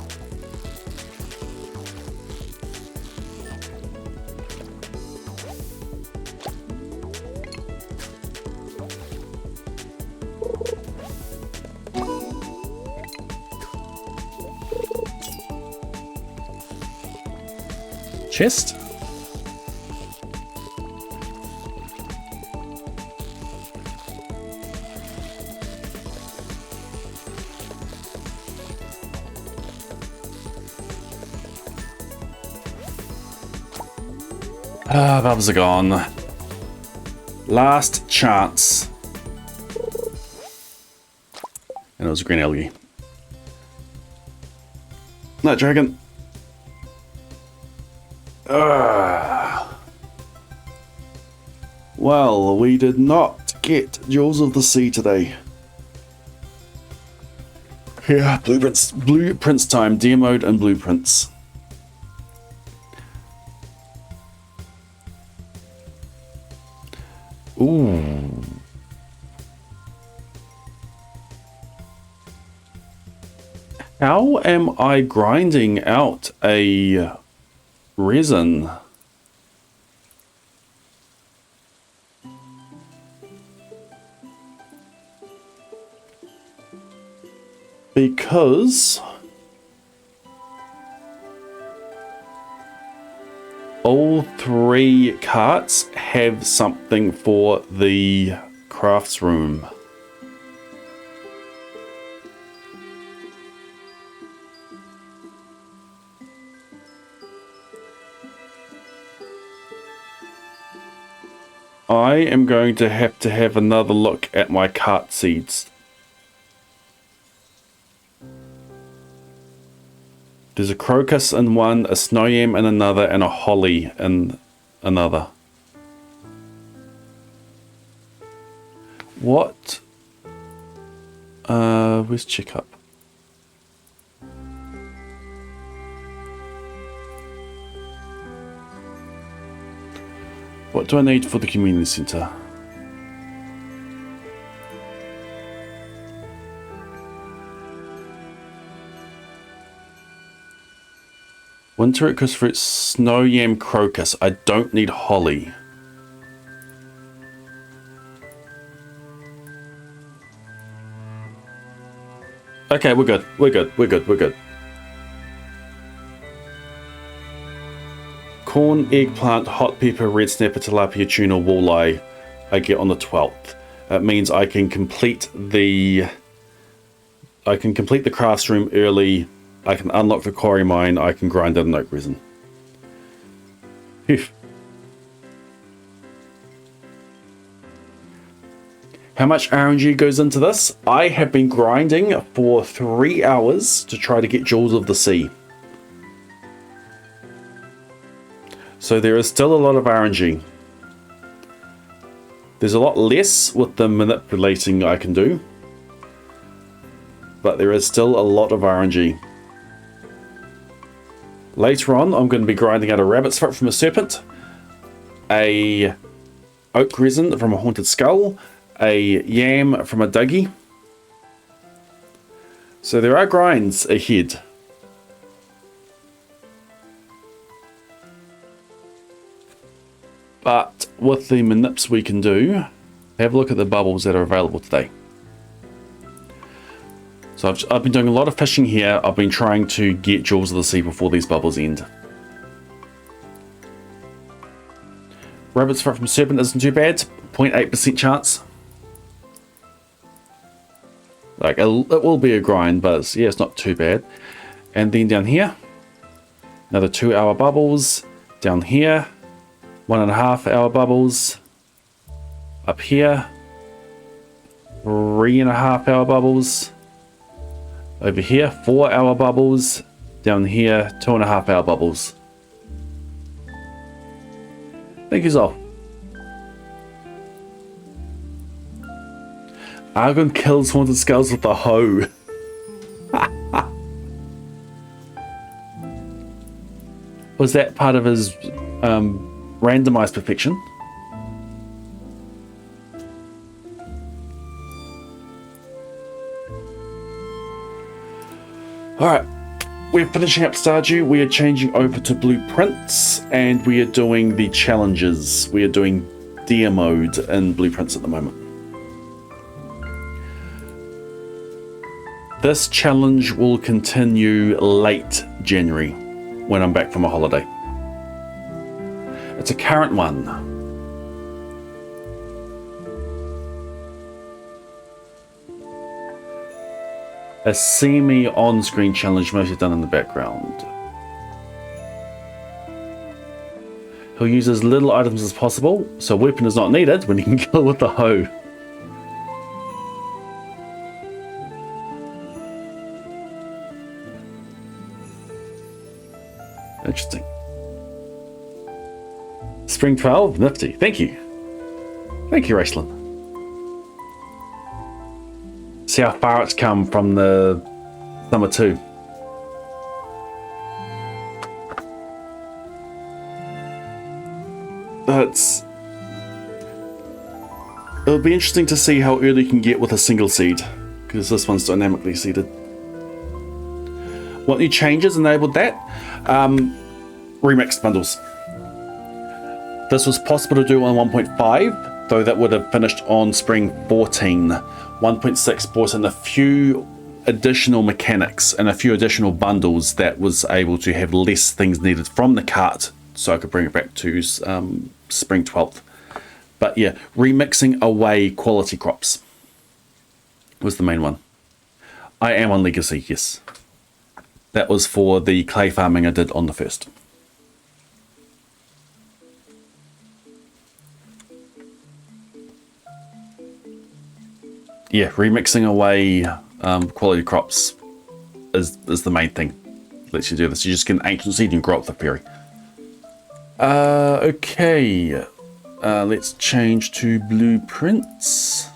Chest? Ah, bubbles are gone. Last chance. And it was a green algae. No, dragon. Well, we did not get Jewels of the Sea today. Yeah, blueprints time. Demoed and blueprints. Ooh. How am I grinding out a resin? because all 3 carts have something for the crafts room. I am going to have another look at my cart seeds. There's a crocus in one, a snow yam in another, and a holly in another. What? Where's checkup? What do I need for the community centre? Winter Crocus fruit, snow yam crocus. I don't need holly. Okay, we're good. We're good. We're good. We're good. Corn, eggplant, hot pepper, red snapper, tilapia, tuna, walleye. I get on the 12th. That means I can complete the crafts room early. I can unlock the quarry mine. I can grind out an oak resin. Phew. How much RNG goes into this? I have been grinding for 3 hours to try to get Jewels of the Sea. So there is still a lot of RNG. There's a lot less with the manipulating I can do. But there is still a lot of RNG. Later on, I'm going to be grinding out a rabbit's foot from a serpent, a oak resin from a haunted skull, a yam from a Dougie. So there are grinds ahead. But with the manips we can do, have a look at the bubbles that are available today. So I've been doing a lot of fishing here. I've been trying to get Jewels of the Sea before these bubbles end. Rabbit's foot from serpent isn't too bad. 0.8% chance. Like, it will be a grind, but yeah, it's not too bad. And then down here, another 2 hour bubbles. Down here, 1.5 hour bubbles. Up here, 3.5 hour bubbles. Over here, 4 hour bubbles. Down here, 2.5 hour bubbles. Thank you, Zol. Argon kills haunted skulls with a hoe. Was that part of his randomized perfection? Alright, we're finishing up Stardew. We are changing over to blueprints and we are doing the challenges. We are doing deer mode in blueprints at the moment. This challenge will continue late January when I'm back from a holiday. It's a current one. A semi-on-screen challenge mostly done in the background. He'll use as little items as possible, so a weapon is not needed when he can kill with the hoe. Interesting. Spring 12, nifty. Thank you. Thank you, Raceland. See how far it's come from the summer 2. It'll be interesting to see how early you can get with a single seed, because this one's dynamically seeded. What new changes enabled that? Remixed bundles. This was possible to do on 1.5, though that would have finished on spring 14. 1.6 brought in a few additional mechanics and a few additional bundles that was able to have less things needed from the cart, so I could bring it back to spring 12th. But yeah, remixing away quality crops was the main one. I am on Legacy, yes. That was for the clay farming I did on the 1st. Yeah, remixing away quality crops is the main thing. Lets you do this. You just get an ancient seed and grow up the fairy. Okay. Let's change to blueprints.